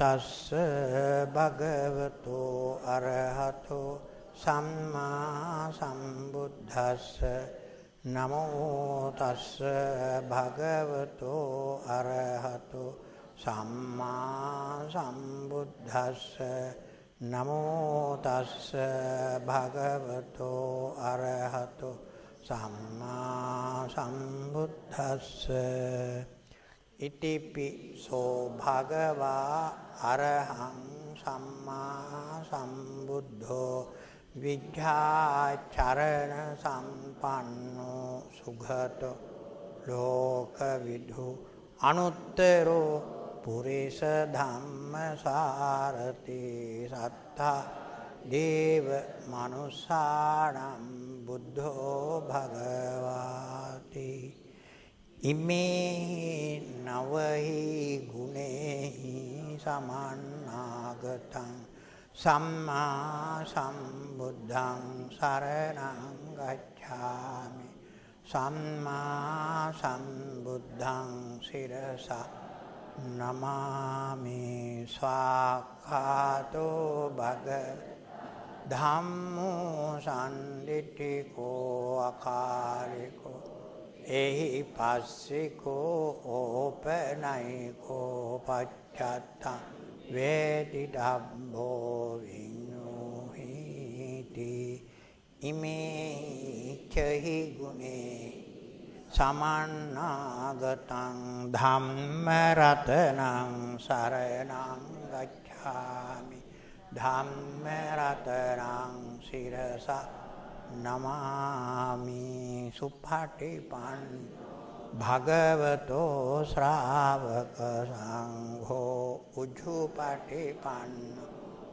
තස්ස භගවතු අරහතෝ සම්මා සම්බුද්දස්ස නමෝ තස්ස භගවතු අරහතෝ සම්මා සම්බුද්දස්ස නමෝ තස්ස භගවතු අරහතෝ සම්මා සම්බුද්දස්ස ඉතිපි සෝ භගවා අරහං සම්මා සම්බුද්ධෝ විජ්ජාචරණ සම්පන්නෝ සුගතෝ ලෝකවිදු අනුත්තරෝ පුරිස ධම්මසාරති සත්තා දේව මනුස්සානම් බුද්ධෝ භගවාති ඉමේ නවහි ගුණේහි සමන්නාගතං සම්මා සම්බුද්ධං සරණං ගච්ඡාමි සම්මා සම්බුද්ධං සිරසා නමාමි ස්වාක්ඛාතෝ භග ධම්මෝ සම්දිට්ඨිකෝ අකාලිකෝ එහි පස්සිකෝ ඕපනයිකෝ පච්චත්තං වේදි ධම්මෝ විඤ්ඤෝහිති ඉමේ චහි ගුණේ සමන්නාගතං ධම්ම රතනං සරණං ගච්ඡාමි ධම්ම රතනං සිරසා නමාමි සුප්පටිපන් භගවතෝ ශ්‍රාවක සංඝෝ උජ්ජුපටිපන්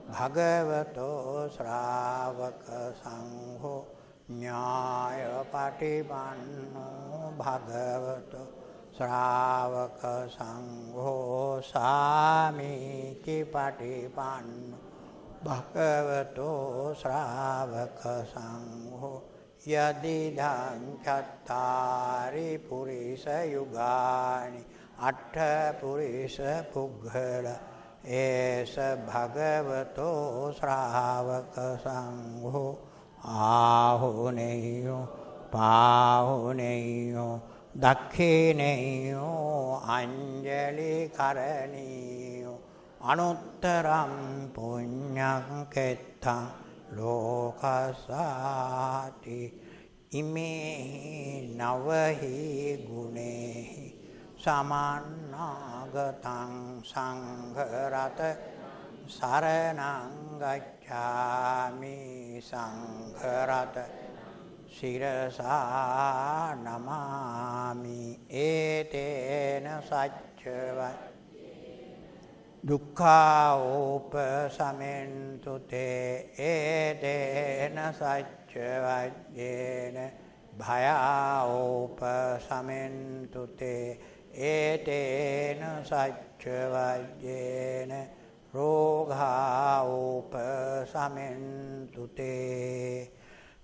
භගවතෝ ශ්‍රාවක සංඝෝ ඥායපටිපන්නෝ භගවතෝ ශ්‍රාවක සංඝෝ සාමීචි පටිපන්නෝ භගවතෝ ශ්‍රාවක සංඝෝ යදිදං චත්තාරි පුරිස යුගානි අට්ඨ පුරිස පුග්ගල ඒස භගවතෝ ශ්‍රාවක සංඝෝ ආහුනේයෝ පාහුනේයෝ දක්ඛිනේයෝ අංජලි කරණීයෝ අනුත්තරං පුඤ්ඤං කෙත්තං ලෝකසාති ඉමේ නවහි ගුණේහි සමන්නාගතං සංඝරත සරණං ගච්ඡාමි සංඝරත සිරසා නමාමි ඒතේන සච්චවයි දුක්ඛෝප සමෙන්තු තේ ඒතේන සච්චවද්දේන භයෝප සමෙන්තු තේ ඒතේන සච්චවද්දේන රෝගාෝප සමෙන්තු තේ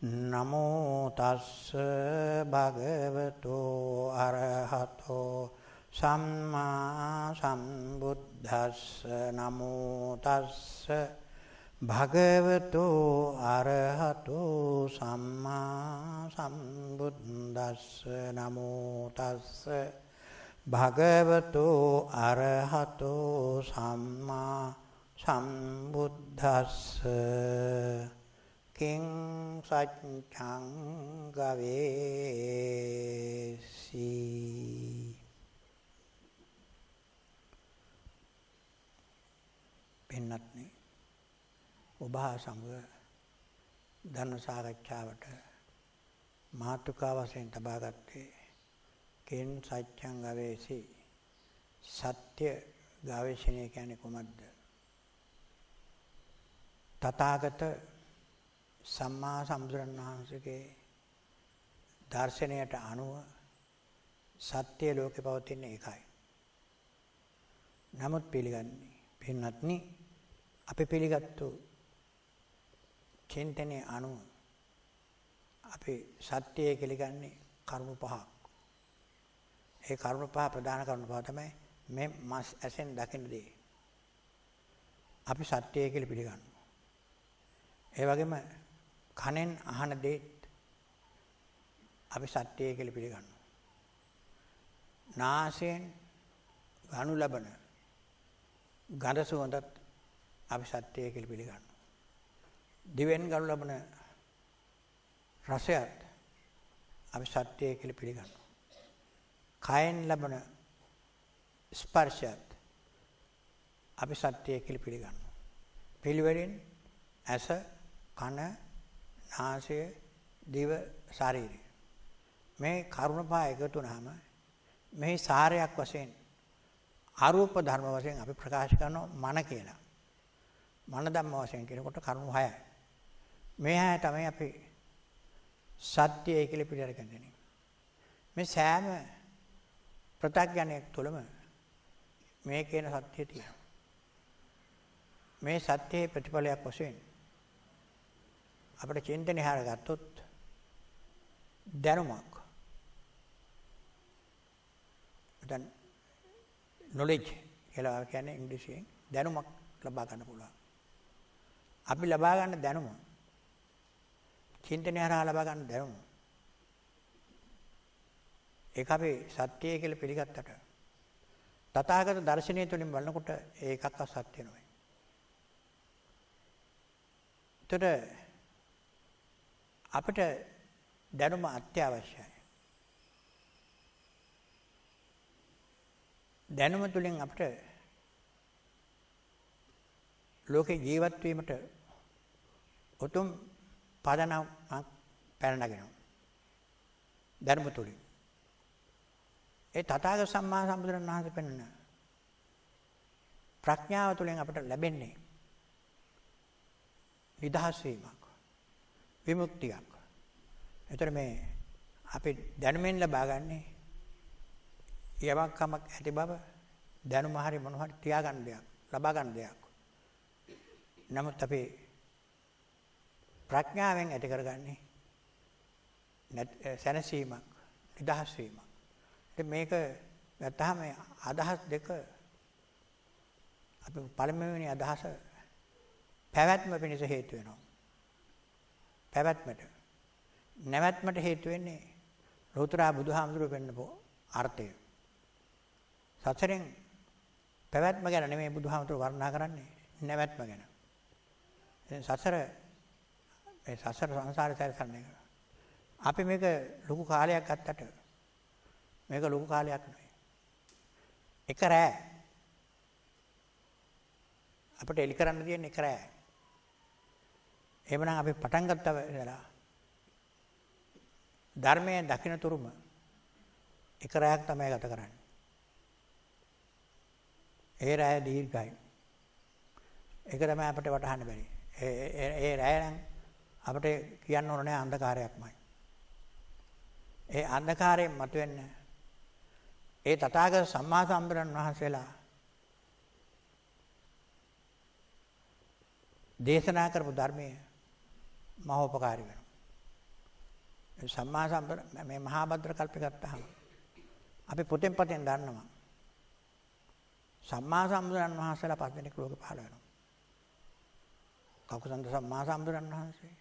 නමෝ තස්ස භගවතෝ අරහතෝ සම්මා සම්බුද්දස්ස නමෝ තස්ස භගවතෝ අරහතෝ සම්මා සම්බුද්දස්ස නමෝ තස්ස භගවතෝ අරහතෝ සම්මා සම්බුද්දස්ස කිං සච්ඡං ගවේසි පින්වත්නි ඔබ සමග ධර්ම සාකච්ඡාවට මාතෘකා වශයෙන් තබා ගත්තේ කිං සච්ඡං ගවේසි සත්‍ය ගවේෂණය කියන්නේ කොහොමද? තථාගත සම්මා සම්බුදුරන් වහන්සේගේ දර්ශනයට අනුව සත්‍ය ලෝකේ පවතින එකයි. නමුත් පිළිගන්නේ පින්වත්නි අපි පිළිගත්තු චින්තනයේ අනුව අපි සත්‍යය පිළිගන්නේ කරුණු පහක්. ඒ කරුණු පහ ප්‍රධාන කරුණු පහ තමයි මේ මස් ඇසෙන් දකින දේ. අපි සත්‍යය කියලා පිළිගන්නවා. ඒ වගේම කනෙන් අහන දේත් අපි සත්‍යය කියලා පිළිගන්නවා. නාසයෙන් ගනු ලබන ගඳ සුවඳත් අපි සත්‍යය කියලා පිළිගන්නවා. දිවෙන් ගනු ලබන රසයත් අපි සත්‍යය කියලා පිළිගන්නවා. කයෙන් ලබන ස්පර්ශයත් අපි සත්‍යය කියලා පිළිගන්නවා. පිළිවෙලින් ඇස, කන, නාසය, දිව, ශරීරය. මේ කරුණ පහ එකතු වුනහම මේ සාරයක් වශයෙන් අරූප ධර්ම වශයෙන් අපි ප්‍රකාශ කරනවා මන කියලා. මන ධම්ම වශයෙන් කියනකොට කරුණු 6යි. මේ 6 තමයි අපි සත්‍යය කියලා පිළිගන්නේ. මේ සෑම ප්‍රත්‍යඥයක් තුළම මේ කියන සත්‍යය තියෙනවා. මේ සත්‍යයේ ප්‍රතිඵලයක් වශයෙන් අපිට චින්තනය හරගත්තොත් දැනුමක්. දැන් knowledge කියලා කියන්නේ ඉංග්‍රීසියෙන් දැනුමක් ලබා ගන්න පුළුවන්. අපි ලබා ගන්න දැනුම චින්තනය හරහා ලබා ගන්න දැනුම ඒක අපි සත්‍යය කියලා පිළිගත්තට තථාගත දර්ශනය තුළින් බලනකොට ඒකක්වත් සත්‍ය නෙවෙයි. ඒතර අපිට දැනුම අත්‍යවශ්‍යයි. දැනුම තුළින් අපිට ලෝකේ ජීවත් වීමට උතුම් පදනමක් පැන නගිනවා. දැනුම තුළින් ඒ තථාගත සම්මා සම්බුදුරන් වහන්සේ පෙන්වන ප්‍රඥාව තුළින් අපිට ලැබෙන්නේ නිදහස් වීමක්, විමුක්තියක්. ඒතර මේ අපි දැනුමෙන් ලබාගන්නේ යමක්කමක් ඇති බව දැනුම හරි මොන හරි තියාගන්න දෙයක්, ලබා ගන්න දෙයක්. නමුත් අපි ප්‍රඥාවෙන් ඇති කරගන්නේ සැනසීමක්, නිදහස් වීමක්. ඉතින් මේක ගත්තාම මේ අදහස් දෙක අපි පළමුවෙනි අදහස පැවැත්ම පිණිස හේතු වෙනවා. පැවැත්මට නැවැත්මට හේතු වෙන්නේ ලෝතර බුදුහාමුදුරුවෝ පෙන්නපු අර්ථය. සසරෙන් පැවැත්ම ගැන නෙමෙයි බුදුහාමුදුරුවෝ වර්ණනා කරන්නේ නැවැත්ම ගැන. සසර මේ සසර සංසාරේ සැරසන්නේ. අපි මේක ලොකු කාලයක් ගත්තට මේක ලොකු කාලයක් නෙවෙයි. එක රෑ අපිට එලි කරන්න තියෙන එක රෑ. එහෙමනම් අපි පටන් ගත්තා වෙලා ධර්මයේ දකින්න තුරුම එක රැයක් තමයි ගත කරන්නේ. ඒ රැය දීර්ඝයි. ඒක තමයි අපිට වටහන්න බැරි. ඒ රැය නම් අපිට කියන්න ඕන නෑ අන්ධකාරයක්මයි. ඒ අන්ධකාරයෙන් මතුවෙන්න ඒ තථාගත සම්මා සම්බුදුරන් වහන්සේලා දේශනා කරපු ධර්මයේ මහෝපකාරී වෙනවා. සම්මා සම්බුදු මේ මහා භද්‍ර කල්පේ ගත්තාම අපි පොතෙන් පතෙන් දන්නවා. සම්මා සම්බුදුරන් වහන්සේලා 5 දෙනෙක් ලෝකෙ පහළ වෙනවා. කකුසන්ත සම්මා සම්බුදුරන් වහන්සේ,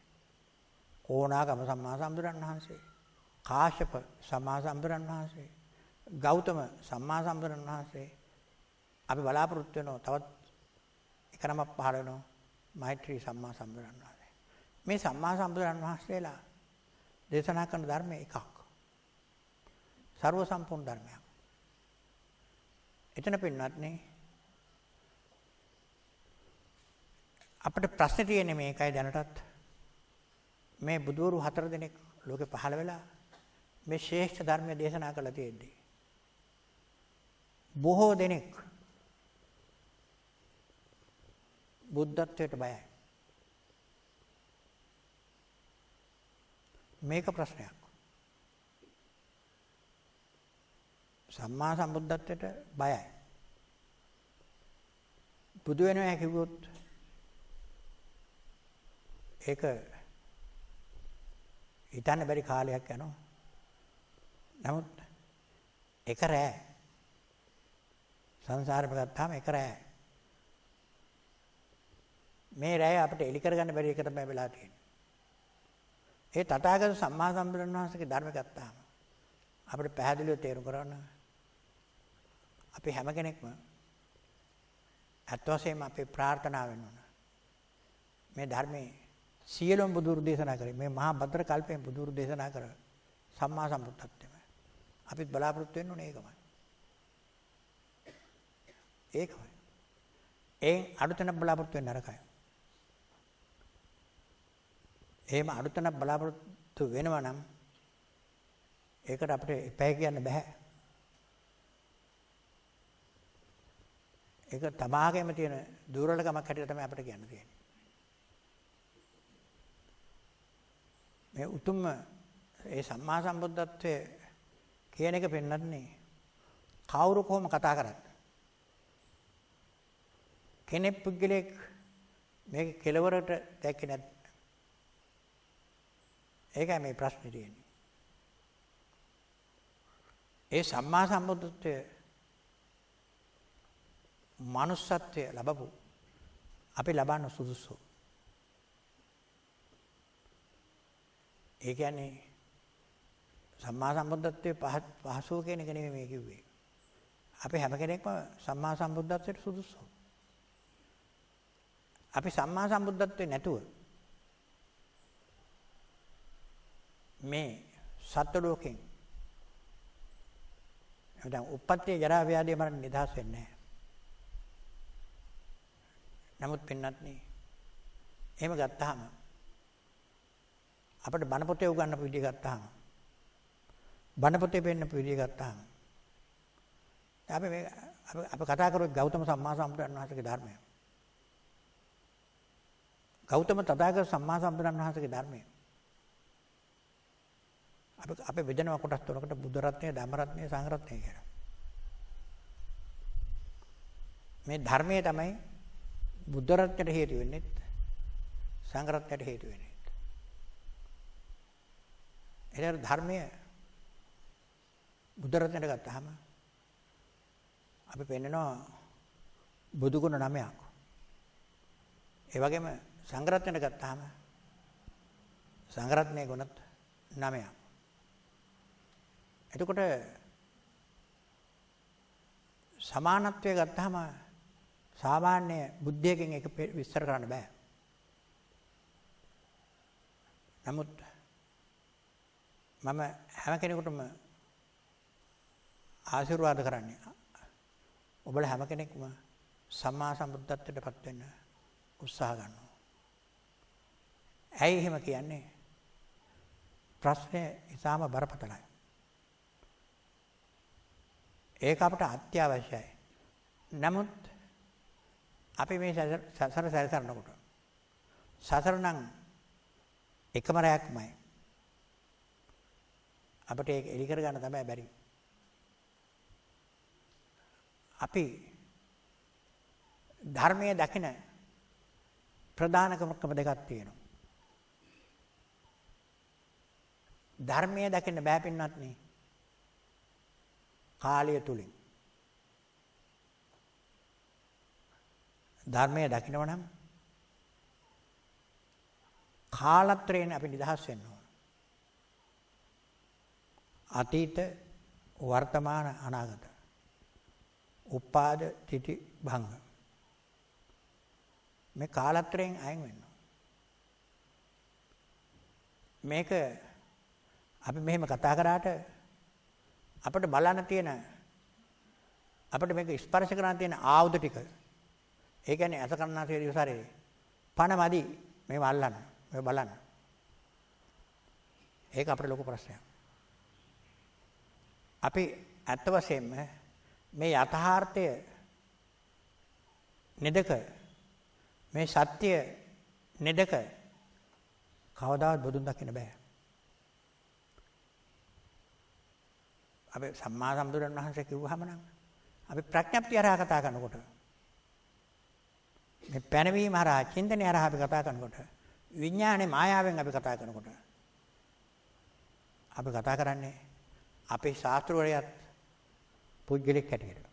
ඕනාගම සම්මා සම්බුදුරන් වහන්සේ, කාශ්‍යප සම්මා සම්බුදුරන් වහන්සේ, ගෞතම සම්මා සම්බුදුරන් වහන්සේ. අපි බලාපොරොත්තු වෙනවා තවත් එක නමක් පහළ වෙනවා මෛත්‍රී සම්මා සම්බුදුරන් වහන්සේ. මේ සම්මා සම්බුදුරන් වහන්සේලා දේශනා කරන ධර්මය එකක්. සර්ව සම්පූර්ණ ධර්මයක්. එතන පින්වත්නි අපිට ප්‍රශ්නේ තියෙන්නේ මේකයි දැනටත් මේ බුදුවරු 4 දෙනෙක් ලෝකෙ පහළ වෙලා මේ ශ්‍රේෂ්ඨ ධර්මය දේශනා කළා තියෙද්දී බොහෝ දෙනෙක් බුද්ධත්වයට බයයි. මේක ප්‍රශ්නයක්. සම්මා සම්බුද්ධත්වයට බයයි. බුදු වෙනවා කිව්වොත් ඒක හිතන්න බැරි කාලයක් යනවා. නමුත් එක රෑ සංසාරේ ගත්තාම එක රෑ මේ රැය අපිට එලි කරගන්න බැරි එක තමයි වෙලා තියෙන්නේ. ඒ තථාගත සම්මා සම්බුදුන් වහන්සේගේ ධර්ම ගත්තාම අපිට පැහැදිලිව තේරුම් ගන්න අපි හැම කෙනෙක්ම අත් වශයෙන්ම අපේ ප්‍රාර්ථනාව වෙන්න ඕන. මේ ධර්මයේ සියලුම බුදුරු දේශනා කරේ මේ මහා භද්‍ර කල්පයෙන් බුදුරු දේශනා කර සම්මා සම්බුද්ධත්වයම අපිත් බලාපොරොත්තු වෙන්න ඕනේ ඒකමයි. ඒකමයි. අඩුතන බලාපොරොත්තු වෙන්න නරකයි. එහෙම අඩුතන බලාපොරොත්තු වෙනවා නම් ඒකට අපිට එපැයි කියන්න බෑ. ඒක තමාගේම තියෙන දුර්වලකමක් හැටියට තමයි අපිට කියන්න තියෙන්නේ. මේ උතුම්ම ඒ සම්මා සම්බුද්ධත්වයේ කියන එක පෙන්වන්නේ කවුරු කොහොම කතා කරත් කෙනෙක් පුද්ගලෙක් මේක කෙලවරට දැක්කේ නැත්. ඒකයි මේ ප්‍රශ්නේ තියෙන්නේ. ඒ සම්මා සම්බුද්ධත්වයේ මනුස්සත්වය ලැබපු අපි ලබන්න සුදුසු. ඒ කියන්නේ සම්මා සම්බුද්ධත්වයේ පහසුව කියන එක නෙමෙයි මේ කිව්වේ. අපි හැම කෙනෙක්ම සම්මා සම්බුද්ධත්වයට සුදුසු. අපි සම්මා සම්බුද්ධත්වයේ නැතුව මේ සත්ත්ව ලෝකෙන් දැන් උප්පත්ති ජරා ව්‍යාධි මරණ නිදහස් වෙන්නේ නැහැ. නමුත් පින්නත් නේ එහෙම ගත්තාම අපිට බණ පොතේ උගන්වපු විදිය ගත්තාම බණ පොතේ පෙන්නපු විදිය ගත්තාම අපි කතා කරුවේ ගෞතම සම්මා සම්බුදුන් වහන්සේගේ ධර්මය. ගෞතම තථාගත සම්මා සම්බුදුන් වහන්සේගේ ධර්මය. අපි බෙදනවා කොටස් තුනකට බුද්ධ රත්නය, ධම්ම රත්නය, සංඝ රත්නය කියලා. මේ ධර්මයේ තමයි බුද්ධ රත්නයට හේතු වෙන්නේ, සංඝ රත්නයට හේතු වෙන්නේ. එතන ධර්මයේ බුද්ධ රත්නයට ගත්තාම අපි පෙන්නනවා බුදු ගුණ 9ක්. ඒ වගේම සංඝ රත්නයට ගත්තාම සංඝ රත්නයේ ගුණ 9ක්. එතකොට සමානත්වයේ ගත්තාම සාමාන්‍ය බුද්ධියකින් ඒක විස්තර කරන්න බෑ. නමුත් මම හැම කෙනෙකුටම ආශිර්වාද කරන්නේ ඔබලා හැම කෙනෙක්ම සම්මා සම්බුද්ධත්වයටපත් වෙන්න උත්සාහ ගන්නවා. ඇයි එහෙම කියන්නේ? ප්‍රශ්නේ ඉතාම බරපතලයි. ඒක අපට අත්‍යවශ්‍යයි. නමුත් අපි මේ සසර සැර කරනකොට සසර නම් එකම රැයක්මයි. අපිට ඒක එලි කරගන්න තමයි බැරි. අපි ධර්මයේ දකින ප්‍රධානකම දෙකක් තියෙනවා. ධර්මයේ දකින්න බෑ පින්නත් නේ. කාලය තුලින් ධර්මයේ දකින්න නම් කාලත්‍රයෙන් අපි නිදහස් වෙන්න ඕන. අතීත, වර්තමාන, අනාගත. උපාද, තිති, භංග. මේ කාලත්‍රයෙන් අයින් වෙන්න ඕන. මේක අපි මෙහෙම කතා කරාට අපිට බලන්න තියෙන අපිට මේක ස්පර්ශ කරන්න තියෙන ආයුධ ටික. ඒ කියන්නේ අස කන්නාසේ දිවසාරේ පණ මදි මේව අල්ලන්න. මේව බලන්න. ඒක අපේ ලොකු ප්‍රශ්නයක්. අපි ඇත්ත වශයෙන්ම මේ යථාර්ථය නෙදක මේ සත්‍ය නෙදක කවදාවත් බුදුන් දකින්න බෑ. අපි සම්මා සම්බුදුන් වහන්සේ කිව්වහම නම් අපි ප්‍රඥප්තිය හරහා කතා කරනකොට මේ පැනවීම හරහා චින්තනය හරහා අපි කතා කරනකොට විඥානේ මායාවෙන් අපි කතා කරනකොට අපි කතා කරන්නේ අපේ ශාස්ත්‍රවලයත් පුද්ගලික හැටියට.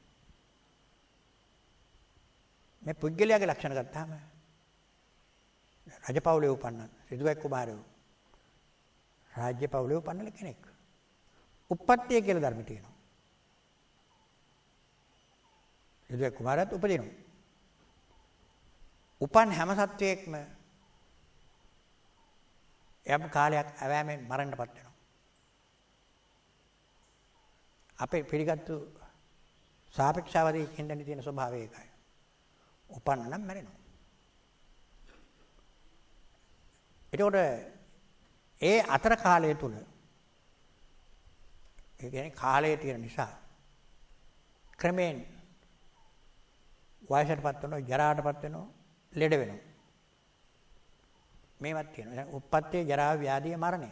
මේ පුද්ගලයාගේ ලක්ෂණ ගත්තාම රජපෞලේ උපන්න සිදුවැක් කුමාරයෝ රාජ්‍ය පෞලේ උපන්නල කෙනෙක්. උප්පත්තිය කියලා ධර්ම තියෙනවා. සිදුවැක් කුමාරයාත් උපදිනවා. උපන් හැම සත්වයක්ම යම් කාලයක් ඇවෑමෙන් මරණයටපත් වෙනවා. අපේ පිළිගත්තු සාපේක්ෂවාදී කෙනෙක් තියෙන ස්වභාවය ඒකයි. උපන්න නම් මැරෙනවා. ඒකෝට ඒ අතර කාලය තුල ඒ කියන්නේ කාලය තියෙන නිසා ක්‍රමෙන් වයසටපත් වෙනවා, ජරාටපත් වෙනවා, ලෙඩ වෙනවා. මේවත් තියෙනවා. උප්පත්තිය, ජරා, ව්‍යාධිය, මරණය.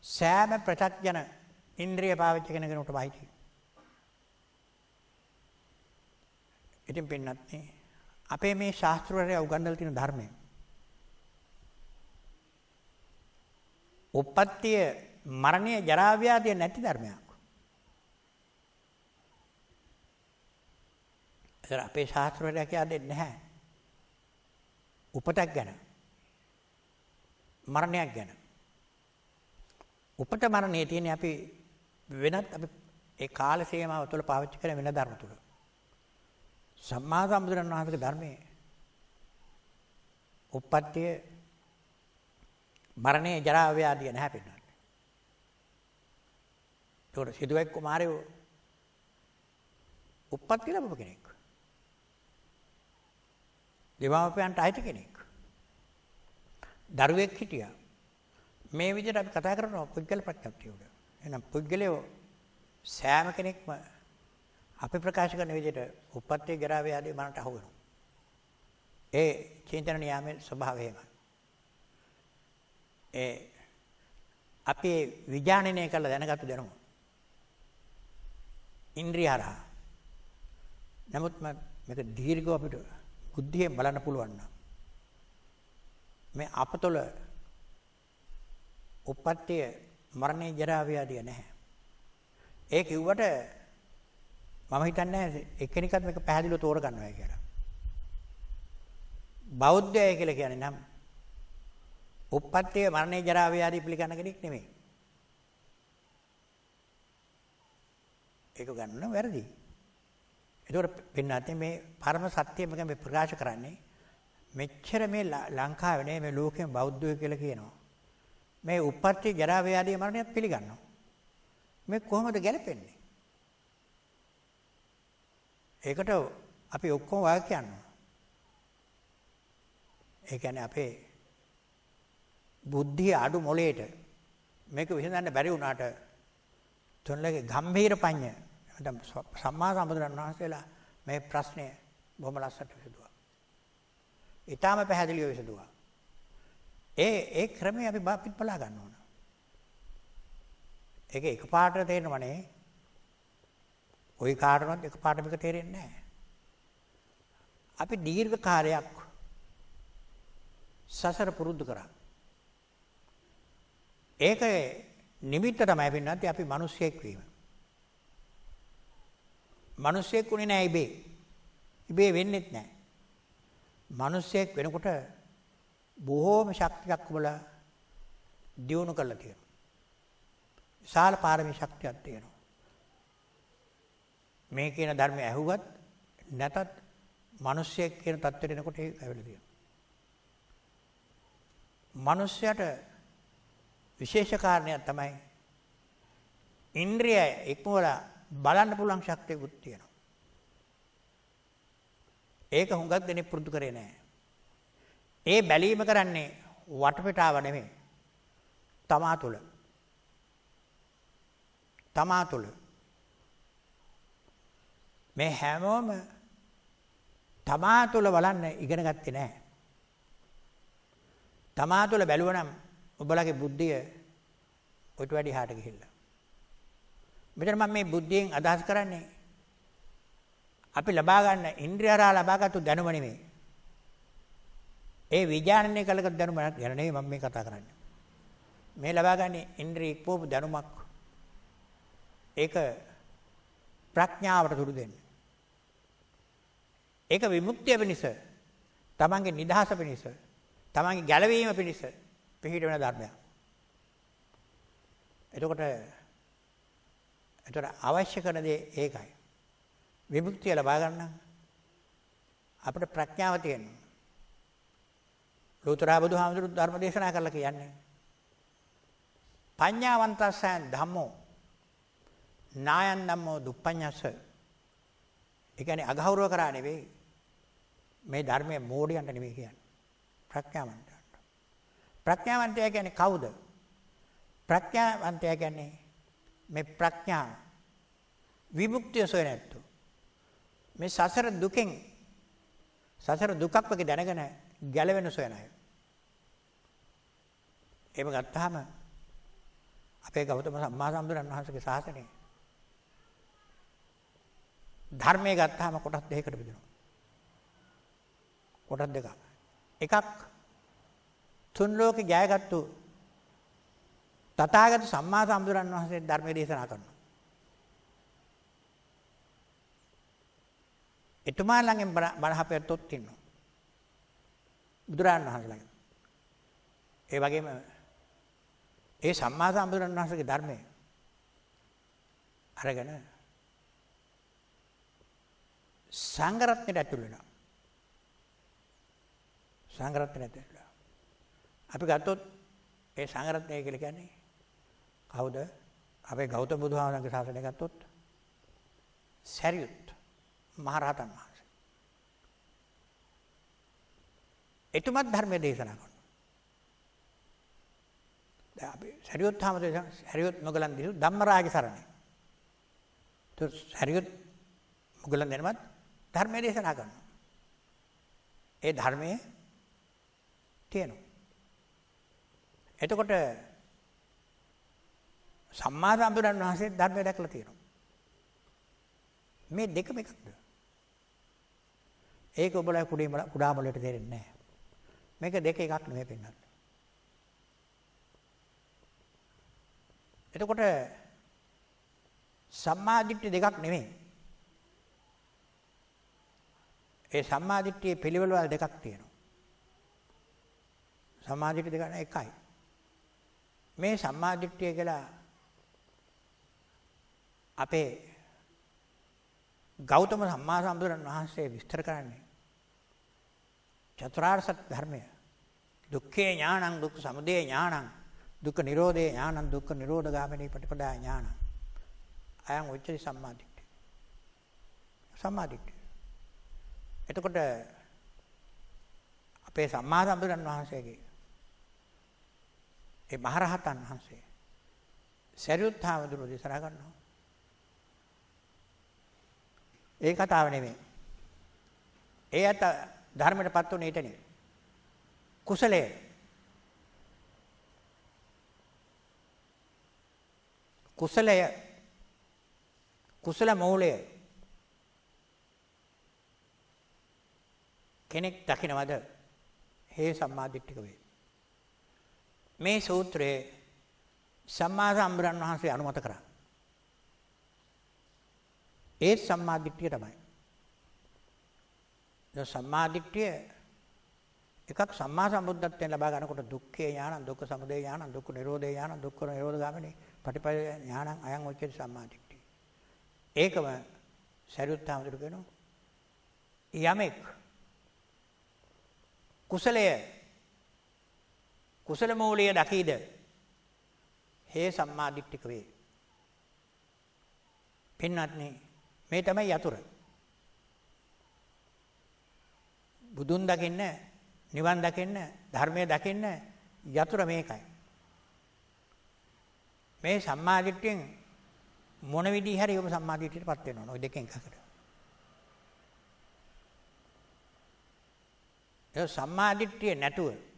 සෑම ප්‍රත්‍යඥ ඉන්ද්‍රිය පාවිච්චි කරන කෙනෙකුට වහිතයි. ඉතින් පින්නත් අපේ මේ ශාස්ත්‍රවලට උගන්වලා තියෙන ධර්මය උප්පත්තිය, මරණය, ජරා, ව්‍යාධිය නැති ධර්මයක්. ඒතර අපේ ශාස්ත්‍රවලට කියන්නේ නැහැ. උපතක් ගැන, මරණයක් ගැන. උපත මරණයේ තියෙන අපි වෙනත් අපි ඒ කාල සීමාව තුළ පාවිච්චි කරන වෙන ධර්ම තුල. සම්මා සම්බුදුරන් වහන්සේගේ ධර්මයේ උප්පත්තිය, මරණය, ජරා, ව්‍යාධිය නැහැ පින්නන්නේ. ඒකට සිදුවැක් කුමාරයෝ උප්පත්ති ලැබුව කෙනෙක්. දෙමාපියන්ට අයිති කෙනෙක්. දරුවෙක් හිටියා. මේ විදිහට අපි කතා කරනවා පුද්ගල ප්‍රඥප්තිය උඩ. එහෙනම් පුද්ගලයෝ සෑම කෙනෙක්ම අපි ප්‍රකාශ කරන විදිහට උප්පත්ති, ජරා, ව්‍යාධි, මරණට අහු වෙනවා. ඒ චින්තන නියාමයේ ස්වභාවය එහෙමයි. අපි විඥානනය කළ දැනගත්තු දැනුම ඉන්ද්‍රියහරහා. නමුත් මේක දීර්ඝව අපිට බුද්ධියෙන් බලන්න පුළුවන් නම් මේ අපතොල උප්පත්තිය, මරණය, ජරා, ව්‍යාධිය නැහැ. ඒ කිව්වට මම හිතන්නේ එක්කෙනෙක්වත් මේක පැහැදිලිව තෝරගන්නවා කියලා. බෞද්ධය කියලා කියන්නේ නම් උප්පත්තිය, මරණය, ජරා, ව්‍යාධි පිළිගන්න කෙනෙක් නෙමෙයි. ඒක ගන්න වැරදි. ඒතකොට පින්නත් මේ පරම සත්‍ය මේ ප්‍රකාශ කරන්නේ මෙච්චර මේ ලංකාවේ නේ මේ ලෝකෙම බෞද්ධය කියලා කියනවා. මේ උප්පත්ති, ජරා, ව්‍යාධි, මරණයත් පිළිගන්නවා. මේ කොහොමද ගැලපෙන්නේ? ඒකට අපි ඔක්කොම වාක්‍ය කියනවා. ඒ කියන්නේ අපේ බුද්ධිය අඩු මොලේට මේක විසඳන්න බැරි වුණාට තුන්ලගේ ගම්භීර පඤ්ඤ නැත්නම් සම්මා සම්බුදුරන් වහන්සේලා මේ ප්‍රශ්නය බොහොම ලස්සනට විසඳුවා. ඊටාම පැහැදිලිව විසඳුවා. ඒ ක්‍රමයේ අපි අපිත් බලා ගන්න ඕන. ඒක එකපාරට තේරෙනවනේ. ওই කාටවත් එකපාරට මේක තේරෙන්නේ නැහැ. අපි දීර්ඝ කාලයක් සසර පුරුදු කරා. ඒක නිමිත්ත තමයි වෙන්නේ අපි මිනිස්සෙක් වීම. මිනිස්සෙක් උනේ නැහැ ඉබේ. ඉබේ වෙන්නේත් නැහැ. මිනිස්සෙක් වෙනකොට බොහෝම ශක්තියක් ඔබලා දියුණු කරලා තියෙනවා. විශාල පාරමී ශක්තියක් තියෙනවා. මේ කියන ධර්මය ඇහුවත් නැතත් මිනිස්සෙක් කියන தත්ත්වයට එනකොට ඒක ඇවිල්ලා තියෙනවා. මිනිස්සයාට විශේෂ කාරණයක් තමයි ඉන්ද්‍රිය ඉක්මවලා බලන්න පුළුවන් ශක්තියකුත් තියෙනවා. ඒක හුඟක් දෙනෙක් පුරුදු කරේ නැහැ. ඒ බැලීම කරන්නේ වටපිටාව නෙමෙයි. තමා තුළ. තමා තුළ. මේ හැමෝම තමා තුළ බලන්න ඉගෙන ගත්තේ නැහැ. තමා තුළ බැලුවනම් ඔබලගේ බුද්ධිය ඔයිට වැඩි හාට ගිහිල්ලා. මෙතන මම මේ බුද්ධියෙන් අදහස් කරන්නේ අපි ලබා ගන්න ඉන්ද්‍රියහරහා ලබාගත්තු දැනුම නෙමෙයි. ඒ විඥානනය කළක දැනුම ගැන නෙමෙයි මම මේ කතා කරන්නේ. මේ ලබා ගන්න ඉන්ද්‍රිය ඉක්මවපු දැනුමක් ඒක ප්‍රඥාවට තුරු දෙන්නේ. ඒක විමුක්තිය වෙනස, තමන්ගේ නිදහස වෙනස, තමන්ගේ ගැලවීම පිණිස පිහිට වෙන ධර්මයක්. එතකොට අවශ්‍ය කරන දේ ඒකයි. විමුක්තිය ලබා ගන්න අපිට ප්‍රඥාව තියෙනවා. ලෝතර බුදුහාමුදුරු ධර්ම දේශනා කරලා කියන්නේ පඤ්ඤාවන්තස්සයන් ධම්මෝ නායන් ධම්මෝ දුප්පඤ්ඤස්ස. ඒ කියන්නේ අගෞරව කරා නෙවෙයි. මේ ධර්මයේ මෝඩයන්ට නෙවෙයි කියන්නේ. ප්‍රඥාවන්තයන්ට. ප්‍රඥාවන්තය කියන්නේ කවුද? ප්‍රඥාවන්තය කියන්නේ මේ ප්‍රඥා විමුක්තිය සොයන ඇත්තෝ. මේ සසර දුකෙන් සසර දුකක් වගේ දැනගෙන ගැලවෙන සොයන අය. එහෙම ගත්තාම අපේ ගෞතම සම්මා සම්බුදුරන් වහන්සේගේ ශාසනය ධර්මයේ ගත්තාම කොටස් දෙකකට බෙදෙනවා. කොටස් දෙකක්. එකක් තුන් ලෝකේ ජයගත්තු තථාගත සම්මා සම්බුදුරන් වහන්සේ ධර්මයේ දේශනා කරනවා. එතුමා ළඟෙන් බණ හපෙත්තොත් ඉන්නවා. බුදුරන් වහන්සේ ළඟ. ඒ වගේම ඒ සම්මා සම්බුදුරන් වහන්සේගේ ධර්මය අරගෙන සංඝ රත්නයට ඇතුළු වෙනවා. සංඝ රත්නයට ඇතුළු වෙනවා. අපි ගත්තොත් ඒ සංඝ රත්නය කියලා කියන්නේ කවුද? අපේ ගෞතම බුදුහාමරගේ ශාසනය ගත්තොත් සරියුත් මහරහතන් වහන්සේ. එතුමත් ධර්මයේ දේශනා කරනවා. දැන් අපි සරියුත් හාමුදුරුවෝ සරියුත් මොගලන් දිසු ධම්මරාජ සරණයි. તો සරියුත් මොගලන් දෙනවත් ධර්මයේ දේශනා කරනවා. ඒ ධර්මයේ තියෙනවා. එතකොට සම්මා සම්බුදුරන් වහන්සේ ධර්මය දැකලා තියෙනවා. මේ දෙකම එකක්ද? ඒක ඔබලා කුඩා මොලේට තේරෙන්නේ නැහැ. මේක දෙක එකක් නෙමෙයි පින්නත්. එතකොට සම්මා දිට්ඨි දෙකක් නෙමෙයි. ඒ සම්මා දිට්ඨියේ පිළිවෙල වල දෙකක් තියෙනවා. සම්මා දිට්ඨි දෙක එකයි. මේ සම්මා දිට්ඨිය කියලා අපේ ගෞතම සම්මා සම්බුදුරන් වහන්සේ විස්තර කරන්නේ චතුරාර්ය සත්‍ය ධර්මය. දුක්ඛේ ඥානං දුක්ඛ සමුදය ඥානං දුක්ඛ නිරෝධේ ඥානං දුක්ඛ නිරෝධ ගාමිනී පටිපදා ඥානං. අයං උච්චති සම්මා දිට්ඨිය. සම්මා දිට්ඨිය. එතකොට අපේ සම්මා සම්බුදුරන් වහන්සේගේ ඒ මහරහතන් වහන්සේ සරියුත් හාමුදුරුවෝ දේශනා කරනවා. ඒ කතාව නෙමෙයි. ඒ අත ධර්මයටපත් වුණේ ඊටනේ. කුසලයේ කුසල මූලය කෙනෙක් දකින්නවද? හේ සම්මාදිට්ඨික වේ. මේ සූත්‍රයේ සම්මා සම්බුදුරන් වහන්සේ අනුමත කරා. ඒ සම්මාදිට්ඨිය තමයි. ඒ සම්මාදිට්ඨිය එකක් සම්මා සම්බුද්ධත්වයෙන් ලබා ගන්නකොට දුක්ඛේ ඥානං දුක්ඛ සමුදය ඥානං දුක්ඛ නිරෝධේ ඥානං දුක්ඛ නිරෝධ ගාමිනී පටිපද ඥානං අයං උච්චති සම්මාදිට්ඨිය. ඒකම සරියුත් හාමුදුරුවෝ කියනවා යමෙක් කුසල මූලය දකීද හේ සම්මාදිට්ඨික වේ. පින්වත්නි මේ තමයි යතුරු. බුදුන් දකින්න, නිවන් දකින්න, ධර්මයේ දකින්න යතුරු මේකයි. මේ සම්මාදිට්ඨියෙන් මොන විදිහ හරි ඔබ සම්මාදිට්ඨියටපත් වෙනවා. ওই දෙකෙන් එකකට. ඒ සම්මාදිට්ඨිය නැතුව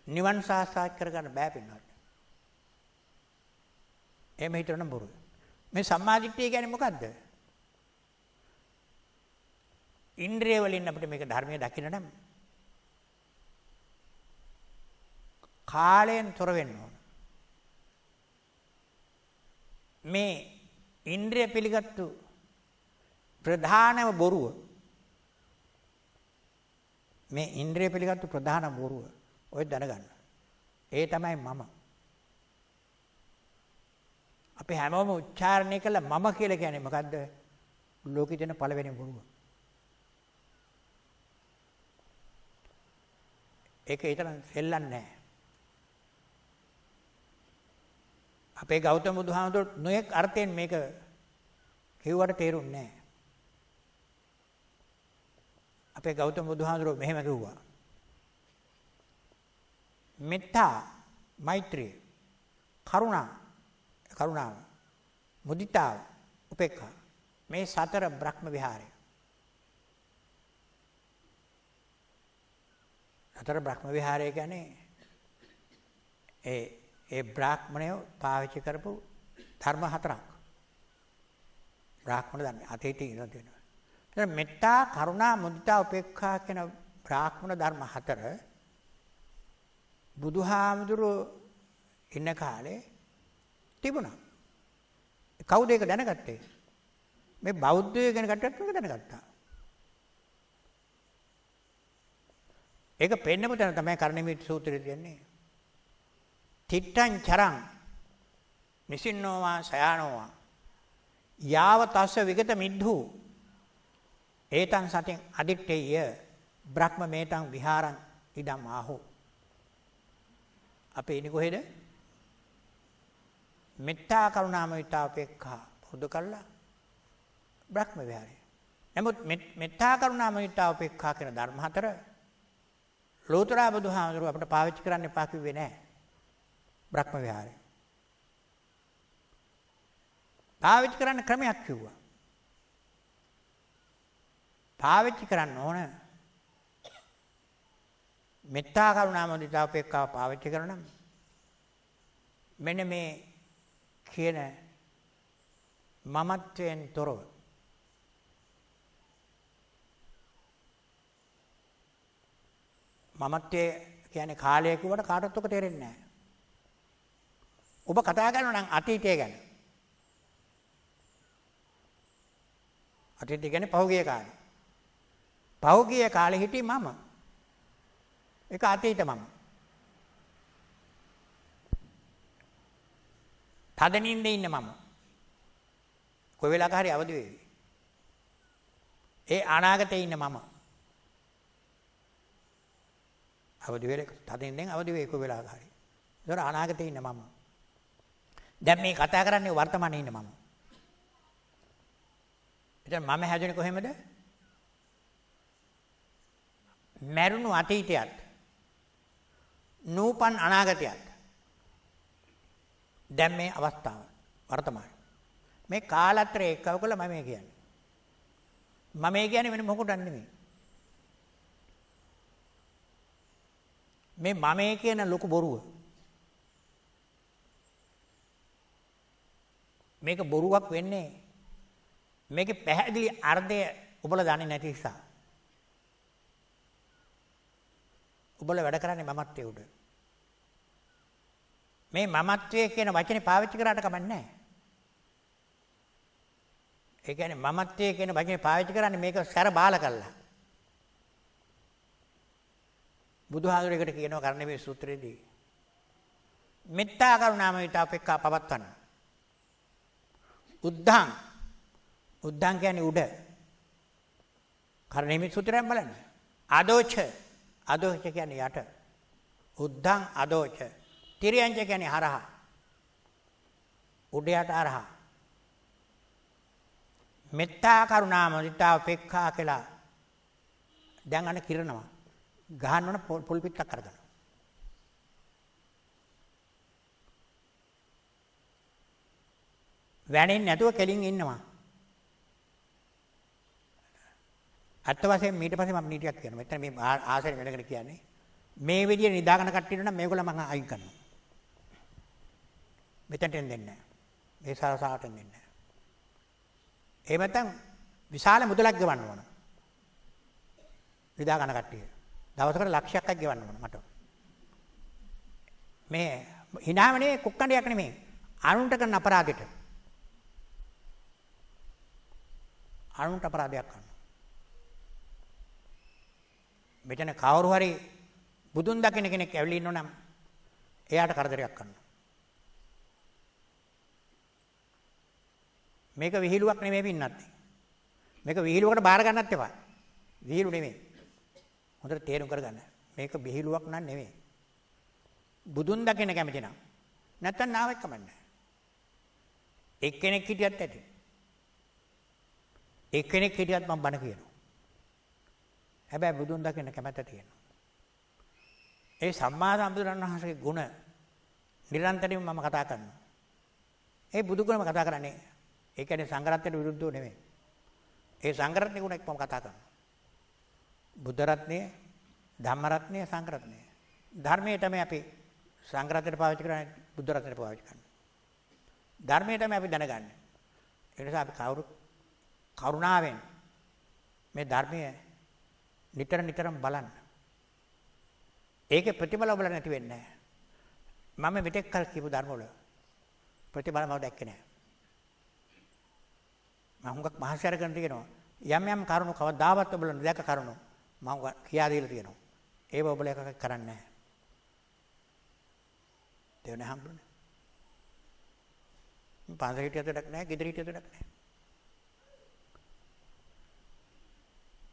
නිවන් සාක්ෂාත් කරගන්න බෑ පින්වත්. එහෙම හිතන බොරු. මේ සම්මාදිට්ඨිය කියන්නේ මොකද්ද? ඉන්ද්‍රිය වලින් අපිට මේක ධර්මයේ දකින්න නම් කාලයෙන් තොර වෙන්න ඕන. මේ ඉන්ද්‍රිය පිළිගත්තු ප්‍රධානම බොරුව මේ ඉන්ද්‍රිය පිළිගත්තු ප්‍රධාන බොරුව ඔය දැනගන්න. ඒ තමයි මම. අපි හැමෝම උච්චාරණය කළ මම කියලා කියන්නේ මොකද්ද? ලෝකෙ දෙන පළවෙනි බොරුව. ඒක ඊතරම් සෙල්ලන්නේ නැහැ. අපේ ගෞතම බුදුහාමුදුරුවෝ නොයෙක් අර්ථයෙන් මේක කිව්වට තේරුන්නේ නැහැ. අපේ ගෞතම බුදුහාමුදුරුවෝ මෙහෙම කිව්වා. මෙත්තා, මෛත්‍රිය, කරුණාව, මුදිතාව, උපේක්ඛා මේ සතර බ්‍රහ්ම විහාරය. සතර බ්‍රහ්ම විහාරය කියන්නේ ඒ බ්‍රාහ්මණය පාවිච්චි කරපු ධර්ම හතරක්. බ්‍රාහ්මණ ධර්ම අතීතේ ඉඳලා තියෙනවා. එතන මෙත්තා, කරුණා, මුදිතා, උපේක්ඛා කියන බ්‍රාහ්මණ ධර්ම හතර බුදුහාමුදුරුවෝ ඉන්න කාලේ තිබුණා. කවුද ඒක දැනගත්තේ? මේ බෞද්ධයෝ ගැන කට්ටියත් මේක දැනගත්තා. ඒක පෙන්නපු තැන තමයි කරණීයමේත් සූත්‍රයේ තියෙන්නේ. තිට්ඨං චරං නිසින්නෝවා සයානෝවා යාව තස්ස විගත මිද්ධු ඒතං සතින් අදිත්තේය බ්‍රහ්මමේතං විහාරං ඉදම් ආහෝ. අපේ ඉන්නේ කොහෙද? මෙත්තා, කරුණා, මුදිතා, උපේක්ඛා පුරුදු කළා බ්‍රහ්ම විහාරය. නමුත් මෙත්තා, කරුණා, මුදිතා, උපේක්ඛා කියන ධර්ම හතර ලෝතර බුදුහාමුදුරුවෝ අපිට පාවිච්චි කරන්න එපා කිව්වේ නැහැ. බ්‍රහ්ම විහාරය. පාවිච්චි කරන්න ක්‍රමයක් කිව්වා. පාවිච්චි කරන්න ඕන මෙත්තා, කරුණා, මුදිතා, උපේක්ඛා පාවිච්චි කරනනම් මෙන්න මේ කියන මමත්වයෙන් තොරව මමත්වයේ කියන්නේ කාලය කිව්වට කාටවත් ඔක තේරෙන්නේ නැහැ. ඔබ කතා කරනවා නම් අතීතය ගැන. අතීතය කියන්නේ පහුගිය කාලේ. පහුගිය කාලේ හිටියේ මම. ඒක අතීත මම. තදනින්ද ඉන්න මම. කොයි වෙලාවක හරි අවදි වෙවි. ඒ අනාගතේ ඉන්න මම. අවදි වෙලක තදින්ෙන් අවදි වෙයි කොයි වෙලාවක හරි. ඒතර අනාගතේ ඉන්න මම. දැන් මේ කතා කරන්නේ වර්තමානයේ ඉන්න මම. එතන මම හැදුනේ කොහෙමද? මරුණු අතීතයත් නූපන් අනාගතයත් දැන් මේ අවස්ථාව වර්තමානයි. මේ කාලත්‍රය එක්කව කළ මම කියන්නේ. මම කියන්නේ වෙන මොකටද නෙමෙයි. මේ මම කියන ලොකු බොරුව. මේක බොරුවක් වෙන්නේ මේකේ පැහැදිලි අර්ථය ඔබලා දන්නේ නැති නිසා. ඔබලා වැඩ කරන්නේ මමත්වයේ උඩ. මේ මමත්වයේ කියන වචනේ පාවිච්චි කරාට කමක් නැහැ. ඒ කියන්නේ මමත්වයේ කියන වචනේ පාවිච්චි කරන්නේ මේක සැර බාල කළා. බුදුහාමුදුරේකට කියනවා කරණීය සූත්‍රයේදී මෙත්තා, කරුණා, මුදිතා, උපේක්ඛා පවත්වන්න. උද්ධං කියන්නේ උඩ. කරණීය සූත්‍රයෙන් බලන්න. අදෝච කියන්නේ යට. උද්ධං අදෝච. තිරියංච කියන්නේ හරහා. උඩ යට හරහා. මෙත්තා, කරුණා, මුදිතා, උපේක්ඛා කියලා දැන් අන්න කිරනවා. ගහන්න ඕන පොල් පිටක් අරගෙන. වැණෙන්නේ නැතුව කෙලින් ඉන්නවා. අත්ත වශයෙන් ඊට පස්සේ මම නීතියක් කියනවා. මෙතන මේ ආසනෙ වෙනකට කියන්නේ මේ විදිහේ නිදාගෙන කට්ටියට නම් මේගොල්ලෝ මම අයින් කරනවා. මෙතනට දෙන්නේ නැහැ. මේ සාසාවට දෙන්නේ නැහැ. එහෙම නැත්නම් විශාල මුදලක් ගෙවන්න ඕන. නිදාගෙන කට්ටිය. දවසකට ලක්ෂයක් ගෙවන්න ඕන මට. මේ hinaවනේ කුක්කණ්ඩයක් නෙමෙයි. අනුන්ට කරන අපරාධෙට. අනුන්ට අපරාධයක් කරනවා. මෙතන කවුරු හරි බුදුන් දකින්න කෙනෙක් ඇවිල්ලා ඉන්නොනම් එයාට කරදරයක් කරනවා. මේක විහිළුවක් නෙමෙයි පින්නත්. මේක විහිළුවකට බාර ගන්නත් එපා. විහිළු නෙමෙයි. හොඳට තේරුම් කරගන්න. මේක විහිළුවක් නන් නෙමෙයි. බුදුන් දකින්න කැමති නම් නැත්තම් නාවෙක් කමන්නේ. එක්කෙනෙක් හිටියත් ඇති. එක්කෙනෙක් හිටියත් මම බණ කියනවා. හැබැයි බුදුන් දකින්න කැමැත්ත තියෙනවා. ඒ සම්මා සම්බුදුරන් වහන්සේගේ ගුණ නිරන්තරයෙන් මම කතා කරනවා. ඒ බුදු ගුණම කතා කරන්නේ. ඒ කියන්නේ සංඝරත්නයට විරුද්ධව නෙමෙයි. ඒ සංඝරත්නයේ ගුණ එක්කම කතා කරනවා. බුද්ධ රත්නය, ධම්ම රත්නය, සංඝ රත්නය. ධර්මයේ තමයි අපි සංඝරත්නයට පාවිච්චි කරන්නේ, බුද්ධ රත්නයට පාවිච්චි කරන්නේ. ධර්මයේ තමයි අපි දැනගන්නේ. ඒ නිසා අපි කරුණාවෙන් මේ ධර්මයේ නිතරම බලන්න. ඒකේ ප්‍රතිඵල ඔබලා නැති වෙන්නේ නැහැ. මම මෙතෙක් කල් කියපු ධර්ම වල ප්‍රතිඵල මම දැක්කේ නැහැ. මම හුඟක් මහසාර කරන තියෙනවා. යම් කරුණු කවදාවත් ඔබලා නැදක කරුණු මම කියා දීලා තියෙනවා. ඒව ඔබලා එකක් කරන්නේ නැහැ. දෙවන හම්බුනේ. පාසල හිටියත් වැඩක් නැහැ, ගෙදර හිටියත් වැඩක් නැහැ.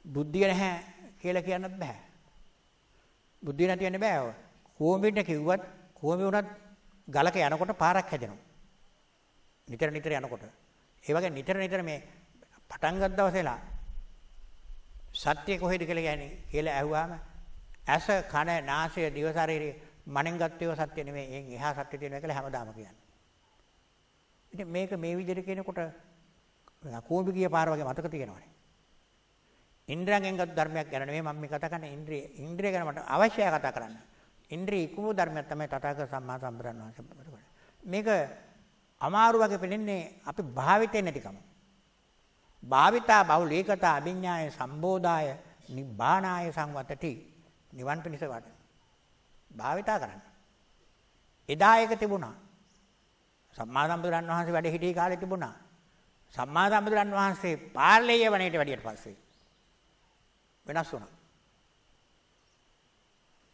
බුද්ධිය නැහැ කියලා කියන්නත් බෑ. බුද්ධිය නැති වෙන්න බෑ. කොහොමිට කිව්වත් කොහොම වුණත් ගලක යනකොට පාරක් හැදෙනවා. නිතර යනකොට. ඒ වගේ නිතර මේ පටන් ගත්ත දවසේලා සත්‍ය කොහෙද කියලා ඇහුවාම ඇස කන නාසය දිව ශරීරය මනෙන් ගත්ත ඒවා සත්‍ය නෙමෙයි. එන් එහා සත්‍ය තියෙනවා කියලා හැමදාම කියන්නේ. ඉතින් මේක මේ විදිහට කියනකොට කොහොමද කිය පාර වගේ මතක තියෙනවනේ. ඉන්ද්‍රයන්ගෙන් ගත් ධර්මයක් ගැන නෙමෙයි මම මේ කතා කරන්නේ. ඉන්ද්‍රිය ගැන මට අවශ්‍යයි කතා කරන්න. ඉන්ද්‍රිය ඉක්මු ධර්මයක් තමයි තථාගත සම්මා සම්බුදුන් වහන්සේ. මේක අමාරු වගේ පෙනෙන්නේ අපි භාවිතේ නැතිකම. භාවිතා බහුලීකතා අභිඥාය සම්බෝධාය නිබ්බානාය සංවතති. නිවන් පිණිස වඩන. භාවිතා කරන්න. එදා ඒක තිබුණා. සම්මා සම්බුදුන් වහන්සේ වැඩ හිටිය කාලේ තිබුණා. සම්මා සම්බුදුන් වහන්සේ පාර්ලිය වණේට වැඩියට පස්සේ වෙනස් වුණා.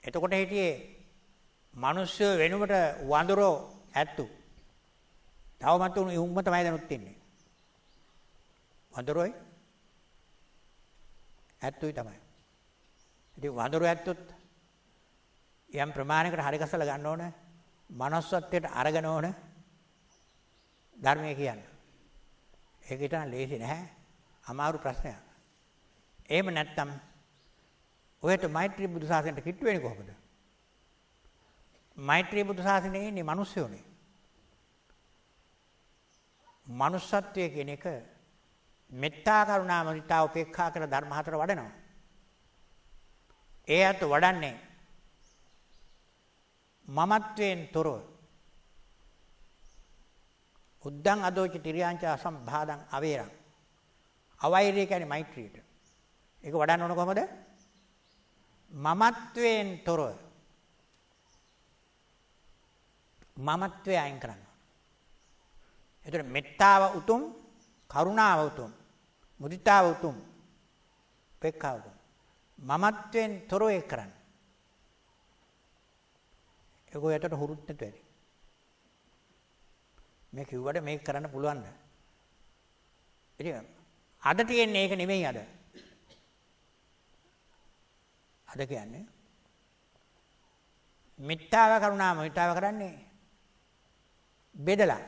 එතකොට හිටියේ මිනිස්සු වෙනුවට වඳුරෝ ඇත්තු. තවමත් උන්ම තමයි දැනුත් ඉන්නේ. වඳුරෝයි ඇත්තුයි තමයි. ඉතින් වඳුරෝ ඇත්තොත් යම් ප්‍රමාණයකට හරි ගසලා ගන්න ඕන. manussත්වයට අරගෙන ඕන ධර්මය කියන්නේ. ඒක ඊටම ලේසි නැහැ. අමාරු ප්‍රශ්නයක්. එහෙම නැත්නම් ඔයට මෛත්‍රී බුදු සාසනයට කිට්ටු වෙන්නේ කොහොමද? මෛත්‍රී බුදු සාසනයේ ඉන්නේ මිනිස්සුනේ. manussත්වයේ කියන එක මෙත්තා කරුණා මුදිතා උපේක්ඛා කියලා ධර්ම හතර වඩනවා. ඒ අත වඩන්නේ මමත්වයෙන් තොරව. උද්දං අදෝච තිරියංච අසම්භාදං අවේරං. අවෛරය කියන්නේ මෛත්‍රියට. ඒක වඩන්න ඕන කොහමද? මමත්වයෙන් තොරව. මමත්වය අයින් කරන්න. එතකොට මෙත්තාව උතුම්, කරුණාව උතුම්, මුදිතාව උතුම්, උපේක්ඛාව උතුම්. මමත්වයෙන් තොරව ඒක කරන්න. ඒක ඔයකට හුරුත් නැතු ඇති. මේ කිව්වට මේක කරන්න පුළුවන්ද? ඉතින් අද තියෙන්නේ ඒක නෙමෙයි අද. අද කියන්නේ මිත්‍යාව කරුණාව මිත්‍යාව කරන්නේ බෙදලා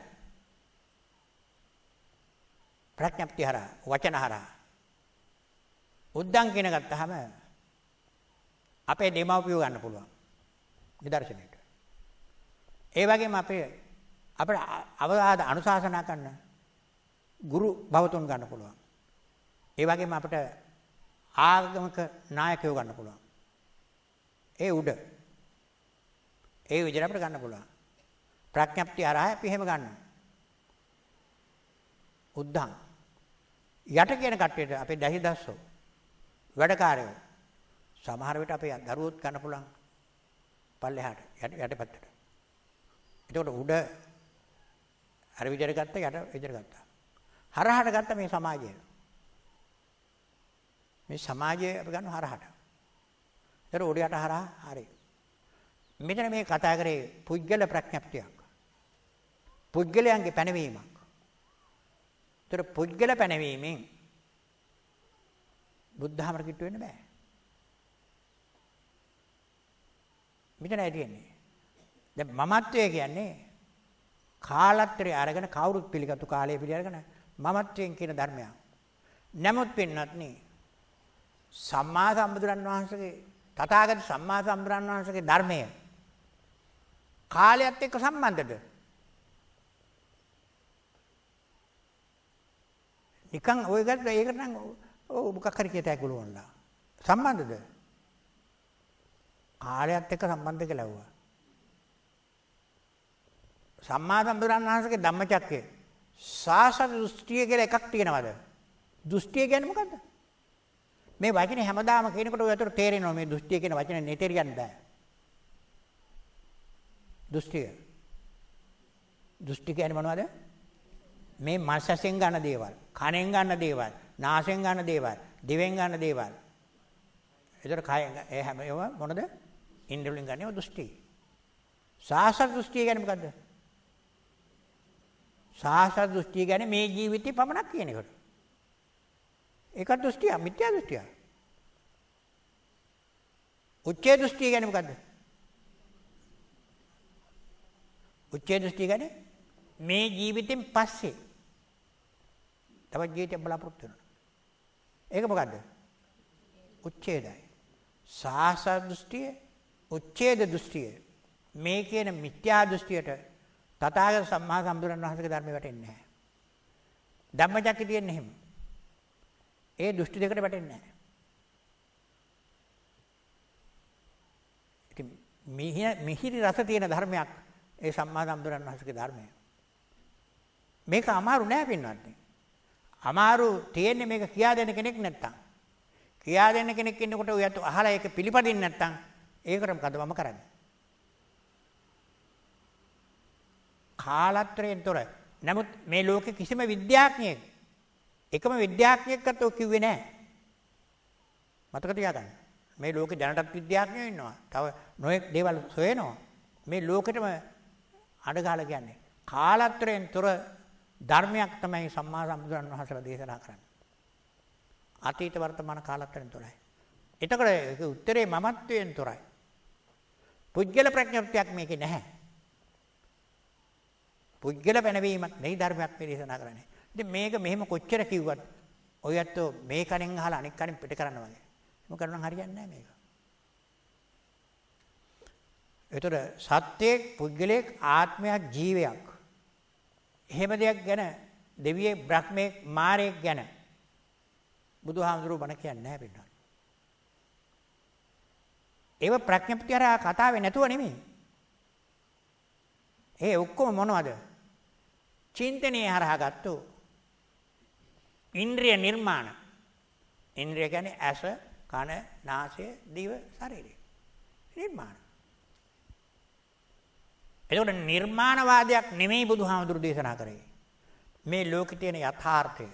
ප්‍රඥප්ති හරහා වචන හරහා උද්දං කියන ගත්තාම අපේ දෙමව්පියෝ ගන්න පුළුවන් නිදර්ශනයට. ඒ වගේම අපේ අපේ අවවාද අනුශාසනා කරන ගුරු භවතුන් ගන්න පුළුවන්. ඒ වගේම අපිට ආගමික නායකයෝ ගන්න පුළුවන්. ඒ උඩ ඒ විදිහට අපිට ගන්න පුළුවන්. ප්‍රඥප්ති හරහා අපි එහෙම ගන්නවා. උද්දං යට කියන කට්ටියට අපේ දහිදස්සෝ වැඩකාරයෝ සමහර විට අපේ දරුවොත් ගන්න පුළුවන් පල්ලෙහාට යටපැත්තට. එතකොට උඩ අර විදිහට ගත්ත යට විදිහට ගත්තා. හරහාට ගත්ත මේ සමාජය. මේ සමාජය අපි ගන්න හරහාට. ඒතර උඩයට හරහා හරි. මෙතන මේ කතා කරේ පුද්ගල ප්‍රඥප්තියක්. පුද්ගලයන්ගේ පැනවීමක්. ඒතර පුද්ගල පැනවීමෙන් බුද්ධහමර කිට්ටු වෙන්න බෑ. මෙතන ඇදෙන්නේ. දැන් මමත්වය කියන්නේ කාලත්‍රය අරගෙන කවුරුත් පිළිගත්තු කාලය පිළිඅරගෙන මමත්වයෙන් කියන ධර්මයක්. නමුත් පින්වත්නි සම්මා සම්බුදුරන් වහන්සේගේ තථාගත සම්මා සම්බුදුරන් වහන්සේගේ ධර්මය කාලයත් එක්ක සම්බන්ධද? නිකන් ඔය ගත්ත ඒකට නම් ඔව් මොකක් හරි කියතයි ගුණවන්ලා. සම්බන්ධද? කාලයත් එක්ක සම්බන්ධ කියලා වුණා. සම්මා සම්බුදුරන් වහන්සේගේ ධම්මචක්කය සාසන දෘෂ්ටිය කියලා එකක් තියෙනවද? දෘෂ්ටිය කියන්නේ මොකද්ද? මේ වචනේ හැමදාම කියනකොට ඔය අතර තේරෙනවා මේ දෘෂ්ටිය කියන වචනේ නෙතේරියන් බෑ. දෘෂ්ටිය. දෘෂ්ටි කියන්නේ මොනවද? මේ මාසයෙන් ගන්න දේවල්, කනෙන් ගන්න දේවල්, නාසයෙන් ගන්න දේවල්, දිවෙන් ගන්න දේවල්. ඒතර කයෙන් ඒ හැම ඒවා මොනද? ඉන්ද්‍රියෙන් ගන්නේ දෘෂ්ටි. සාසන දෘෂ්ටිය කියන්නේ මොකද්ද? සාසන දෘෂ්ටිය කියන්නේ මේ ජීවිතේ පමණක් කියන එකට. ඒක දෘෂ්ටිය, මිත්‍යා දෘෂ්ටිය. උච්ඡේ දෘෂ්ටිය කියන්නේ මොකද්ද? උච්ඡේ දෘෂ්ටිය කියන්නේ මේ ජීවිතෙන් පස්සේ තවත් ජීවිතයක් බලාපොරොත්තු වෙනවා. ඒක මොකද්ද? උච්ඡේදයි. සාසන දෘෂ්ටිය, උච්ඡේද දෘෂ්ටිය. මේ කියන මිත්‍යා දෘෂ්ටියට තථාගත සම්මා සම්බුදුරන් වහන්සේගේ ධර්මය වැටෙන්නේ නැහැ. ධම්මචක්කය තියෙන්නේ එහෙම. ඒ දෘෂ්ටි දෙකට වැටෙන්නේ නැහැ. ඉතින් මිහිරි රස තියෙන ධර්මයක් ඒ සම්මා සම්බුදුරන් වහන්සේගේ ධර්මය. මේක අමාරු නෑ පින්වත්නි. අමාරු තියෙන්නේ මේක කියා දෙන්න කෙනෙක් නැත්තම්. කියා දෙන්න කෙනෙක් ඉන්නකොට ඔයත් අහලා ඒක පිළිපදින්න නැත්තම් ඒකට මොකද මම කරන්නේ? කාලත්‍රයෙන් තොර. නමුත් මේ ලෝකේ කිසිම විද්‍යාඥයෙක් එකම විද්‍යාඥයෙක්වත් ඔය කිව්වේ නැහැ. මතක තියාගන්න. මේ ලෝකේ දැනටත් විද්‍යාඥයෝ ඉන්නවා. තව නොයෙක් දේවල් සොයනවා. මේ ලෝකෙටම අඩගාලා කියන්නේ කාලත්‍රයෙන් තොර ධර්මයක් තමයි සම්මා සම්බුදුරන් වහන්සේලා දේශනා කරන්නේ. අතීත වර්තමාන කාලත්‍රයෙන් තොරයි. එතකොට ඒක උත්තරේ මමත්වයෙන් තොරයි. පුද්ගල ප්‍රඥප්තියක් මේකේ නැහැ. පුද්ගල පැනවීමක් නෙයි ධර්මයක් මේ දේශනා කරන්නේ. ඉතින් මේක මෙහෙම කොච්චර කිව්වත් ඔය ඇත්තෝ මේ කණෙන් අහලා අනික් කණෙන් පිට කරන්න වගේ. එහෙම කරනම් හරියන්නේ නැහැ මේක. ඒතර සත්‍යයක්, පුද්ගලයෙක්, ආත්මයක්, ජීවයක්. එහෙම දෙයක් ගැන දෙවියෙක්, බ්‍රහ්මයෙක්, මාරයෙක් ගැන බුදුහාමුදුරුවෝ බණ කියන්නේ නැහැ පිටුන. ඒව ප්‍රඥප්තිය හරහා කතාවේ නැතුව නෙමෙයි. ඒ ඔක්කොම මොනවද? චින්තනයේ හරහා ගත්තු ඉන්ද්‍රිය නිර්මාණ. ඉන්ද්‍රිය කියන්නේ ඇස, කන, නාසය, දිව, ශරීරය. නිර්මාණ. එතකොට නිර්මාණවාදයක් නෙමෙයි බුදුහාමුදුරු දේශනා කරේ. මේ ලෝකේ තියෙන යථාර්ථය.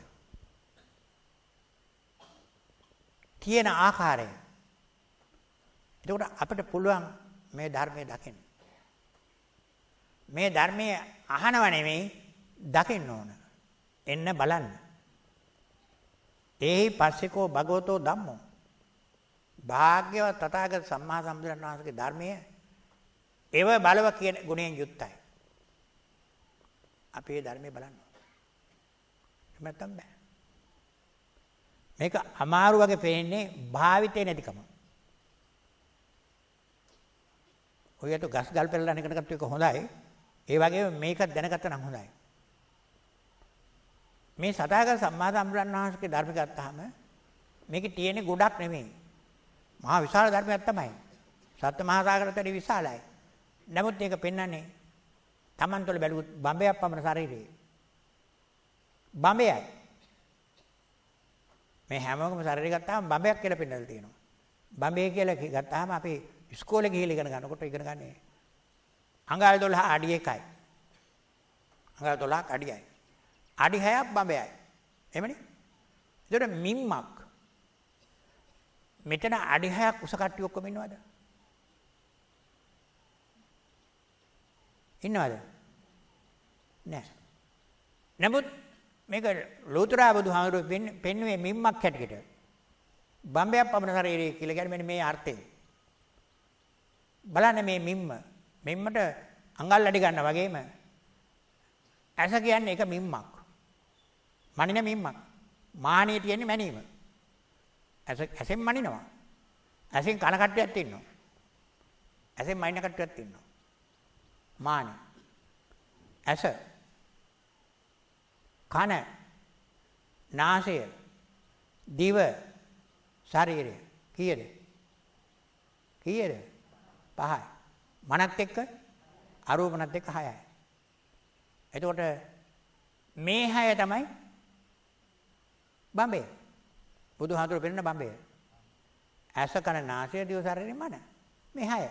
තියෙන ආකාරය. එතකොට අපිට පුළුවන් මේ ධර්මයේ දකින්න. මේ ධර්මයේ අහනව නෙමෙයි දකින්න ඕන. එන්න බලන්න. ඒහි පස්සේකෝ භගවතෝ ධම්මෝ. භාග්‍යවත් තථාගත සම්මා සම්බුදුරන් වහන්සේගේ ධර්මයේ ඒව බලව කියන ගුණයෙන් යුක්තයි. අපි මේ ධර්මයේ බලන්න. එහෙම නැත්නම් බෑ. මේක අමාරු වගේ පේන්නේ භාවිතේ නැතිකම. ඔයයට ගස් ගල් පෙරලා නිකන් කට්ටිය එක හොඳයි. ඒ වගේම මේක දැනගත්තා නම් හොඳයි. මේ සදාගත සම්මා සම්බුදුරන් වහන්සේගේ ධර්ම ගත්තාම මේකේ තියෙන ගොඩක් නෙමෙයි. මහා විශාල ධර්මයක් තමයි. සත්‍ය මහා සාගරතරි විශාලයි. නමුත් මේක පෙන්වන්නේ Taman තුළ බැලුවොත් බඹයක් පමණ ශරීරයේ. බඹයයි. මේ හැමෝගම ශරීරය ගත්තාම බඹයක් කියලා පෙන්නලා තියෙනවා. බඹේ කියලා ගත්තාම අපි ඉස්කෝලේ ගිහිල්ලා ඉගෙන ගන්නකොට ඉගෙන ගන්නේ අඟල් 12 අඩි 1යි. අඟල් 12ක් අඩියයි. අඩි 6ක් බඹයයි. එමනේ. ඒතර මිම්මක්. මෙතන අඩි 6ක් උස කට්ටිය ඔක්කොම ඉන්නවද? ඉන්නවද? නෑ. නමුත් මේක ලෝතර බුදුහාමුදුරුවෝ පෙන්වුවේ මිම්මක් හැටියට. බම්බයක් පමණ ශරීරය කියලා කියන්නේ මෙන්න මේ අර්ථයෙන්. බලන්න මේ මිම්මට අඟල් අඩි ගන්න වගේම ඇස කියන්නේ එක මිම්මක්. මනින මිම්මක්. මානිය කියන්නේ මැනීම. ඇසෙන් මනිනවා. ඇසෙන් කන කට්ටියක් ඉන්නවා. ඇසෙන් මනින කට්ටියක් ඉන්නවා. මානිය. ඇස කන නාසය දිව ශරීරය කීයද? 5යි. මනත් එක්ක අරූපණත් එක්ක 6යි. එතකොට මේ 6 තමයි බඹය. බුදුහාමුදුරුවෝ පෙන්නන බඹය. ඇස කන නාසය දිව ශරීරය මන. මේ 6.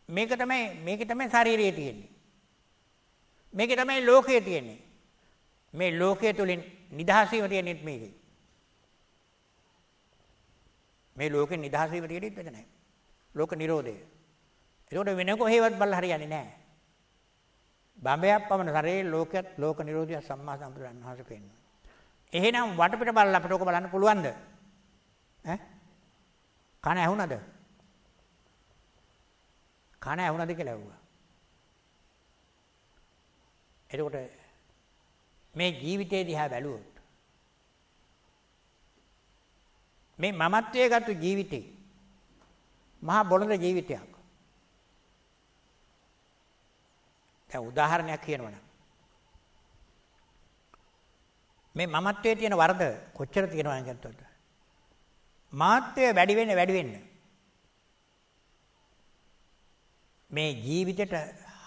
මේකේ තමයි ශරීරයේ තියෙන්නේ. මේකේ තමයි ලෝකයේ තියෙන්නේ. මේ ලෝකයේ තුලින් නිදහස වීම තියෙන්නේ මේකේ. මේ ලෝකේ නිදහස වීම තියෙන්නේ මෙතනයි. ලෝක නිරෝධය. ඒකට වෙන කොහෙවත් බලලා හරියන්නේ නැහැ. බඹයක් පමණ ශරීරයේ ලෝකයක් ලෝක නිරෝධය සම්මා සම්බුදුරන් වහන්සේ පෙන්වනවා. එහෙනම් වටපිට බලලා අපිට ඕක බලන්න පුළුවන්ද? ඈ? කන ඇහුණද? කන ඇහුණද කියලා ඇහුවා. එතකොට මේ ජීවිතේ දිහා බැලුවොත් මේ මමත්වයේ ගත්ත ජීවිතේ මහා බොළඳ ජීවිතයක්. දැන් උදාහරණයක් කියනවනම් මේ මමත්වයේ තියෙන වරද කොච්චර තියෙනවද කියතොත් මාත්‍ය වැඩි වෙන්න මේ ජීවිතේට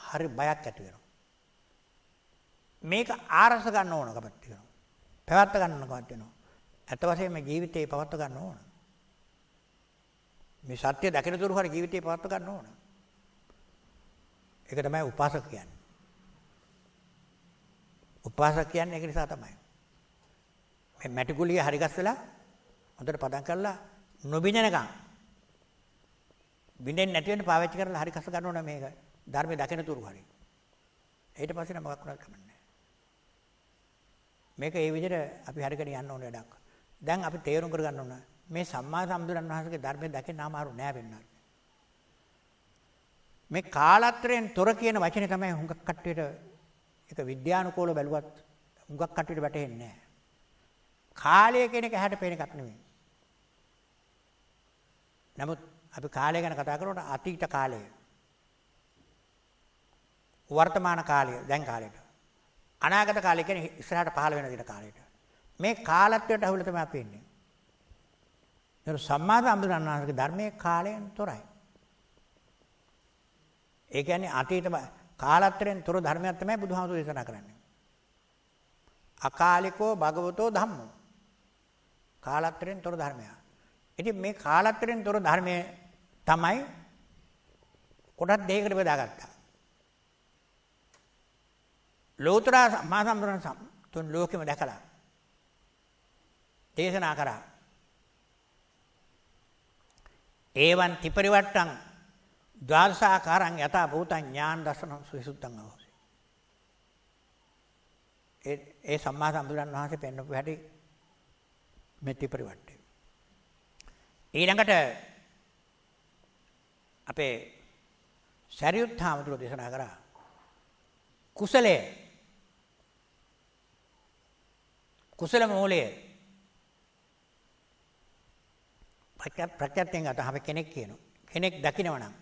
හරි බයක් ඇති වෙනවා. මේක ආරස ගන්න ඕනකමක් තියෙනවා. පැවැත්ත ගන්න ඕනකමක් තියෙනවා. අත වශයෙන් මේ ජීවිතේ පවත්ව ගන්න ඕන. මේ සත්‍ය දකින තුරු හරි ජීවිතේ පවත්ව ගන්න ඕන. ඒක තමයි උපාසක කියන්නේ. උපාසක කියන්නේ ඒක නිසා තමයි. මේ මැටි ගුලිය හරි ගස්සලා හොඳට පදම් කරලා නොබිනනකම් බින්දෙන් නැති වෙන්න පාවිච්චි කරලා හරි ගස්ස ගන්න ඕන මේක. ධර්මයේ දකින තුරු හරි. ඊට පස්සේ නම් මොකක් වුණත් කමන්නේ. මේක ඒ විදිහට අපි හරියට යන්න ඕන වැඩක්. දැන් අපි තේරුම් කරගන්න ඕන මේ සම්මා සම්බුදුරන් වහන්සේගේ ධර්මයේ දැකෙන අමාරු නෑ වෙන්නත්. මේ කාලත්‍රයෙන් තොර කියන වචනේ තමයි හුඟක් කට්ටියට ඒක විද්‍යානුකූලව බැලුවත් හුඟක් කට්ටියට වැටහෙන්නේ නෑ. කාලය කියන එක ඇහැට පේන එකක් නෙමෙයි. නමුත් අපි කාලය ගැන කතා කරනකොට අතීත කාලය වර්තමාන කාලය දැන් කාලයට අනාගත කාලය කියන්නේ ඉස්සරහට පහළ වෙන දින කාලයට මේ කාලත්වයට අහුවලා තමයි අපි ඉන්නේ. ඒක සම්මා සම්බුදුරන් වහන්සේගේ ධර්මයේ කාලයෙන් තොරයි. ඒ කියන්නේ අතීත කාලත්‍රයෙන් තොර ධර්මයක් තමයි බුදුහාමුදුරු දේශනා කරන්නේ. අකාලිකෝ භගවතෝ ධම්මෝ. කාලත්‍රයෙන් තොර ධර්මයක්. ඉතින් මේ කාලත්‍රයෙන් තොර ධර්මයේ තමයි කොටස් දෙකකට බෙදාගත්තා. ලෝතර සම්මා සම්බුදුරන් තුන් ලෝකෙම දැකලා දේශනා කරා. ඒවන් ත්‍රිපරිවට්ටං ද්වාදසාකාරං යථා භූතං ඥාන දර්ශන සුවිසුද්ධං අවසි. ඒ සම්මා සම්බුදුරන් වහන්සේ පෙන්වපු හැටි මේ ත්‍රිපරිවට්ටය. ඊළඟට අපේ සරියුත් හාමුදුරුවෝ දේශනා කරා කුසලයේ කුසල මූලය ප්‍රත්‍යයෙන් අත හැම කෙනෙක් කියනවා. කෙනෙක් දකිනවා නම්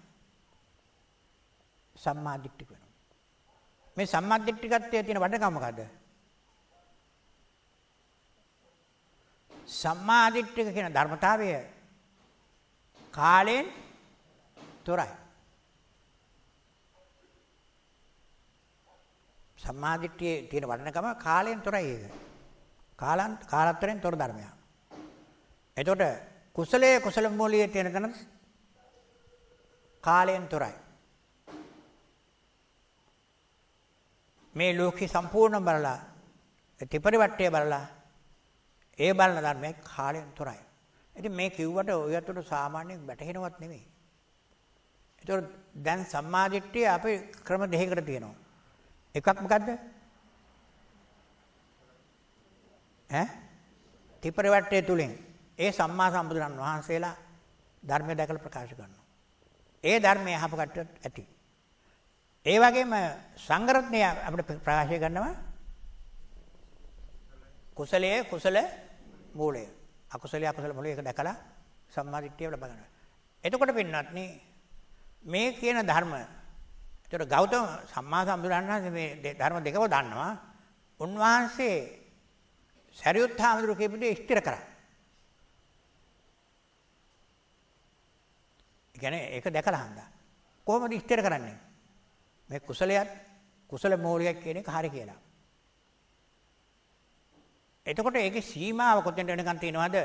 සම්මා දිට්ඨික වෙනවා. මේ සම්මා දිට්ඨිකත්වයේ තියෙන වටිනාකම මොකද්ද? සම්මා දිට්ඨික කියන ධර්මතාවය කාලයෙන් තොරයි. සම්මා දිට්ඨියේ තියෙන වටිනාකම කාලයෙන් තොරයි ඒක. කාලතරෙන් තොර ධර්මයක්. එතකොට කුසලයේ කුසල මූලයේ තියෙන තැන කාලයෙන් තොරයි. මේ ලෝකේ සම්පූර්ණ බලලා ත්‍රිපරිවට්ටය බලලා ඒ බලන ධර්මයේ කාලයෙන් තොරයි. ඉතින් මේ කිව්වට ඔය අතට සාමාන්‍යයෙන් වැටහෙනවත් නෙමෙයි. ඒතකොට දැන් සම්මාදිට්ඨිය අපේ ක්‍රම දෙකකට තියෙනවා. එකක් මොකද්ද? ත්‍රිපරිවර්තය තුලින් ඒ සම්මා සම්බුදුරන් වහන්සේලා ධර්මය දැකලා ප්‍රකාශ කරනවා. ඒ ධර්මයේ අහපු කට්ටියත් ඇති. ඒ වගේම සංඝරත්නය අපිට ප්‍රකාශ කරනවා කුසලයේ කුසල මූලය. අකුසලයේ අකුසල මූලය එක දැකලා සම්මාදිට්ඨිය ලබා ගන්නවා. එතකොට පින්නත්නි මේ කියන ධර්ම ඒතර ගෞතම සම්මා සම්බුදුරන් වහන්සේ මේ ධර්ම දෙකම දන්නවා. උන්වහන්සේ සරියුත් හාමුදුරුවෝ කියපු දේ ස්ථිර කරා. ඒ කියන්නේ ඒක දැකලා හන්දා. කොහොමද ස්ථිර කරන්නේ? මේ කුසලයක් කුසල මූලිකයක් කියන එක හරි කියලා. එතකොට ඒකේ සීමාව කොතෙන්ද වෙනකන් තියෙනවද?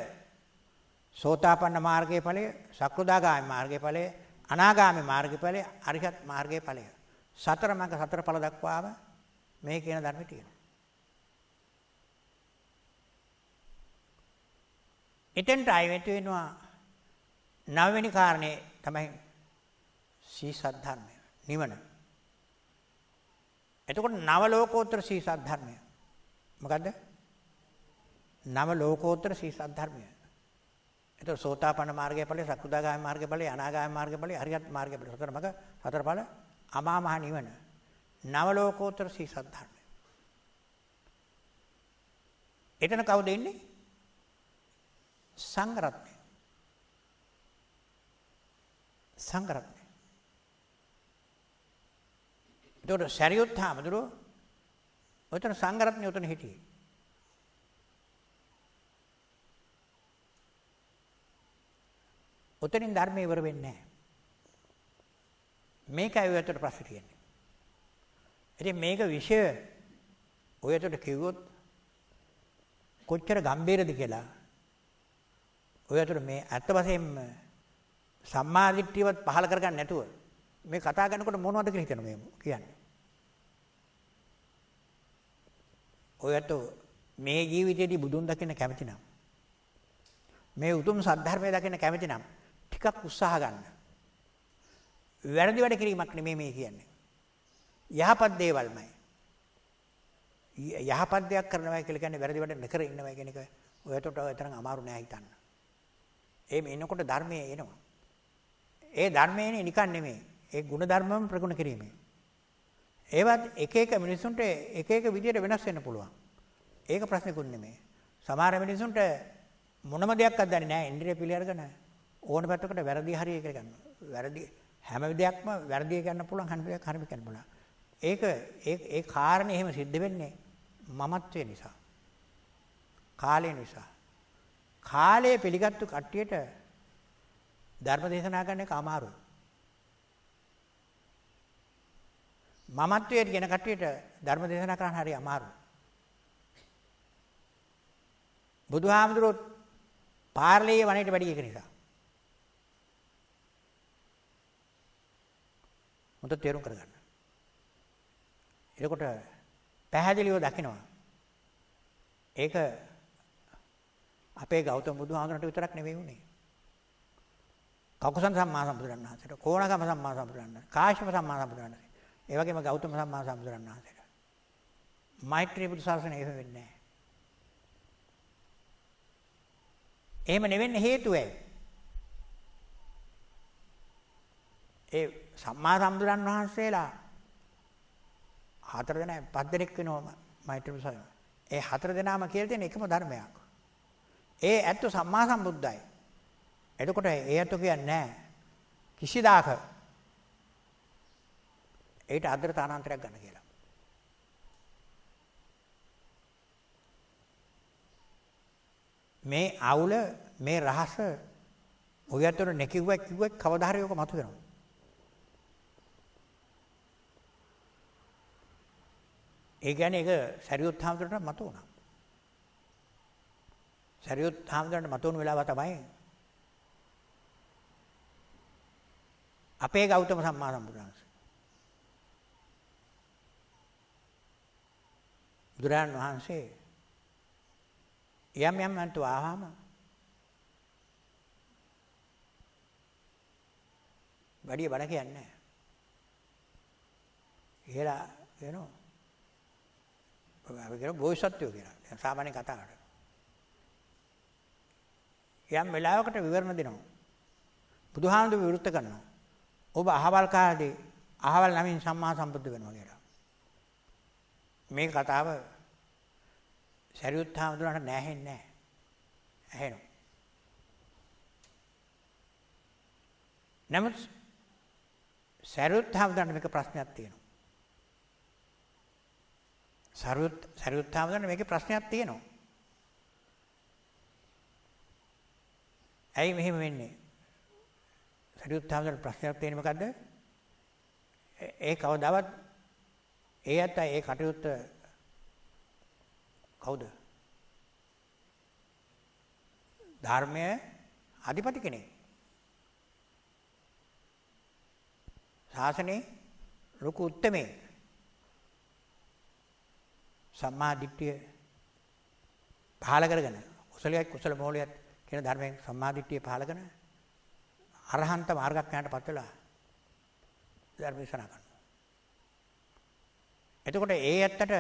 සෝතාපන්න මාර්ගයේ ඵලය, සක්‍රුදාගාමී මාර්ගයේ ඵලය, අනාගාමී මාර්ගයේ ඵලය, අරිහත් මාර්ගයේ ඵලය. සතර මඟ සතර ඵල දක්වාම මේ කියන ධර්මය තියෙනවා. එතෙන්ට ආයෙත් වෙනවා නවවෙනි කාරණේ තමයි සීසත් ධර්මය නිවන. එතකොට නව ලෝකෝත්තර සීසත් ධර්මය මොකද්ද? නව ලෝකෝත්තර සීසත් ධර්මය. එතකොට සෝතාපන්න මාර්ගයේ ඵලය, සක්‍රුදාගාමී මාර්ගයේ ඵලය, අනාගාමී මාර්ගයේ ඵලය, අරිහත් මාර්ගයේ ඵලය. සතර මඟ සතර ඵල අමා මහ නිවන. නව ලෝකෝත්තර සීසත් ධර්මය. එතන කවුද ඉන්නේ? සංඝරත්නය. සංඝරත්නය. ඒතකොට සරියුත් හාමුදුරුවෝ ඔතන සංඝරත්නය උතන හිටියේ. උතනින් ධර්මය ඉවර වෙන්නේ නැහැ. මේකයි ඔය අතට ප්‍රශ්න තියෙන්නේ. ඉතින් මේක විෂය ඔය අතට කිව්වොත් කොච්චර ගැඹීරද කියලා ඔය අතට මේ අත්ත වශයෙන්ම සම්මාදිට්ඨියවත් පහල කරගන්න නැතුව මේ කතා කරනකොට මොනවද කියලා හිතන මේ කියන්නේ. ඔය අත මේ ජීවිතයේදී බුදුන් දකින්න කැමති නම් මේ උතුම් සද්ධර්මය දකින්න කැමති නම් ටිකක් උත්සාහ ගන්න. වැරදි වැඩ කිරීමක් නෙමෙයි මේ කියන්නේ. යහපත් දේවල්මයි. යහපත් දෙයක් කරනවා කියලා කියන්නේ වැරදි වැඩ නොකර ඉන්නවා කියන එක ඔයකට ඔය තරම් අමාරු නෑ හිතන්න. එහෙම එනකොට ධර්මයේ එනවා. ඒ ධර්මයේනේ නිකන් නෙමෙයි. ඒ ගුණ ධර්මම ප්‍රගුණ කිරීමයි. ඒවත් එක එක මිනිසුන්ට එක එක විදියට වෙනස් වෙන්න පුළුවන්. ඒක ප්‍රශ්නකුත් නෙමෙයි. සමහර මිනිසුන්ට මොනම දෙයක්වත් දන්නේ නැහැ. ඉන්ද්‍රිය පිළි අරගෙන ඕන පැත්තකට වැරදි හරිය කියලා ගන්නවා. වැරදි හැම දෙයක්ම වැරදි කියන්න පුළුවන්, හැම දෙයක් හරිම කියන්න පුළුවන්. ඒ කාරණේ එහෙම සිද්ධ වෙන්නේ මමත්වයේ නිසා. කාලය නිසා. කාලය පිළිගත්තු කට්ටියට ධර්ම දේශනා කරන්න එක අමාරුයි. මමත්වයේ කියන කට්ටියට ධර්ම දේශනා කරන්න හරි අමාරුයි. බුදුහාමුදුරුවෝ පාර්ලියේ වණේට වැඩි එක නිසා. මොකද තේරුම් කරගන්න. එතකොට පැහැදිලිව දකිනවා. ඒක අපේ ගෞතම බුදුහාමුදුරන්ට විතරක් නෙවෙයි උනේ. කකුසන් සම්මා සම්බුදුරන් වහන්සේට, කෝණගම සම්මා සම්බුදුරන් වහන්සේ, කාශ්‍යප සම්මා සම්බුදුරන් වහන්සේ, ඒ වගේම ගෞතම සම්මා සම්බුදුරන් වහන්සේට. මෛත්‍රී බුදු සාසනය එහෙම වෙන්නේ නැහැ. එහෙම නෙවෙන්න හේතුව ඒ සම්මා සම්බුදුරන් වහන්සේලා 4 දෙනා 5 දෙනෙක් වෙනවා මෛත්‍රී බුදු සාසනය. ඒ 4 දෙනාම කියලා තියෙන එකම ධර්මයක්. ඒ ඇත්ත සම්මා සම්බුද්දයි. එතකොට ඒ ඇත්ත කියන්නේ නැහැ කිසිදාක ඒට අදර තානාන්තරයක් ගන්න කියලා. මේ අවුල මේ රහස ඔය ඇත්තට නැකිව්වක් කිව්වක් කවදා හරි ඔක මතුවෙනවා. ඒ කියන්නේ ඒක සරියුත් හාමුදුරන්ට මතුවුණා. සරියුත් හාමුදුරන්ට මතුවුණු වෙලාව තමයි අපේ ගෞතම සම්මා සම්බුදුරන් බුදුරන් වහන්සේ යම් අන්තු ආවම වැඩි බණ කියන්නේ නැහැ. කියලා කියනවා. අපි කියන බෝසත්ත්වෝ කියලා. දැන් සාමාන්‍ය කතාවට. යම් වෙලාවකට විවරණ දෙනවා. බුදුහාමුදුරුවෝ විවෘත කරනවා. ඔබ අහවල් කාලේ අහවල් නමින් සම්මා සම්බුද්ධ වෙනවා කියලා. මේ කතාව සරියුත් හාමුදුරුවන්ට නැහෙන්නේ නැහැ. ඇහෙනවා. නමුත් සරියුත් හාමුදුරුවන්ට මේක ප්‍රශ්නයක් තියෙනවා. සරියුත් හාමුදුරුවන්ට මේකේ ප්‍රශ්නයක් තියෙනවා. ඇයි මෙහෙම වෙන්නේ? සරියුත් හාමුදුරුවන්ට ප්‍රශ්නයක් තියෙන්නේ මොකද්ද? ඒ කවදාවත් ඒ අත ඒ කටයුත්ත කවුද? ධර්මයේ අධිපති කෙනෙක්. ශාසනේ ලොකු උත්තමේ. සම්මා දිට්ඨිය පහල කරගෙන කුසලයක් කුසල මූලයක් කියන ධර්මයෙන් සම්මා දිට්ඨිය පහල කරගෙන අරහන්ත මාර්ගඥානට පත් වෙලා ධර්ම දේශනා කරනවා. එතකොට ඒ ඇත්තට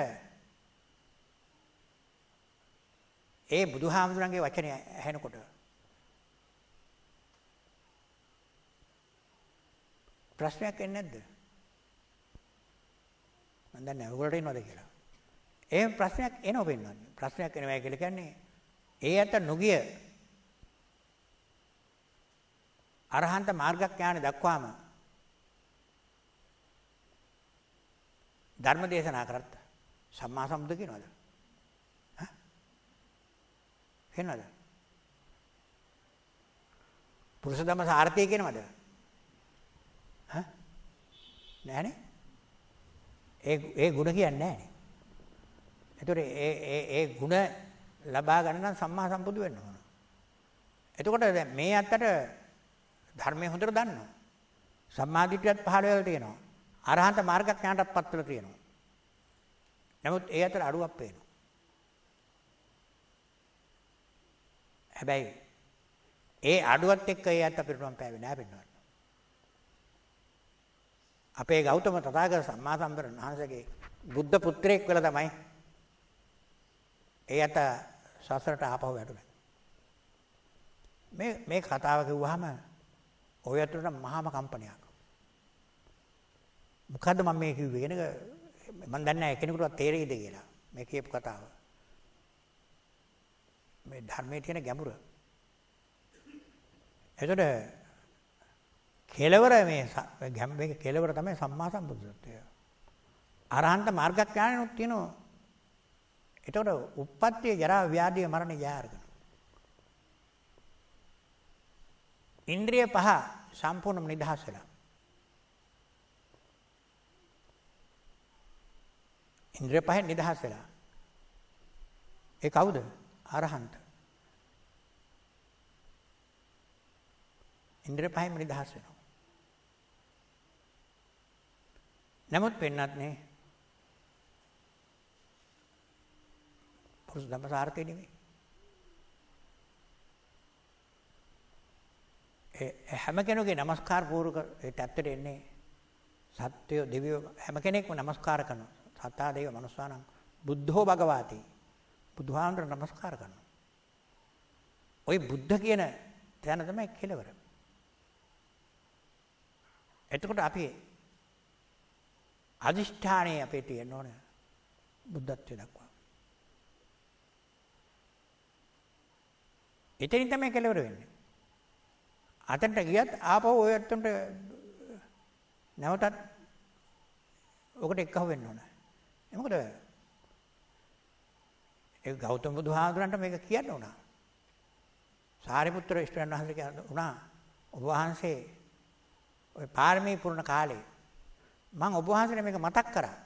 ඒ බුදුහාමුදුරන්ගේ වචනේ ඇහෙනකොට ප්‍රශ්නයක් එන්නේ නැද්ද? මම දන්නේ ඔයගොල්ලෝ ඉන්නවද කියලා. එහෙම ප්‍රශ්නයක් එනවා වෙන්නේ. ප්‍රශ්නයක් එනවා කියලා කියන්නේ ඒ ඇත්ත නොගිය අරහන්ත මාර්ගඥාන දක්වාම ධර්ම දේශනා කරත් සම්මා සම්බුද්ධ කියනවාද? හා? කියනවාද? පුරුෂ ධම්ම සාර්ථය කියනවාද? හා? නෑනේ. ඒ ගුණ කියන්නේ නෑනේ. එතකොට ඒ ගුණ ලබා ගන්න නම් සම්මා සම්බුදු වෙන්න ඕන. එතකොට දැන් මේ අත්තට ධර්මයේ හොඳට දන්නවා. සම්මාදිටියත් පහළ වෙලා තියෙනවා. අරහන්ත මාර්ගඥානටත් පත් වෙලා තියෙනවා. නමුත් ඒ අතර අඩුවක් පේනවා. හැබැයි ඒ අඩුවත් එක්ක ඒ අත පිරුණම් පෑවේ නෑ පින්නවත්. අපේ ගෞතම තථාගත සම්මා සම්බුදුරන් වහන්සේගේ බුද්ධ පුත්‍රයෙක් වෙලා තමයි ඒ අත සසරට ආපහු වැටුනේ. මේ කතාව කිව්වහම ඔය අතරට මහාම කම්පනයක්. මොකද්ද මම මේ කිව්වේ කියන එක මම දන්නේ නැහැ කෙනෙකුටවත් තේරෙයිද කියලා. මේ කියපු කතාව. මේ ධර්මයේ තියෙන ගැඹුර. එතකොට කෙලවර මේ කෙලවර තමයි සම්මා සම්බුද්ධත්වය. අරහන්ත මාර්ගඥානෙනුත් තියෙනවා. එතකොට උප්පත්තිය ජරා ව්‍යාධිය මරණය ජය අරගෙන. ඉන්ද්‍රිය පහ සම්පූර්ණම නිදහස් වෙලා. ඉන්ද්‍රිය පහෙන් නිදහස් වෙලා. ඒ කවුද? අරහන්ත. ඉන්ද්‍රිය පහෙන් නිදහස් වෙනවා. නමුත් වෙන්නත් නේ පුරුෂ ධම්ම සාර්ථය නෙමෙයි. හැම කෙනෙකුගේ নমස්කාර පූර්වක ඒ පැත්තට එන්නේ සත්‍ය දෙවියෝ හැම කෙනෙක්ම নমස්කාර කරනවා. සත්තා දේව මනුස්සානම් බුද්ධෝ භගවාති. බුදුහාමර নমස්කාර කරනවා. ওই බුද්ධ කියන තැන තමයි කෙලවර. එතකොට අපි අදිෂ්ඨානයේ අපේ තියෙන්න ඕන බුද්ධත්වයට දක්වා. එතනින් තමයි කෙලවර වෙන්නේ. අතන්ට ගියත් ආපහු ඔය අතන්ට නැවතත් ඔකට එක්කව වෙන්න ඕන. මොකද ඒ ගෞතම බුදුහාමුදුරන්ට මේක කියන්න උනා. සාරිපුත්‍ර ස්වාමීන් වහන්සේ කියනවා ඔබ වහන්සේ ඔය පාරමී පුරණ කාලේ මම ඔබ වහන්සේට මේක මතක් කරා.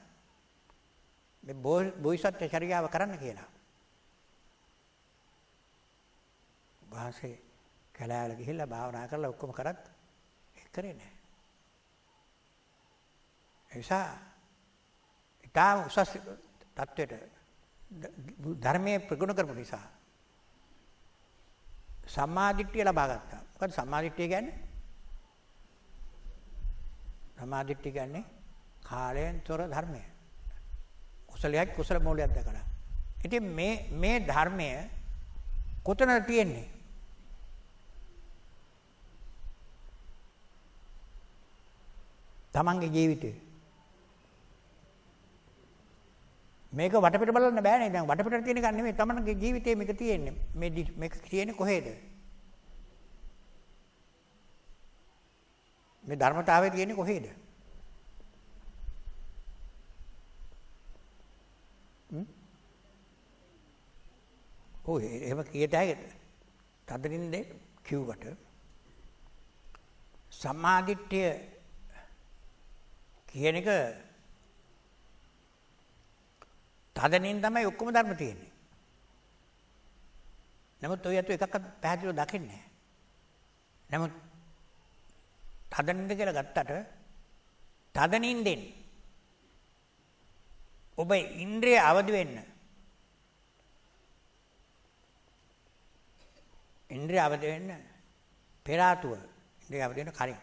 මේ බෝසත් චර්යාව කරන්න කියලා. වහන්සේ කැලෑවල ගිහිල්ලා භාවනා කරලා ඔක්කොම කරත් ඒක කරේ නැහැ. ඒ නිසා ඊටාම උසස් තත්වයට ධර්මයේ ප්‍රගුණ කරපු නිසා සම්මා දිට්ඨිය ලබා ගත්තා. මොකද සම්මා දිට්ඨිය කියන්නේ? සම්මාදිට්ඨිය කියන්නේ කාලයෙන් තොර ධර්මය. කුසලයක් කුසල මූලයක් දකලා. ඉතින් මේ ධර්මය කොතනද තියෙන්නේ? තමන්ගේ ජීවිතේ. මේක වටපිට බලන්න බෑනේ. දැන් වටපිටට තියෙන එක නෙමෙයි තමන්ගේ ජීවිතේ මේක තියෙන්නේ. මේක තියෙන්නේ කොහෙද? මේ ධර්මතාවය තියෙන්නේ කොහෙද? ඔය එහෙම කීයට හැකිද? තදින්ද කිව්වට සම්මාදිට්ඨිය කියන එක තදනින් තමයි ඔක්කොම ධර්ම තියෙන්නේ. නමුත් ඔය අතු එකක්වත් පැහැදිලිව දකින්නේ නැහැ. නමුත් තදනින්ද කියලා ගත්තට තදනින්දෙන් ඔබ ඉන්ද්‍රිය අවදි වෙන්න. ඉන්ද්‍රිය අවදි වෙන්න පෙර ආතුව ඉන්ද්‍රිය අවදි වෙන කලින්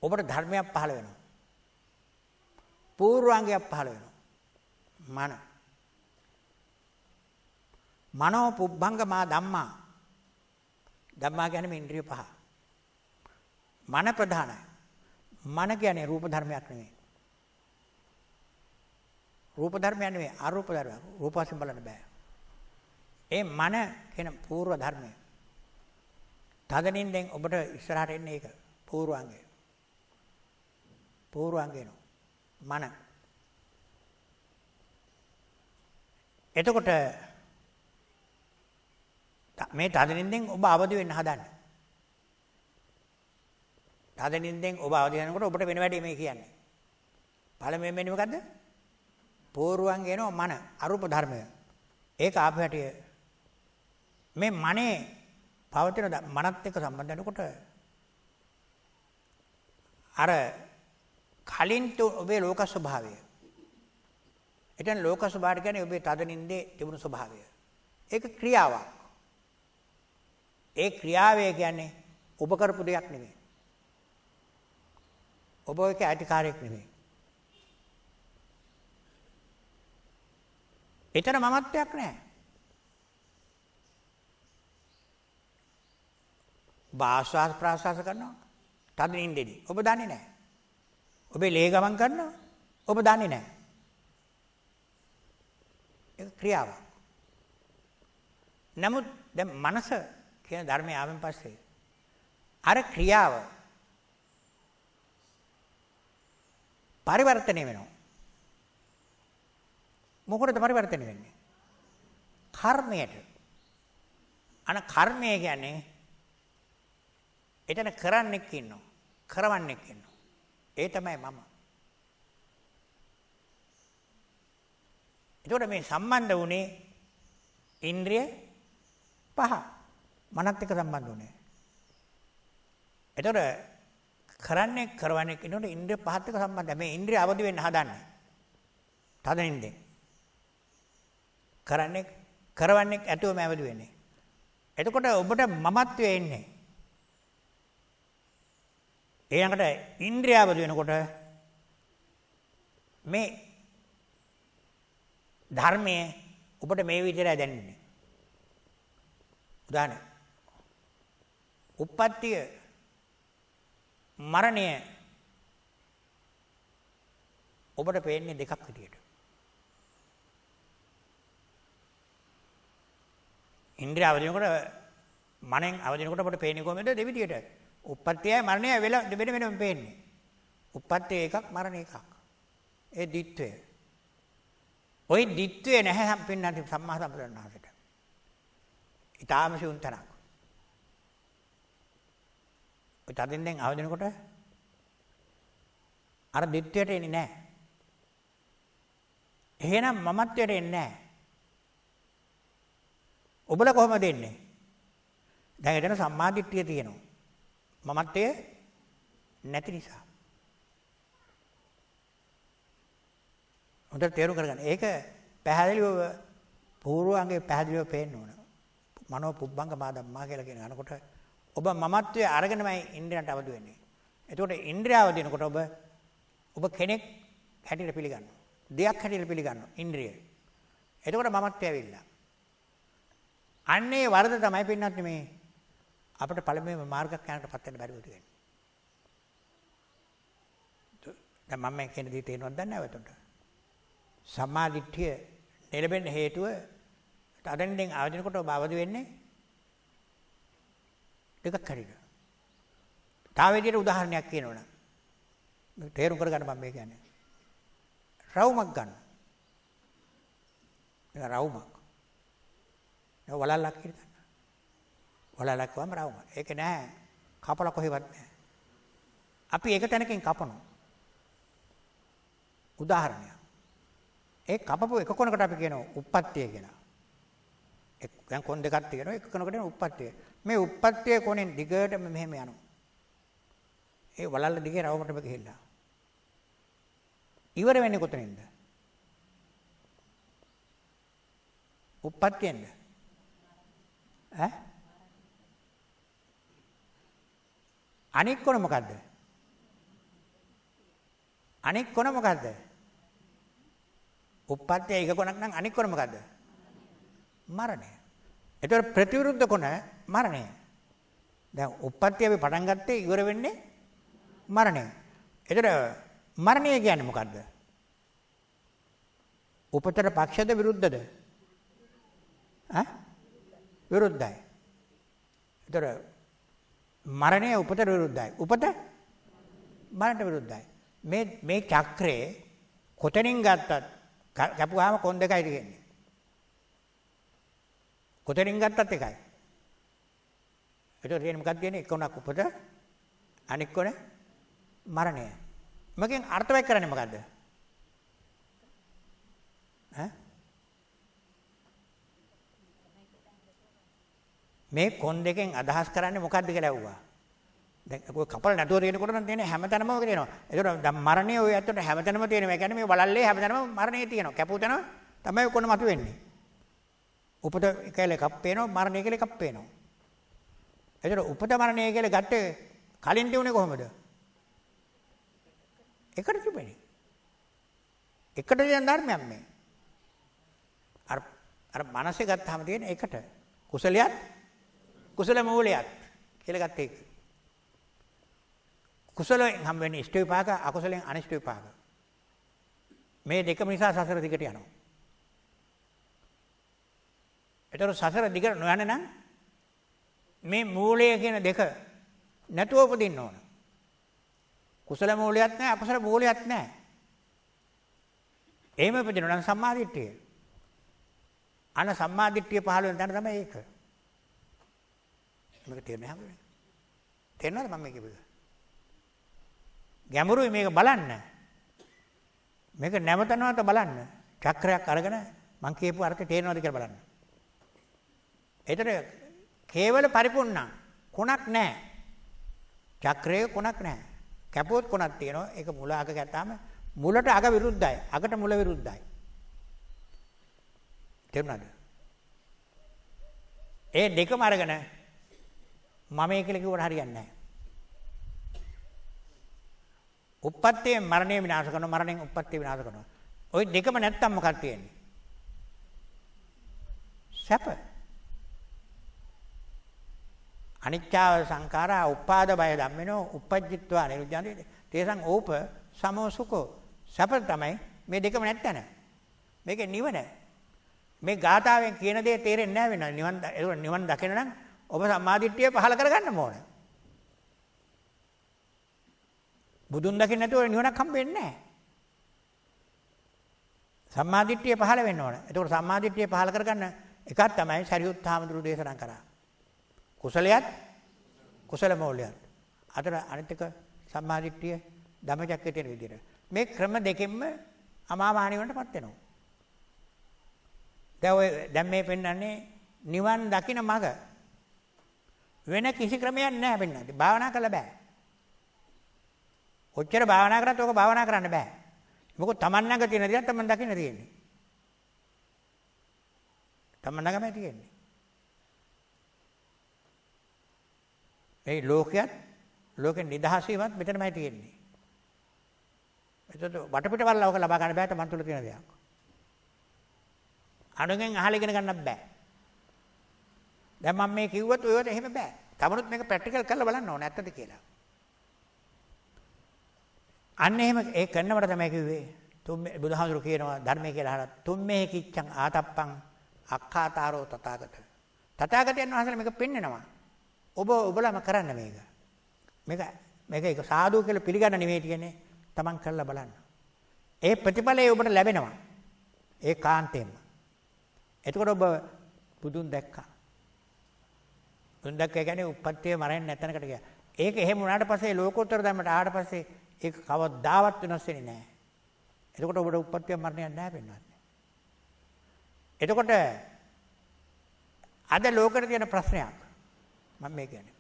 ඔබට ධර්මයක් පහළ වෙනවා. පූර්වාංගයක් පහළ වෙනවා. මනෝ පුබ්බංගමා ධම්මා. ධම්මා කියන්නේ මේ ඉන්ද්‍රිය පහ. මන ප්‍රධානයි. මන කියන්නේ රූප ධර්මයක් නෙමෙයි. රූප ධර්මයක් නෙමෙයි අරූප ධර්මයක්. රූප වශයෙන් බලන්න බෑ. ඒ මන කියන පූර්ව ධර්මය. තදනින් දැන් ඔබට ඉස්සරහට එන්නේ ඒක පූර්වාංගය. පූර්වාංගය නෝ මන. එතකොට මේ තදනින්ෙන් ඔබ අවදි වෙන්න හදන්නේ. තදනින්ෙන් ඔබ අවදි වෙනකොට ඔබට වෙන වැඩේ මේ කියන්නේ. පළමුවෙන් වෙන්නේ මොකද්ද? පූර්වාංගය නෝ මන අරූප ධර්මය. ඒක ආපු හැටිය මේ මනේ පවතින මනත් එක්ක සම්බන්ධ වෙනකොට අර කලින් ඔබේ ලෝක ස්වභාවය. එතන ලෝක ස්වභාවය කියන්නේ ඔබේ තදනින්දේ තිබුණු ස්වභාවය. ඒක ක්‍රියාවක්. ඒ ක්‍රියාවේ කියන්නේ ඔබ කරපු දෙයක් නෙමෙයි. ඔබ ඒකේ අයිතිකාරයක් නෙමෙයි. එතන මමත්වයක් නැහැ. ආස්වාස් ප්‍රාස්වාස කරනවා තදනින්දේදී ඔබ දන්නේ නැහැ. ඔබේ ලේ ගමන් කරනවා ඔබ දන්නේ නැහැ. ඒක ක්‍රියාවක්. නමුත් දැන් මනස කියන ධර්මය ආවෙන් පස්සේ අර ක්‍රියාව පරිවර්තනය වෙනවා. මොකටද පරිවර්තනය වෙන්නේ? කර්මයට. අන කර්මය කියන්නේ එතන කරන්නෙක් ඉන්නවා. කරවන්නෙක් ඉන්නවා. ඒ තමයි මම. ඒකට මේ සම්බන්ධ වුණේ ඉන්ද්‍රිය පහ. මනත් එක්ක සම්බන්ධ වුණේ. ඒතකොට කරන්නේ කරවන්නේ කියනකොට ඉන්ද්‍රිය පහත් එක්ක සම්බන්ධයි. මේ ඉන්ද්‍රිය අවදි වෙන්න හදන්නේ. තදනින්දෙන්. කරන්නේ කරවන්නේ ඇතුවම අවදි වෙන්නේ. එතකොට ඔබට මමත්වයේ එන්නේ. ඊළඟට ඉන්ද්‍රිය අවදි වෙනකොට මේ ධර්මයේ ඔබට මේ විදිහට දැනෙන්නේ. උදාහරණ. උප්පත්තිය මරණය ඔබට පේන්නේ දෙකක් විදියට. ඉන්ද්‍රිය අවදි වෙනකොට මනෙන් අවදි වෙනකොට ඔබට පේන්නේ කොහොමද දෙවිදියට? උප්පත්තියයි මරණයයි වෙන වෙනම පේන්නේ. උප්පත්තිය එකක් මරණය එකක්. ඒ ditthය. ওই ditthය නැහැ සම්පින්නන්ති සම්මා සම්බුදුරණාහිට. ඊටාම සිවුන්තරක්. ඔය තදින්ෙන් අවදි වෙනකොට අර ditthයට එන්නේ නැහැ. එහෙනම් මමත්වයට එන්නේ නැහැ. ඔබලා කොහොමද එන්නේ? දැන් එතන සම්මා දිට්ඨිය තියෙනවා. මමත්වය නැති නිසා. හොඳට තේරුම් කරගන්න. ඒක පැහැදිලිව පූර්වාංගයේ පැහැදිලිව පේන්න ඕන. මනෝ පුබ්බංග මා ධම්මා කියලා කියන අනකොට ඔබ මමත්වයේ අරගෙනමයි ඉන්ද්‍රියන්ට අවදි වෙන්නේ. එතකොට ඉන්ද්‍රියාව දෙනකොට ඔබ කෙනෙක් හැටියට පිළිගන්නවා. දෙයක් හැටියට පිළිගන්නවා ඉන්ද්‍රිය. එතකොට මමත්වය ඇවිල්ලා. අන්නේ වරද තමයි පින්නත් මේ අපිට පළමුවෙන් මාර්ගඥානයටපත් වෙන්න බැරිව තියෙන්නේ. දැන් මම මේ කියන දේ තේරෙනවද දන්නේ නැව එතකොට. සම්මාදිට්ඨිය නෙලබෙන්න හේතුව අදෙන්ෙන් ආවදිනකොට ඔබ අවදි වෙන්නේ දෙකක් හරියට. තව විදිහට උදාහරණයක් කියනවනම් තේරුම් කරගන්න මම මේ කියන්නේ. රවුමක් ගන්න. ඒක රවුමක්. ඒක වලල්ලක් කියලා ගන්න. වලල්ලක් වම රවුම. ඒක නෑ කපලා කොහෙවත් නෑ. අපි එක තැනකින් කපනවා. උදාහරණයක්. ඒ කපපු එක කොනකට අපි කියනවා උප්පත්තිය කියලා. දැන් කොන් දෙකක් තියෙනවා එක කොනකට කියන උප්පත්තිය. මේ උප්පත්තිය කොනෙන් දිගටම මෙහෙම යනවා. ඒ වලල්ල දිගේ රවුමටම ගිහිල්ලා. ඉවර වෙන්නේ කොතනින්ද? උප්පත්තියෙන්ද? ඈ? අනික් කොන මොකද්ද? අනික් කොන මොකද්ද? උප්පත්තිය එක කොනක් නම් අනික් කොන මොකද්ද? මරණය. ඒතර ප්‍රතිවිරුද්ධ කොන මරණය. දැන් උප්පත්තිය අපි පටන් ගත්තේ ඉවර වෙන්නේ මරණය. ඒතර මරණය කියන්නේ මොකද්ද? උපතට පක්ෂද විරුද්ධද? ඈ? විරුද්ධයි. ඒතර මරණය උපතට විරුද්ධයි. උපත මරණයට විරුද්ධයි. මේ චක්‍රේ කොතනින් ගත්තත් කැපුවාම කොන් දෙකයි තියෙන්නේ. කොතනින් ගත්තත් එකයි. ඒතර තියෙන්නේ මොකක්ද කියන්නේ? එක කොනක් උපත අනික් කොන මරණය. මගෙන් අර්ථවත් කරන්නේ මොකද්ද? ඈ? මේ කොන් දෙකෙන් අදහස් කරන්නේ මොකද්ද කියලා ඇහුවා. දැන් ඔය කපල නැතුව තියෙනකොට නම් තියෙන හැමතැනම ඔක තියෙනවා. ඒකට දැන් මරණය ඔය ඇත්තට හැමතැනම තියෙනවා. ඒ කියන්නේ මේ වලල්ලේ හැමතැනම මරණය තියෙනවා. කැපුවතන තමයි කොන මතු වෙන්නේ. උපත කියලා එකක් පේනවා, මරණය කියලා එකක් පේනවා. ඒකට උපත මරණය කියලා ගත්තේ කලින් තියුනේ කොහොමද? එකට තිබෙන්නේ. එකට කියන ධර්මයක් මේ. අර මනසේ ගත්තාම තියෙන එකට. කුසලයක් කුසල මූලයක් කියලා ගත්ත එක. කුසලයෙන් හම් වෙන්නේ ඉෂ්ට විපාක, අකුසලයෙන් අනිෂ්ට විපාක. මේ දෙකම නිසා සසර දිගට යනවා. ඒතර සසර දිගට නොයන නම් මේ මූලය කියන දෙක නැතුව උපදින්න ඕන. කුසල මූලයක් නැහැ, අකුසල මූලයක් නැහැ. එහෙම උපදිනවා නම් සම්මාදිට්ඨිය. අන සම්මාදිට්ඨිය පහළ වෙන තැන තමයි ඒක. මේක තේරෙන්නේ නැහැ. තේරෙනවද මම මේ කිව්වේ? ගැඹුරුයි මේක බලන්න. මේක නැවත නැවත බලන්න. චක්‍රයක් අරගෙන මං කියපු අර්ථය තේරෙනවද කියලා බලන්න. ඒතර කේවල පරිපූර්ණ කොනක් නැහැ. චක්‍රයේ කොනක් නැහැ. කැපුවොත් කොනක් තියෙනවා. ඒක මුල අග ගැටාම මුලට අග විරුද්ධයි. අගට මුල විරුද්ධයි. තේරුණාද? ඒ දෙකම අරගෙන මම ඒ කියලා කිව්වට හරියන්නේ නැහැ. උප්පත්තියෙන් මරණය විනාශ කරනවා, මරණයෙන් උප්පත්තිය විනාශ කරනවා. ওই දෙකම නැත්තම් මොකක්ද තියෙන්නේ? සැප. අනිච්චාව සංඛාරා උපාද බය ධම්මිනෝ උපජ්ජිත්වා නිරුද්ධාන්ති තේසං ඕප සමෝ සුඛෝ. සැප තමයි මේ දෙකම නැත්තන. මේකේ නිවන. මේ ගාථාවෙන් කියන දේ තේරෙන්නේ නැහැ වෙනවා. නිවන් දකින නම් ඔබ සම්මාදිට්ඨිය පහල කරගන්න ඕනේ. බුදුන් දකින්න නැතුව නිවනක් හම්බෙන්නේ නැහැ. සම්මාදිට්ඨිය පහල වෙන්න ඕනේ. ඒකෝට සම්මාදිට්ඨිය පහල කරගන්න එකක් තමයි සරියුත් හාමුදුරුවෝ දේශනා කරා. කුසලයක් කුසල මූලයක්. අතර අනිත් එක සම්මාදිට්ඨිය ධම්මචක්කේ තියෙන විදිහට. මේ ක්‍රම දෙකෙන්ම අමාමහා නිවනටපත් වෙනවා. දැන් මේ පෙන්වන්නේ නිවන් දකින්න මඟ. වෙන කිසි ක්‍රමයක් නැහැ පෙන්වන්නේ. භාවනා කළ බෑ. කොච්චර භාවනා කරත් ඔක භාවනා කරන්න බෑ. මොකද තමන් ළඟ තියෙන දේ තමන් දකින්න තියෙන්නේ. තමන් ළඟමයි තියෙන්නේ. ඒ ලෝකෙ නිදහස වීමත් මෙතනමයි තියෙන්නේ. එතකොට වටපිට බලලා ඔක ලබා ගන්න බෑ තමන් තුළ තියෙන දෙයක්. අනුගෙන් අහලා ඉගෙන ගන්නත් බෑ. දැන් මම මේ කිව්වත් ඔයවට එහෙම බෑ. තමනුත් මේක ප්‍රැක්ටිකල් කරලා බලන්න ඕනේ ඇත්තද කියලා. අන්න එහෙම ඒ කරනවට තමයි කිව්වේ. බුදුහාමුදුරු කියනවා ධර්මයේ කියලා අහලා තුම්මේ කිච්ඡං ආතප්පං අක්ඛාතාරෝ තථාගත. තථාගතයන් වහන්සේලා මේක පෙන්නනවා. ඔබලම කරන්න මේක. මේක ඒක සාදු කියලා පිළිගන්න නෙමෙයි කියන්නේ. තමන් කරලා බලන්න. ඒ ප්‍රතිඵලය ඔබට ලැබෙනවා. ඒ කාන්තේම. එතකොට ඔබ බුදුන් දැක්කා. බුදුන් දැක්කා කියන්නේ උප්පත්තිය මරන්නේ නැතනකට ගියා. ඒක එහෙම වුණාට පස්සේ ලෝකෝත්තර ධර්මයට ආවට පස්සේ ඒක කවදාවත් වෙනස් වෙන්නේ නැහැ. එතකොට ඔබට උප්පත්තිය මරණයක් නැහැ වෙන්නත්. එතකොට අද ලෝකෙට තියෙන ප්‍රශ්නයක් මම මේ කියන්නේ.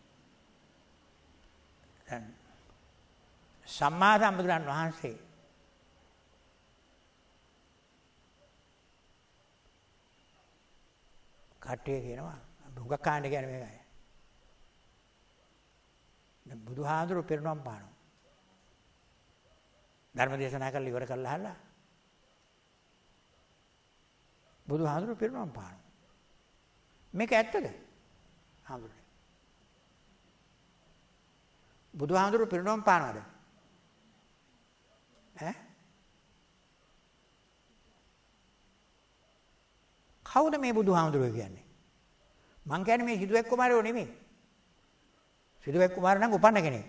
දැන් සම්මා සම්බුදුරන් වහන්සේ කට්ටිය කියනවා භුග කාණ්ඩ කියන්නේ මේකයි. දැන් බුදුහාඳුරු පිරිනොම් පානවා. ධර්ම දේශනා කරලා ඉවර කරලා අහලා බුදුහාඳුරු පිරිනොම් පානවා. මේක ඇත්තද? හාමුදුරනේ. බුදුහාඳුරු පිරිනොම් පානවද? ඈ? කවුද මේ බුදුහාමුදුරුවෝ කියන්නේ? මං කියන්නේ මේ සිදුවෙක් කුමාරයෝ නෙමෙයි. සිදුවෙක් කුමාර නම් උපන්න කෙනෙක්.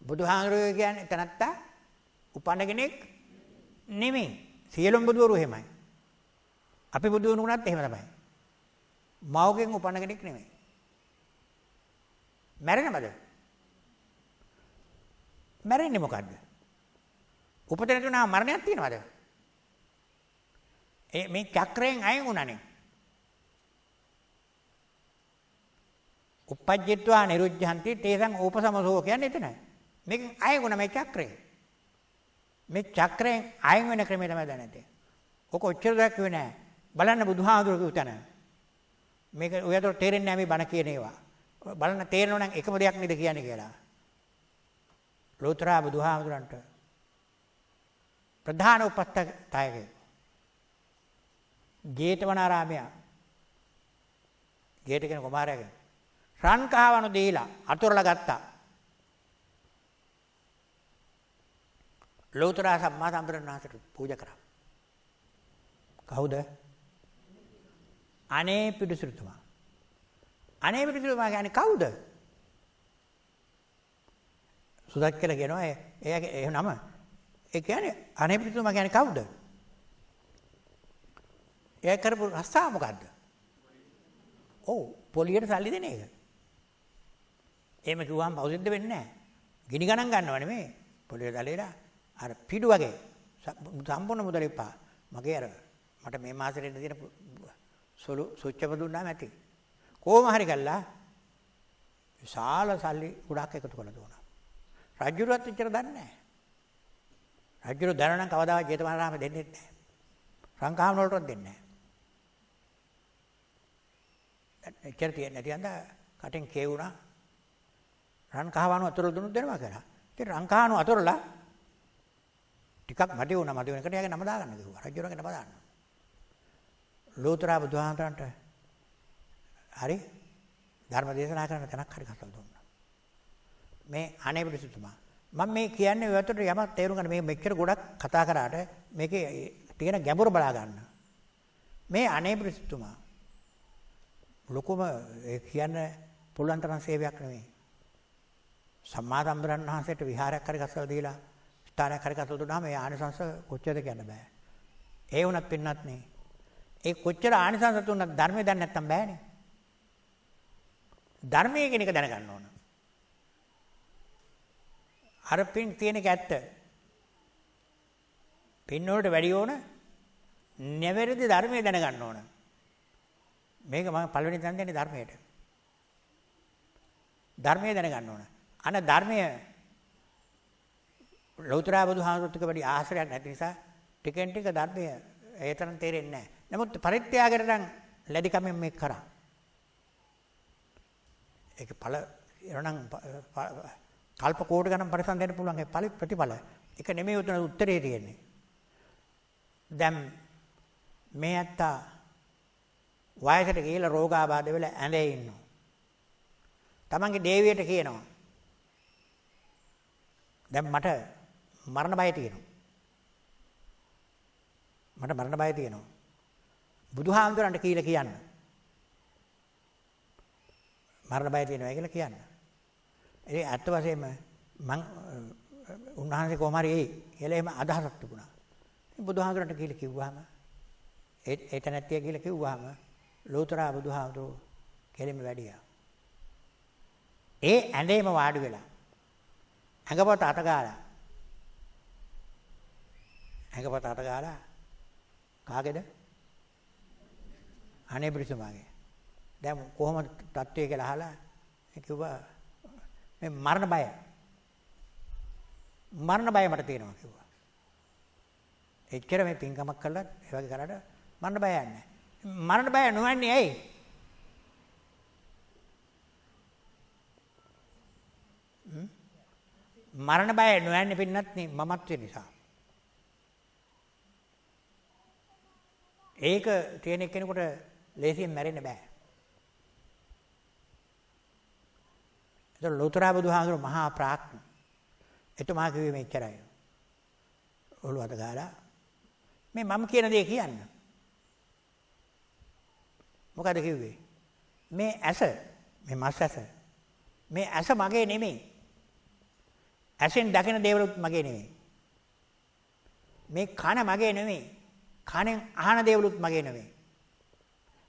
බුදුහාමුදුරුවෝ කියන්නේ තනත්තා උපන්න කෙනෙක් නෙමෙයි. සියලුම බුදුවරු එහෙමයි. අපි බුදු වුණත් එහෙම තමයි. මවගෙන් උපන්න කෙනෙක් නෙමෙයි. මැරෙනවද? මැරෙන්නේ මොකද්ද? උපතේ නැතුණා මරණයක් තියෙනවද? මේ චක්‍රයෙන් අයින් වුණානේ. uppajjitva niruddhanti තේසං ඕපසමසෝ කියන්නේ එතනයි. මේකෙන් අයින් වුණා මේ චක්‍රය. මේ චක්‍රයෙන් අයින් වෙන ක්‍රමය තමයි දැනන්නේ. ඔක ඔච්චර දෙයක් වෙන්නේ නැහැ. බලන්න බුදුහාමුදුරුවෝ කිව්ව තැන. මේක ඔයතර තේරෙන්නේ නැහැ මේ බණ කියන ඒවා. බලන්න තේරෙනව නම් එකම දෙයක් නේද කියන්නේ කියලා. ලෝතර බුදුහාමුදුරන්ට ප්‍රධාන උපස්ථායකයෙක් ජේතවනාරාමය ජේත කියන කුමාරයාගෙන් රන් කහවණු දීලා අතුරලා ගත්තා. ලෝතර සම්මා සම්බුදුරන් වහන්සේට පූජා කරා. කවුද? අනේ පිටුසිරිතුමා. අනේ පිටුසිරිතුමා කියන්නේ කවුද? සුදත් කියලා කියනවා ඒ නම. ඒ කියන්නේ අනේ පිටුසිරිතුමා කියන්නේ කවුද? ඒ කරපු රස්සා මොකද්ද? ඔව් පොලියට සල්ලි දෙන එක. එහෙම කිව්වම බෞද්ධ වෙන්නේ නැහැ. ගිනි ගණන් ගන්නව නෙමෙයි. පොලියට දැලේලා අර පිටු වගේ සම්පූර්ණ මුදල එපා. මගේ අර මට මේ මාසෙට එන්න තියෙන සුච්චප දුන්නාම ඇති. කොහොම හරි කළා විශාල සල්ලි ගොඩක් එකතු කරලා දුන්නා. රජුරුවත් එච්චර දන්නේ නැහැ. රජුරු දැනනම් කවදාවත් ජේතවනාරාම දෙන්නේ නැහැ. සංඝාම වලටවත් දෙන්නේ නැහැ. එච්චර තියෙන්නේ නැති අඳ කටෙන් කියුණා. රන් කහවණු අතර දුන්නු දෙනවා කියලා. ඉතින් රන් කහවණු අතරලා ටිකක් මඩි වුණා. මඩි වෙනකොට යාගේ නම දාගන්න කිව්වා. රජුරුවගේ නම දාන්න. ලෝතර බුදුහාමරන්ට හරි ධර්ම දේශනා කරන තැනක් හරි කතා දුන්නා. මේ අනේ පිළිසුතුමා මම මේ කියන්නේ ඔයකට යමක් තේරුම් ගන්න මේ මෙච්චර ගොඩක් කතා කරාට මේකේ තියෙන ගැඹුර බලා ගන්න. මේ අනේ පිළිසුතුමා ලොකුම ඒ කියන්න පුළුවන් තරම් සේවයක් නෙමෙයි. සම්මා සම්බුදුරන් වහන්සේට විහාරයක් හරි ගස්සලා දීලා ස්ථානයක් හරි ගස්සලා දුන්නාම මේ ආනිසංස කොච්චරද කියන්න බෑ. ඒ වුණත් පින්නත් නේ. ඒ කොච්චර ආනිසංස තුනක් ධර්මයේ දැන නැත්තම් බෑනේ. ධර්මයේ කියන එක දැනගන්න ඕන. අර පින් තියෙන එක ඇත්ත. පින් වලට වැඩි ඕන නැවැරදි ධර්මයේ දැනගන්න ඕන. මේක මම පළවෙනි තැන දෙන්නේ ධර්මයට. ධර්මයේ දැනගන්න ඕන. අන ධර්මයේ ලෞතර බුදුහාමුදුරුවෝ වැඩි ආශ්‍රයයක් නැති නිසා ටිකෙන් ටික ධර්මයේ ඒ තරම් තේරෙන්නේ නැහැ. නමුත් පරිත්‍යාගයට නම් ලැබි කමෙන් මේක කරා. ඒක ඵල එනනම් කල්ප කෝටි ගණන් පරිසම් දෙන්න පුළුවන් ඒ ප්‍රතිඵල. ඒක නෙමෙයි උතන උත්තරේ තියෙන්නේ. දැන් මේ ඇත්තා වයසට ගිහිලා රෝගාබාධ වෙලා ඇඳේ ඉන්නවා. තමන්ගේ දේවියට කියනවා. දැන් මට මරණ බය තියෙනවා. මට මරණ බය තියෙනවා. බුදුහාමුදුරන්ට කියලා කියන්න. මරණ බය තියෙනවා කියලා කියන්න. ඒ ඇත්ත වශයෙන්ම මං උන්වහන්සේ කොහොම හරි එයි කියලා එහෙම අදහසක් තිබුණා. බුදුහාමුදුරන්ට කියලා කිව්වහම ඒත නැත්තිය කියලා කිව්වහම ලෝතර බුදුහාමුදුරුවෝ කෙලින්ම වැඩියා. ඒ ඇඳේම වාඩි වෙලා ඇඟපත අතගාලා කාගේද? අනේ බ්‍රිසමාගේ. දැන් කොහොමද තත්ත්වය කියලා අහලා කිව්වා මේ මරණ බය මට තියෙනවා කිව්වා. එච්චර මේ පින්කමක් කළා ඒ වගේ කරාට මරණ බය නැහැ. මරණ බය නොවන්නේ ඇයි? මරණ බය නොවන්නේ පින්නත් නේ මමත්වේ නිසා. ඒක තියෙන කෙනෙකුට ලේසියෙන් මැරෙන්න බෑ. ඒක ලෝතර බුදුහාමුදුරු මහා ප්‍රඥ. එතුමා කිව්වේ මෙච්චරයි. ඔළුව අත ගාලා මේ මම කියන දේ කියන්න. මොකද කිව්වේ? මේ ඇස, මේ මස් ඇස. මේ ඇස මගේ නෙමෙයි. ඇසෙන් දකින දේවලුත් මගේ නෙමෙයි. මේ කන මගේ නෙමෙයි. කනෙන් අහන දේවලුත් මගේ නෙමෙයි.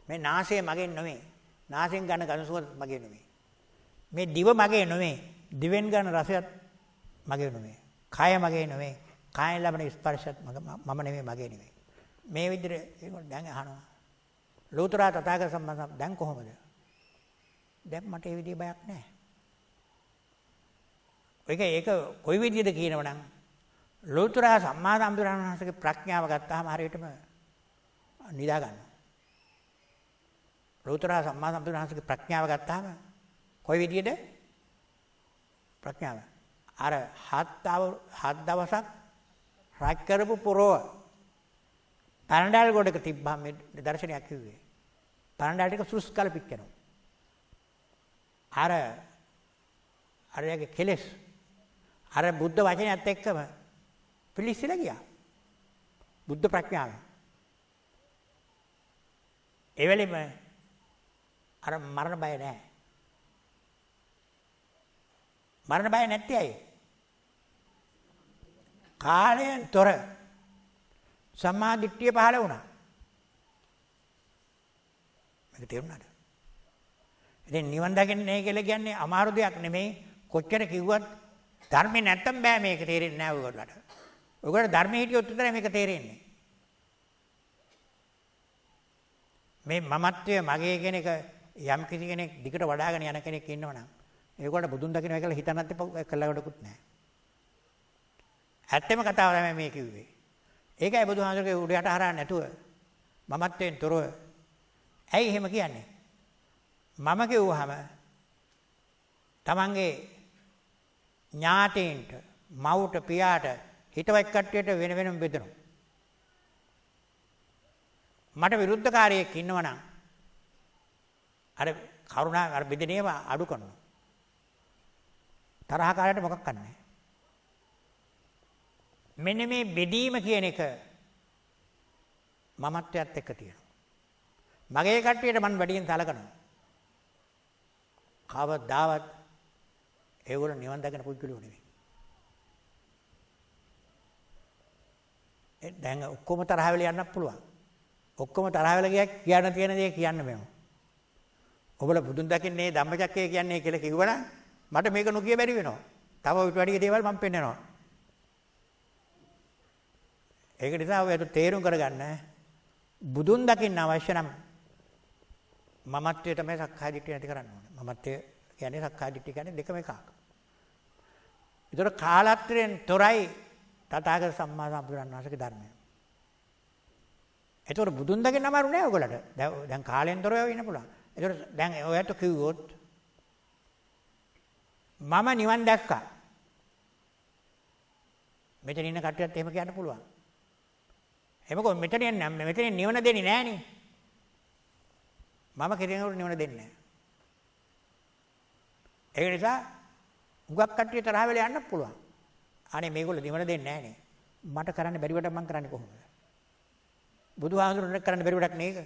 මේ නාසය මගේ නෙමෙයි. නාසයෙන් ගන්න ගඳ සුවඳ මගේ නෙමෙයි. මේ දිව මගේ නෙමෙයි. දිවෙන් ගන්න රසයත් මගේ නෙමෙයි. කය මගේ නෙමෙයි. කායෙන් ලැබෙන ස්පර්ශයත් මම නෙමෙයි මගේ නෙමෙයි. මේ විදිහට ඒගොල්ලෝ දැන් අහනවා. ලෝතර තථාගත සම්මා දැන් කොහොමද? දැන් මට ඒ විදිහේ බයක් නැහැ. ඒක කොයි විදිහද කියනවනම් ලෝතර සම්මා සම්බුදුරණන්සේගේ ප්‍රඥාව ගත්තාම හරියටම නිදා ගන්නවා. ලෝතර සම්මා සම්බුදුරණන්සේගේ ප්‍රඥාව ගත්තාම කොයි විදිහද? ප්‍රඥාව. අර හත් දවසක් රාජ් කරපු පුරව පරණඩාල් ගොඩක තිබ්බම මේ දර්ශනයක් කිව්වේ. පරණඩාල් ටික සුස් කල පිච්චෙනවා. අරයාගේ කෙලෙස් අර බුද්ධ වචනයත් එක්කම පිළිසිලා ගියා. බුද්ධ ප්‍රඥාව. ඒ වෙලෙම අර මරණ බය නැහැ. මරණ බය නැත්තේ ඇයි? කාලයෙන් තොර සම්මා දිට්ඨිය පහළ වුණා. මේක තේරුණාද? ඉතින් නිවන් දකින්නේ කියලා කියන්නේ අමාරු දෙයක් නෙමෙයි. කොච්චර කිව්වත් ධර්මේ නැත්තම් බෑ මේක තේරෙන්නේ නැහැ ඔයගොල්ලන්ට. ඔයගොල්ලෝ ධර්මයේ හිටියොත් විතරයි මේක තේරෙන්නේ. මේ මමත්වය මගේ කියන එක යම් කිසි කෙනෙක් දිගට වඩ아가න යන කෙනෙක් ඉන්නවනම් ඒගොල්ලෝ බුදුන් දකින්නයි කියලා හිතන්නත් එපා කළකොටකුත් නැහැ. ඇත්තම කතාව තමයි මේ කිව්වේ. ඒකයි බුදුහාමුදුරුවෝ උඩ යට හරහා නැතුව මමත්වයෙන් තොරව. ඇයි එහෙම කියන්නේ? මම කිව්වහම තමන්ගේ ඥාතීන්ට, මව්ට, පියාට, හිතවත් කට්ටියට වෙන වෙනම බෙදනවා. මට විරුද්ධකාරයෙක් ඉන්නවනම් අර කරුණා අර බෙදෙනේම අඩු කරනවා. තරහකාරයට මොකක් කරන්නේ? මෙන්න මේ බෙදීම කියන එක මමත්වයට එක්ක තියෙනවා. මගේ කට්ටියට මම වැඩියෙන් සලකනවා. කවදාවත් ඒගොල්ලෝ නිවන් දකින පුද්ගලයෝ නෙවෙයි. දැන් ඔක්කොම තරහ වෙලා යන්නත් පුළුවන්. ඔක්කොම තරහ වෙලා ගියා කියන්න තියෙන දේ කියන්න මෙව. ඔබලා බුදුන් දකින්නේ ධම්මචක්කය කියන්නේ කියලා කිව්වනම් මට මේක නොකිය බැරි වෙනවා. තව ඊට වැඩි දේවල් මම පෙන්නනවා. ඒක නිසා ඔයත් තේරුම් කරගන්න බුදුන් දකින්න අවශ්‍ය නම් මමත්වයේ තමයි සක්කාය දිට්ඨිය නැති කරන්න ඕනේ. මමත්වය කියන්නේ සක්කාය දිට්ඨිය කියන්නේ දෙකම එකක්. ඒතර කාලත්‍රයෙන් තොරයි තථාගත සම්මා සම්බුදුරන් වහන්සේගේ ධර්මය. ඒතර බුදුන් දකින්න අමාරු නෑ ඔයගොල්ලන්ට. දැන් කාලෙන් තොරව ඉන්න පුළුවන්. ඒතර දැන් ඔයත් කිව්වොත් මම නිවන් දැක්කා. මෙතන ඉන්න කට්ටියත් එහෙම කියන්න පුළුවන්. එමකො මෙතන නිවන දෙන්නේ නෑනේ. මම කෙනෙකුට නිවන දෙන්නේ නෑ. ඒ නිසා උගක් කට්ටිය තරහ වෙලා යන්න පුළුවන්. අනේ මේගොල්ලෝ නිවන දෙන්නේ නෑනේ. මට කරන්න බැරි වැඩක් මං කරන්නේ කොහොමද? බුදුහාමුදුරනේ කරන්න බැරි වැඩක් නේක.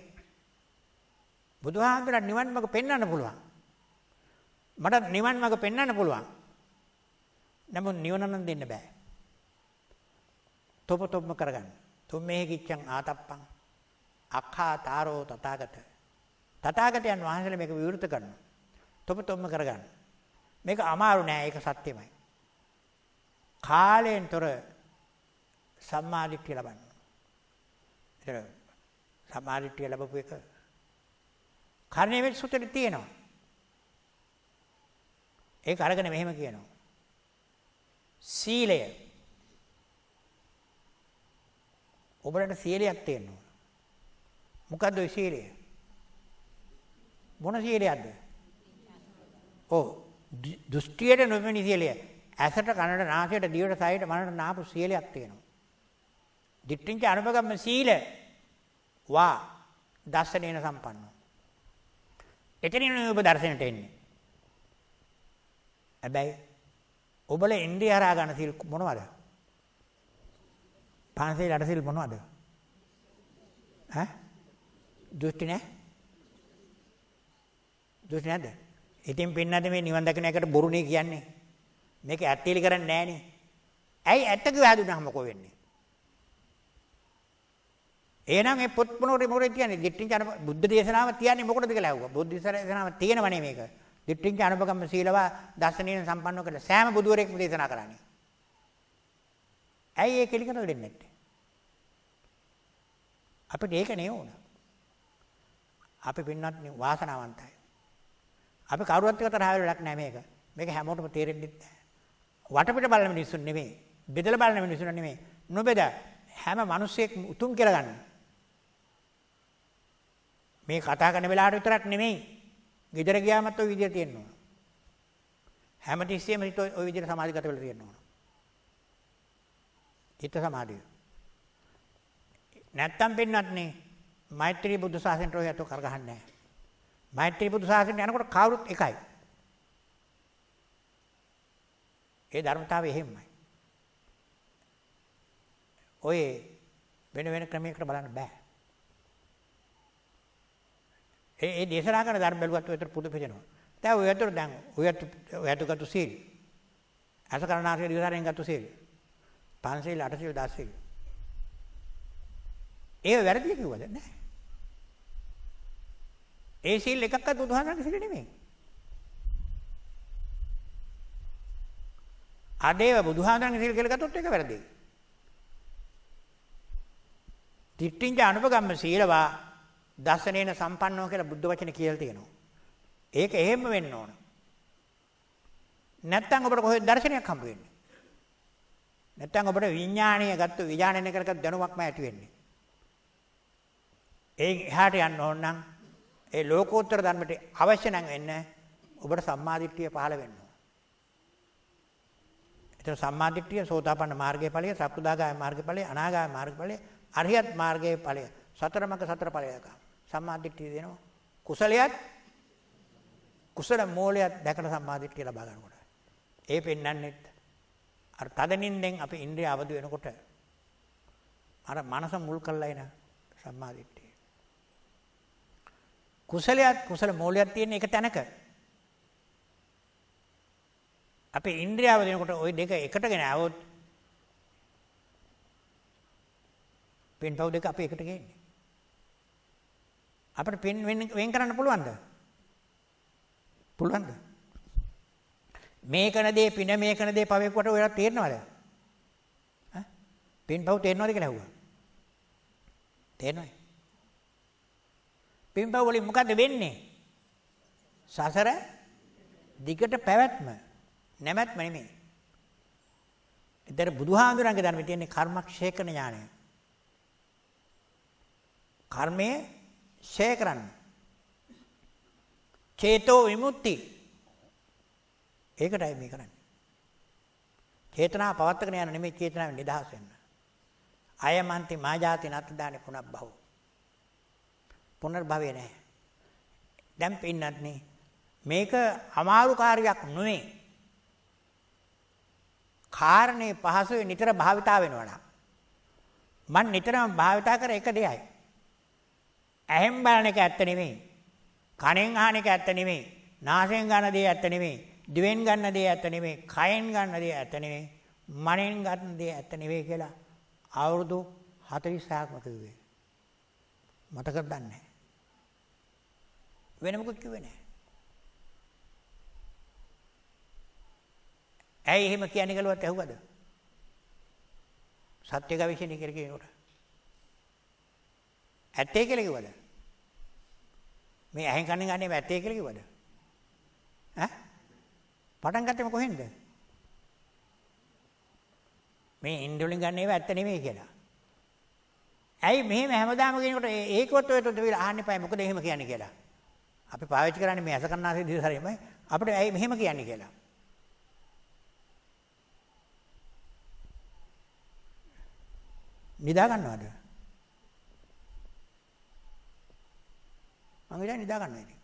බුදුහාමුදුරන් නිවන් මඟ පෙන්වන්න පුළුවන්. මට නිවන් මඟ පෙන්වන්න පුළුවන්. නමුත් නිවන නම් දෙන්න බෑ. තොපතොප්ම කරගන්න. තුම්මේ කිච්ඡං ආතප්පං අක්ඛා තාරෝ තථාගත. තථාගතයන් වහන්සේලා මේක විවෘත කරනවා. තොපතොප්ම කරගන්න. මේක අමාරු නෑ, ඒක සත්‍යමයි. කාලයෙන් තොර සම්මාදිට්ඨිය ලබන්න. ඒක සම්මාදිට්ඨිය ලැබපු එක කර්ණයේ සුත්‍රයේ තියෙනවා. ඒක අරගෙන මෙහෙම කියනවා. සීලය. ඔබට සීලයක් තියෙනවා. මොකද්ද ඔය සීලය? මොන සීලයක්ද? ඔව් දෘෂ්ටියට නොපෙනී සීලය. ඇසට කනට නාසයට දිවට සායට මනට නාපු සීලයක් තියෙනවා. දිට්ඨිංච අනුපගම්ම සීල වා දර්ශනේන සම්පන්නෝ. එතනින් ඔබ දර්ශනයට එන්නේ. හැබැයි ඔබල ඉන්ද්‍රිය හරහා ගන්න සීල් මොනවද? පංචශීල අටසිල් මොනවද? දෘෂ්ටි නෑ? දෘෂ්ටි නැද්ද? ඉතින් පින්නද මේ නිවන් දකින්න එකට බොරුනේ කියන්නේ. මේක ඇත්තේලි කරන්නේ නෑනේ. ඇයි ඇත්ත කිව්ව හැදුනහම මොකෝ වෙන්නේ? එහෙනම් මේ පොත් මොනෝරේ කියන්නේ දිට්ඨිංච බුද්ධ දේශනාව තියන්නේ මොකටද කියලා ඇහුවා. බුද්ධ දේශනාව තියෙනවනේ මේක. දිට්ඨිංච අනුපගම්ම සීලවා දර්ශනීය සම්පන්නව කියලා සෑම බුදුවරයෙක්ම දේශනා කරන්නේ. ඇයි ඒක එලි කරලා දෙන්නේ නැත්තේ? අපිට ඒක නේ ඕන. අපි පින්නත් වාසනාවන්තයි. අපි කවුරුත් එක්ක තරහ වෙලක් නැහැ මේක. මේක හැමෝටම තේරෙන්නේ නැහැ. වටපිට බලන මිනිස්සුන් නෙමෙයි. බෙදලා බලන මිනිස්සුන් නෙමෙයි. නොබෙද හැම මිනිස්සෙක් උතුම් කියලා ගන්න. මේ කතා කරන වෙලාවට විතරක් නෙමෙයි. ගෙදර ගියාමත් ওই විදියට තියෙන්න ඕන. හැමතිස්සෙම ওই විදියට සමාධිගත වෙලා තියෙන්න ඕන. හිත සමාධිය. නැත්තම් පින්නත් නේ මෛත්‍රී බුදු සාසනයට ඔය අතෝ කරගහන්නේ නැහැ. මෛත්‍රී බුදු සාසනයට යනකොට කවුරුත් එකයි. ඒ ධර්මතාවය එහෙමයි. ඔය වෙන ක්‍රමයකට බලන්න බෑ. ඒ දේශනා කරන ධර්ම බැලුවත් ඔයතර පුදු පිටිනවා. දැන් ඔයතර දැන් ඔයත් ගත්තු සීල්. අස කරනාසේ දිවසාරෙන් ගත්තු සීල්. පංචශීල අටශීල දසශීල. ඒ වැරදි කිව්වද නැහැ. ඒ සීල් එකක්වත් බුදුහාමරගේ සීල නෙමෙයි. අදේව බුදුහාමරගේ සීල් කියලා ගත්තොත් ඒක වැරදි. දිට්ඨිංච අනුපගම්ම සීලවා දර්ශනේන සම්පන්නව කියලා බුද්ධ වචනේ කියලා තියෙනවා. ඒක එහෙම වෙන්න ඕන. නැත්තම් ඔබට කොහෙද දර්ශනයක් හම්බ වෙන්නේ? නැත්තම් ඔබට විඥාණය ගත්ත විඥාණය කරගත් දැනුමක්ම ඇති වෙන්නේ. ඒ එහාට යන්න ඕන නම් ඒ ලෝකෝත්තර ධර්මයට අවශ්‍ය නම් වෙන්න ඔබට සම්මාදිට්ඨිය පහළ වෙන්න ඕන. ඒතර සම්මාදිට්ඨිය සෝතාපන්න මාර්ගයේ ඵලය, සක්‍රුදාගාමී මාර්ගයේ ඵලය, අනාගාමී මාර්ගයේ ඵලය, අරියත් මාර්ගයේ ඵලය, සතරමඟ සතර ඵලයක සම්මාදිට්ඨිය දෙනවා. කුසලයක් කුසල මූලයක් දැකලා සම්මාදිට්ඨිය ලබා ගන්නකොට. ඒ පෙන්වන්නේ අර තදනින්ෙන් අපි ඉන්ද්‍රිය අවදි වෙනකොට අර මනස මුල් කරලා එන සම්මාදිට්ඨිය. කුසලයක් කුසල මූලයක් තියෙන එක තැනක අපි ඉන්ද්‍රිය අවදි වෙනකොට ওই දෙක එකටගෙන આવොත් පින්පව් දෙක අපි එකට ගේන්නේ. අපිට පින් වෙන් කරන්න පුළුවන්ද? පුළුවන්ද? මේකන දේ පින මේකන දේ පවෙකට ඔයාලා තේරෙනවද? ඈ? පින්පව් තේරෙනවද කියලා අහුවා. තේරෙනවද? පින්පව් වලින් මොකද වෙන්නේ? සසර දිගට පැවැත්ම නැමැත්ම නෙමෙයි. ඒතර බුදුහාඳුරන්ගේ ධර්මයේ තියෙන කර්මක්ෂේකන ඥානය. කර්මයේ ඡය කරන්න. චේතෝ විමුක්ති. ඒකටයි මේ කරන්නේ. චේතනාව පවත්තගෙන යන නෙමෙයි චේතනාවෙන් නිදහස් වෙන්න. අයමන්ති මාජාති නත්දානි පුනබ්බව. පුනර්භවය නැහැ. දැන් පින්නත් නේ මේක අමාරු කාර්යයක් නෙවෙයි. කාරණේ පහසුවේ නිතර භාවිතා වෙනවා නම් මම නිතරම භාවිතා කර එක දෙයයි. ඇහෙන් බලන එක ඇත්ත නෙමෙයි. කනෙන් අහන එක ඇත්ත නෙමෙයි. නාසයෙන් ගන්න දේ ඇත්ත නෙමෙයි. දිවෙන් ගන්න දේ ඇත්ත නෙමෙයි. කයෙන් ගන්න දේ ඇත්ත නෙමෙයි. මනෙන් ගන්න දේ ඇත්ත නෙමෙයි කියලා අවුරුදු 46ක්ම කිව්වේ. මතකද දන්නේ? වෙන මොකක් කිව්වේ නැහැ. ඇයි එහෙම කියන්නේ කලවත් ඇහුවද? සත්‍ය ගවේෂණය කරගෙනනකොට. ඇත්තේ කියලා කිව්වද? මේ ඇහෙන් කනෙන් ගන්නේ ඇත්තේ කියලා කිව්වද? ඈ? පටන් ගත්තේ කොහෙන්ද? මේ ඉන්ද්‍රියවලින් ගන්න ඒවා ඇත්ත නෙමෙයි කියලා. ඇයි මෙහෙම හැමදාම කියනකොට ඒකවත් ඔයත් විලා අහන්න එපා මොකද එහෙම කියන්නේ කියලා. අපි පාවිච්චි කරන්නේ මේ අසකන්නාසේ දිහාරෙමයි අපිට ඇයි මෙහෙම කියන්නේ කියලා. නිදා ගන්නවද? මම ඉතින් නිදා ගන්නවා ඉතින්.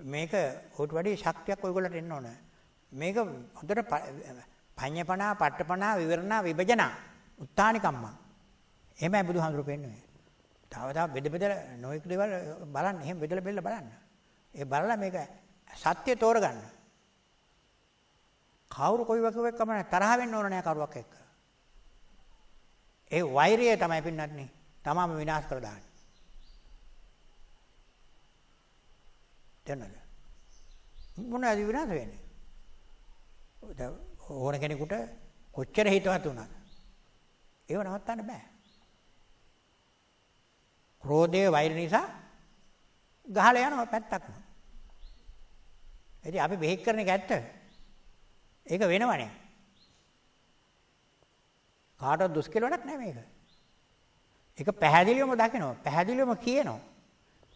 මේක උඩ වැඩි ශක්තියක් ඔයගොල්ලන්ට එන්න ඕන. මේක හොඳට පඤ්ඤපණා, පට්ඨපණා, විවරණා, විභජනා, උත්තානිකම්ම. එහෙමයි බුදුහාමුදුරු පෙන්වන්නේ. තව බෙද නොයෙක් දේවල් බලන්න, එහෙම බෙදලා බලන්න. ඒ බලලා මේක සත්‍ය තෝරගන්න. කවුරු කොයි වගේ කමන තරහ වෙන්න ඕන නෑ කරුවක් එක්ක. ඒ වෛරය තමයි පින්නන්නේ තමාම විනාශ කර දාන්නේ. දැනද මොනවද විනාශ වෙන්නේ? ඕන කෙනෙකුට කොච්චර හිතවත් වුණාද? ඒව නවත්තන්න බෑ. ක්‍රෝධය වෛර නිසා ගහලා යනවා පැත්තක්ම. ඉතින් අපි බෙහෙත් කරන එක ඇත්ත. ඒක වෙනවනේ. කාටවත් දුස් කියලා වැඩක් නැහැ මේක. ඒක පැහැදිලිවම දකිනවා. පැහැදිලිවම කියනවා.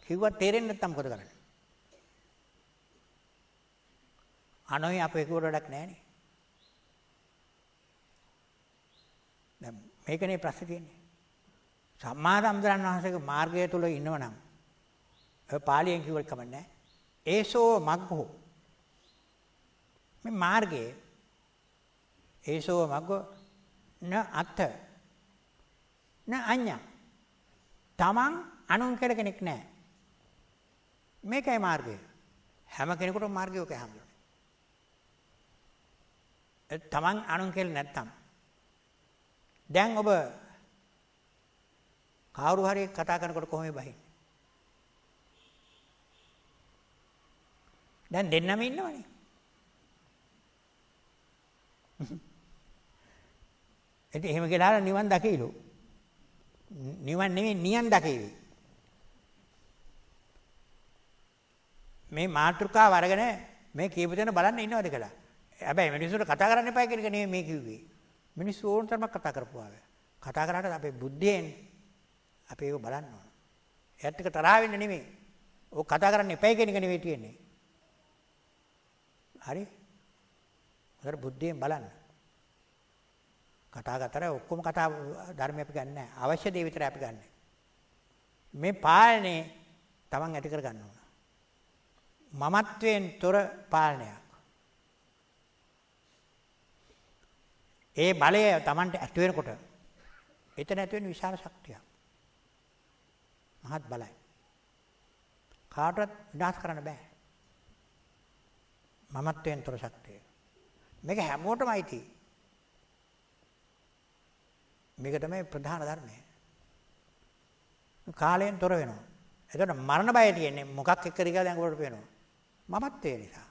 කිව්වත් තේරෙන්නේ නැත්නම් මොකද කරන්නේ? අනෝයි අපේ කිව්වට වැඩක් නැහැනේ. දැන් මේකනේ ප්‍රශ්නේ තියෙන්නේ. සම්මා සම්බුදුරන් වහන්සේගේ මාර්ගය තුල ඉන්නවනම් ඔය පාලියෙන් කිව්වට කමක් නැහැ. ඒසෝ මග්ගෝ මේ මාර්ගයේ ඒසෝ මග්ගෝ න අත්ථ න අඤ්ඤා තමන් අනුන් කියලා කෙනෙක් නැහැ. මේකයි මාර්ගය. හැම කෙනෙකුටම මාර්ගය ඔකයි හම්බුනේ. තමන් අනුන් කියලා නැත්තම් දැන් ඔබ කවුරු හරි කතා කරනකොට කොහොමද බහින්නේ? දැන් දෙන්නම ඉන්නවනේ. ඉතින් එහෙම කියලා නිවන් දකිලු. නිවන් නෙමෙයි නියන් දකිවි. මේ මාතෘකාව අරගෙන මේ කියපු දෙන බලන්න ඉන්නවද කියලා. හැබැයි මිනිස්සුන්ට කතා කරන්න එපා කියන එක නෙමෙයි මේ කිව්වේ. මිනිස්සු ඕන තරමක් කතා කරපුවා. කතා කරාට අපේ බුද්ධියෙන් අපි ඒක බලන්න ඕන. එයාත් එක තරහ වෙන්න නෙමෙයි. ඕක කතා කරන්න එපයි කියන එක නෙමෙයි තියෙන්නේ. හරි? හොඳට බුද්ධියෙන් බලන්න. කතා කරතර ඔක්කොම කතා ධර්මය අපි ගන්න නැහැ. අවශ්‍ය දේ විතරයි අපි ගන්න. මේ පාලනේ Taman ඇති කර ගන්න ඕන. මමත්වයෙන් තොර පාලනයක්. ඒ බලය Tamanට ඇති වෙනකොට එතන ඇති වෙන විශාල ශක්තියක්. මහත් බලයි. කාටවත් විනාශ කරන්න බෑ. මමත්වයෙන් තොර ශක්තිය. මේක හැමෝටම අයිති. මේක තමයි ප්‍රධාන ධර්මය. කාලයෙන් තොර වෙනවා. එතකොට මරණ බය තියෙන්නේ මොකක් එක්කද කියලා දැන් ඔබට පේනවා. මමත්වයේ නිසා.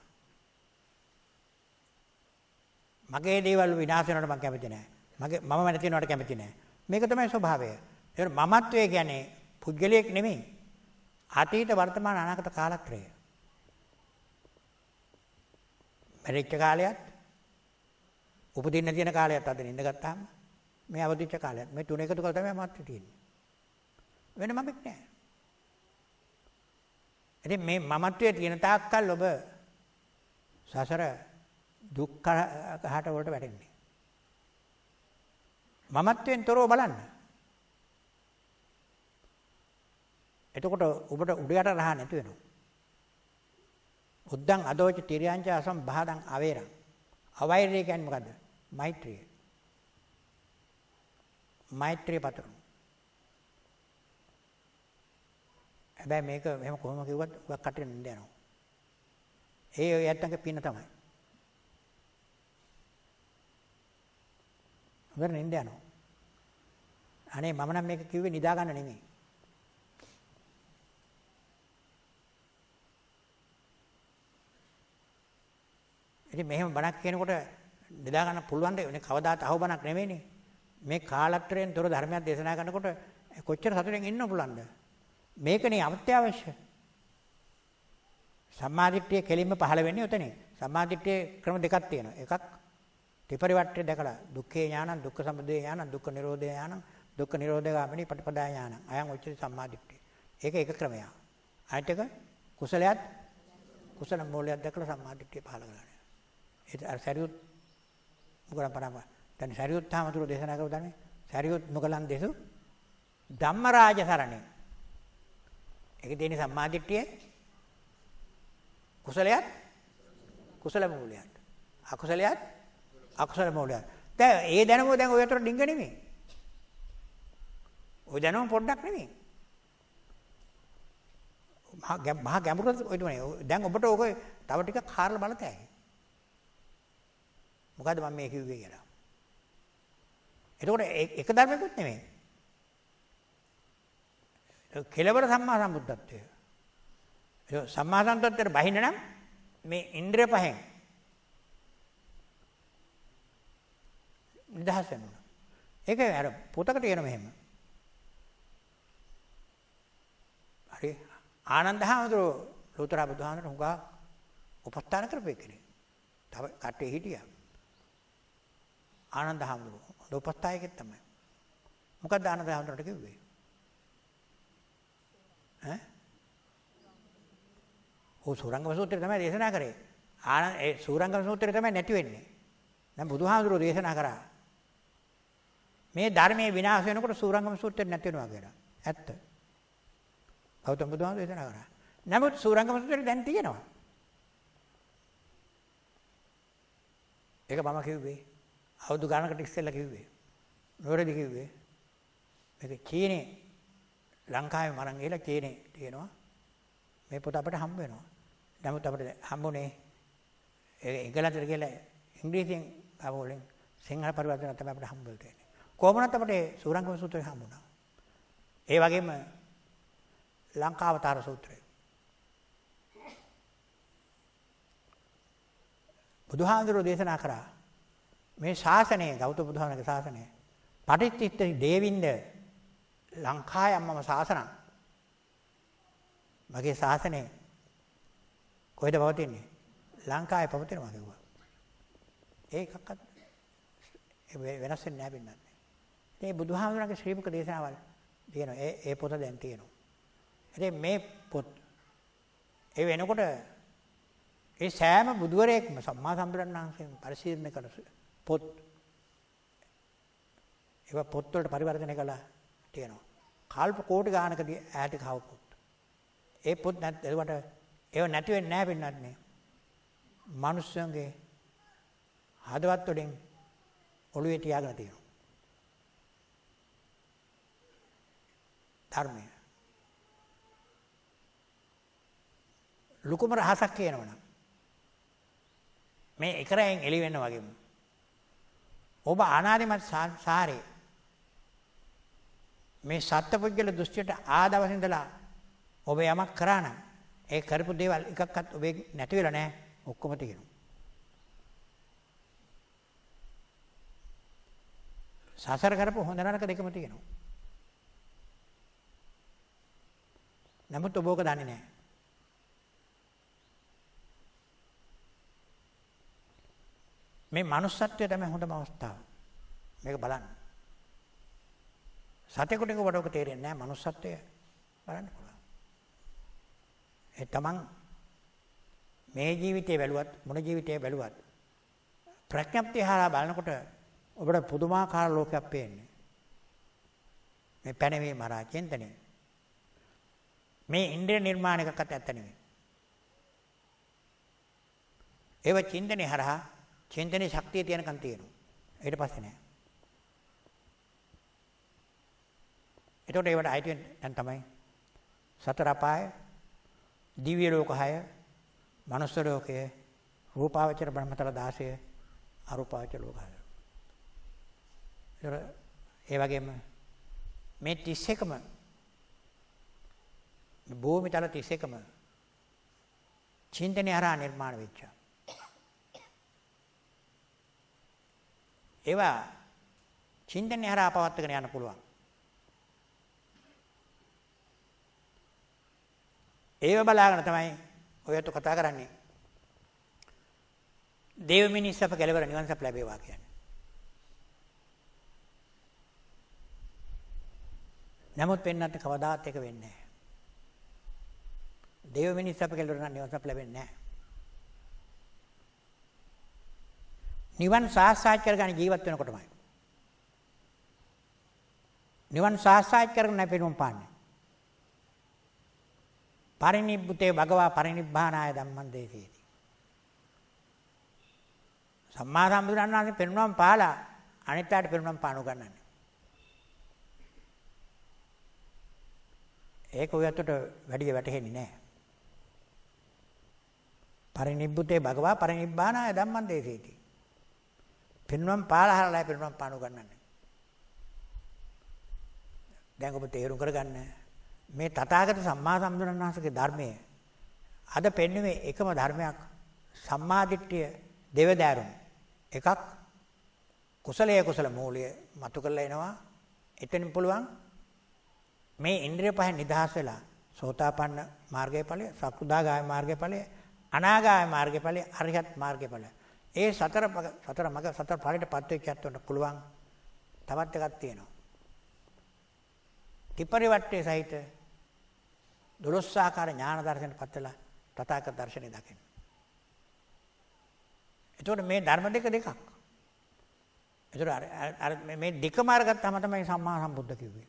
මගේ දේවල් විනාශ වෙනවට මම කැමති නැහැ. මම නැති වෙනවට කැමති නැහැ. මේක තමයි ස්වභාවය. ඒකට මමත්වයේ කියන්නේ පුද්ගලයෙක් නෙමෙයි. අතීත වර්තමාන අනාගත කාලත්‍රය. මැරිච්ච කාලයත් උපදින්න තියෙන කාලයත් අද ඉඳගත්තාම මේ අවදිච්ච කාලයත් මේ තුන එකතු කරලා තමයි මමත්වයේ තියෙන්නේ. වෙන මමෙක් නැහැ. ඉතින් මේ මමත්වයේ තියෙන තාක්කල් ඔබ සසර දුක්ඛහට වලට වැටෙන්නේ. මමත්වෙන් තොරව බලන්න. එතකොට ඔබට උඩ යට රහ නැති වෙනවා. උද්දං අදෝච තිරියංච අසම් බහදං අවේරං. අවෛරය කියන්නේ මොකද්ද? මෛත්‍රිය. මෛත්‍රිය පතරන. හැබැයි මේක මෙහෙම කොහොම කිව්වත් උගක් කටින් නින්ද යනවා. ඒ ඔය ඇත්තන්ගේ පින තමයි. හොඳට නින්ද යනවා. අනේ මම නම් මේක කිව්වේ නිදා ගන්න නෙමෙයි. ඉතින් මෙහෙම බණක් කියනකොට නිදා ගන්න පුළුවන් දෙ කවදාත් අහව බණක් නෙමෙයිනේ. මේ කාලත්‍රයෙන් තොර ධර්මයක් දේශනා කරනකොට කොච්චර සතුටින් ඉන්න පුළුවන්ද? මේකනේ අත්‍යවශ්‍ය. සම්මාදිට්ඨිය කෙලින්ම පහළ වෙන්නේ උතනේ. සම්මාදිට්ඨියේ ක්‍රම දෙකක් තියෙනවා. එකක් ත්‍රිපරිවට්ටය දැකලා දුක්ඛේ ඥානං, දුක්ඛ සමුදය ඥානං, දුක්ඛ නිරෝධය ඥානං, දුක්ඛ නිරෝධගාමිනී පටිපදා ඥානං. අයං උච්චති සම්මාදිට්ඨිය. ඒක එක ක්‍රමයක්. අනිත් එක කුසලයක් කුසල මූලයක් දැකලා සම්මාදිට්ඨිය පහළ කරගන්න. ඒක අර සරියුත් මොකක්ද පරම. දැන් සරියුත් තාමතුරු දේශනා කරව දන්නේ. සරියුත් මොකලන් දෙසු ධම්මරාජ සරණේ. ඒක දෙන්නේ සම්මාදිට්ඨිය කුසලයක් කුසල මූලයක්. අකුසලයක් අකුසල මූලයක්. දැන් ඒ දැනුම දැන් ඔය අතර ඩිංග නෙමෙයි. ඔය දැනුම පොඩ්ඩක් නෙමෙයි. මහා ගැඹුරට ඔය දුන්නේ. දැන් ඔබට ඕක තව ටිකක් කාර්ල බලතැයි. මොකද්ද මම මේ කිව්වේ කියලා. එතකොට එක ධර්මයක්වත් නෙමෙයි. කෙලවර සම්මා සම්බුද්ධත්වය. ඒ සම්මා සම්බුද්ධත්වයට බහින්න නම් මේ ඉන්ද්‍රිය පහෙන් නිදහස් වෙන්න ඕන. ඒක අර පොතක තියෙන මෙහෙම. හරි ආනන්ද හාමුදුරුවෝ ලෝතර බුදුහාමර හුඟා උපස්ථාන කරපේ කෙනෙක්. තව කට්ටිය හිටියා. ආනන්ද හාමුදුරුවෝ උපස්ථායකෙක් තමයි. මොකක්ද ආනන්ද හාමුදුරුවෝට කිව්වේ? ඈ? ඔව් සූරංගම සූත්‍රය තමයි දේශනා කරේ. ඒ සූරංගම සූත්‍රය තමයි නැති වෙන්නේ. දැන් බුදුහාමුදුරුවෝ දේශනා කරා. මේ ධර්මයේ විනාශ වෙනකොට සූරංගම සූත්‍රය නැති වෙනවා කියලා. ඇත්ත. ගෞතම බුදුහාමුදුරුවෝ දේශනා කරා. නමුත් සූරංගම සූත්‍රය දැන් තියෙනවා. ඒක මම කිව්වේ. අවුරුදු ගානකට ඉස්සෙල්ලා කිව්වේ. නෝරෙදි කිව්වේ. මේක චීනේ ලංකාවේ මරන් ගිහලා චීනේ තියෙනවා. මේ පොත අපිට හම්බ වෙනවා. නමුත් අපිට හම්බුනේ එංගලන්තයට ගිහලා ඉංග්‍රීසියෙන් ආවෝලෙන් සිංහල පරිවර්තන තමයි අපිට හම්බ වෙන්නේ. කොහොමවත් අපිට සූරංගම සූත්‍රය හම්බුණා. ඒ වගේම ලංකාවතාර සූත්‍රය. බුදුහාමුදුරුවෝ දේශනා කරා මේ ශාසනය ගෞතම බුදුහාමුදුරුවෝගේ ශාසනය පටිච්චිත්ත දේවින්ද ලංකායම්මම ශාසනං මගේ ශාසනය කොහෙද පවතින්නේ? ලංකාවේ පවතිනවා කිව්වා. ඒකක්වත් වෙනස් වෙන්නේ නැහැ පින්නත්. මේ බුදුහාමුදුරන්ගේ ශ්‍රී මුඛ දේශනාවල් තියෙනවා. ඒ පොත දැන් තියෙනවා. ඉතින් මේ පොත් ඒ වෙනකොට ඒ සෑම බුදුවරයෙක්ම සම්මා සම්බුදුරණන්සෙන් පරිශීලනය කළ පොත් ඒවා පොත් වලට පරිවර්තනය කළා තියෙනවා. කල්ප කෝටි ගානකදී ඈට කව පොත්. ඒ පොත් ඒවට ඒව නැති වෙන්නේ නැහැ පින්නත් නේ. මිනිස්සුන්ගේ හදවත් වලින් ඔළුවේ තියාගෙන තියෙනවා. ධර්මය. ලුකුම රහසක් කියනවනම් මේ එකරෙන් එළි වෙන්න වගේම ඔබ අනාදිමත් සාරේ මේ සත්පුද්ගල දෘෂ්ටියට ආදවසින් ඉඳලා ඔබ යමක් කරා නම් ඒ කරපු දේවල් එකක්වත් ඔබේ නැති වෙලා නැහැ. ඔක්කොම තියෙනවා. සසර කරපු හොඳ නරක දෙකම තියෙනවා. නමුත් ඔබ ඕක දන්නේ නැහැ. මේ manussත්වය තමයි හොඳම අවස්ථාව. මේක බලන්න. සතෙකුට වඩා ඔක තේරෙන්නේ නැහැ manussත්වය බලන්න පුළුවන්. ඒ තමන් මේ ජීවිතේ බැලුවත් මොන ජීවිතේ බැලුවත් ප්‍රඥප්තිය හරහා බලනකොට ඔබට පුදුමාකාර ලෝකයක් පේන්නේ. මේ පැනවීම හරහා චින්තනය. මේ ඉන්ද්‍රිය නිර්මාණ එකක්වත් ඇත්ත නෙමෙයි. ඒව චින්තනය හරහා චින්තනයේ ශක්තිය තියෙනකන් තියෙනවා. ඊට පස්සේ නෑ. එතකොට ඒවට අයිති දැන් තමයි සතර අපාය, දිව්‍ය ලෝක 6, මනුස්ස ලෝකය, රූපාවචර බ්‍රහ්මතල 16, අරූපාවචර ලෝක 6. ඒ වගේම මේ 31ම භූමිතල 31ම චින්තනය හරහා නිර්මාණ වෙච්ච. ඒවා චින්තනය හරහා පවත්වාගෙන යන්න පුළුවන්. ඒව බලාගෙන තමයි ඔයත් කතා කරන්නේ. දේව මිනිස්සප කෙලවර නිවන් සප ලැබේවා කියන්නේ. නමුත් වෙන්නත් කවදාත් එක වෙන්නේ නැහැ. දේව මිනිස්සප කෙලවර නම් නිවන් සප ලැබෙන්නේ නැහැ. නිවන් සාක්ෂාත් කරගන්න ජීවත් වෙනකොටමයි. නිවන් සාක්ෂාත් කරගන්න නැපෙනුම් පාන්නේ. පරිනිබ්බුතේ භගවා පරිනිබ්බානාය ධම්මං දේසේති. සම්මා සම්බුදුරන් වහන්සේ පෙන්වම් පාලා අනිත්‍යයට පෙන්වම් පානු ගන්නන්නේ. ඒක ඔයකට වැඩි වැටහෙන්නේ නැහැ. පරිනිබ්බුතේ භගවා පරිනිබ්බානාය ධම්මං දේසේති. පෙන්වම් පාලා හරලා පෙන්වම් පානු ගන්නන්නේ. දැන් ඔබ තේරුම් කරගන්න මේ තථාගත සම්මා සම්බුදුරන් වහන්සේගේ ධර්මය අද පෙන්වන්නේ එකම ධර්මයක් සම්මා දිට්ඨිය දෙවදාරුම් එකක් කුසලයේ කුසල මූලය මතු කරලා එනවා එතනින් පුළුවන් මේ ඉන්ද්‍රිය පහෙන් නිදහස් වෙලා සෝතාපන්න මාර්ගයේ ඵලය සක්‍රුදාගාමී මාර්ගයේ ඵලය අනාගාමී මාර්ගයේ ඵලය අරිහත් මාර්ගයේ ඵලය ඒ සතර ඵලයට පත් වෙච්චත් උන්ට පුළුවන් තවත් එකක් තියෙනවා ත්‍රිපරිවට්ටේ සහිත 12 ආකාර ඥාන දර්ශන පත්වලා තථාගත දර්ශනය දකින්න. එතකොට මේ ධර්ම දෙක. එතකොට මේ දෙකම අරගත්තාම තමයි සම්මා සම්බුද්ධ කිව්වේ.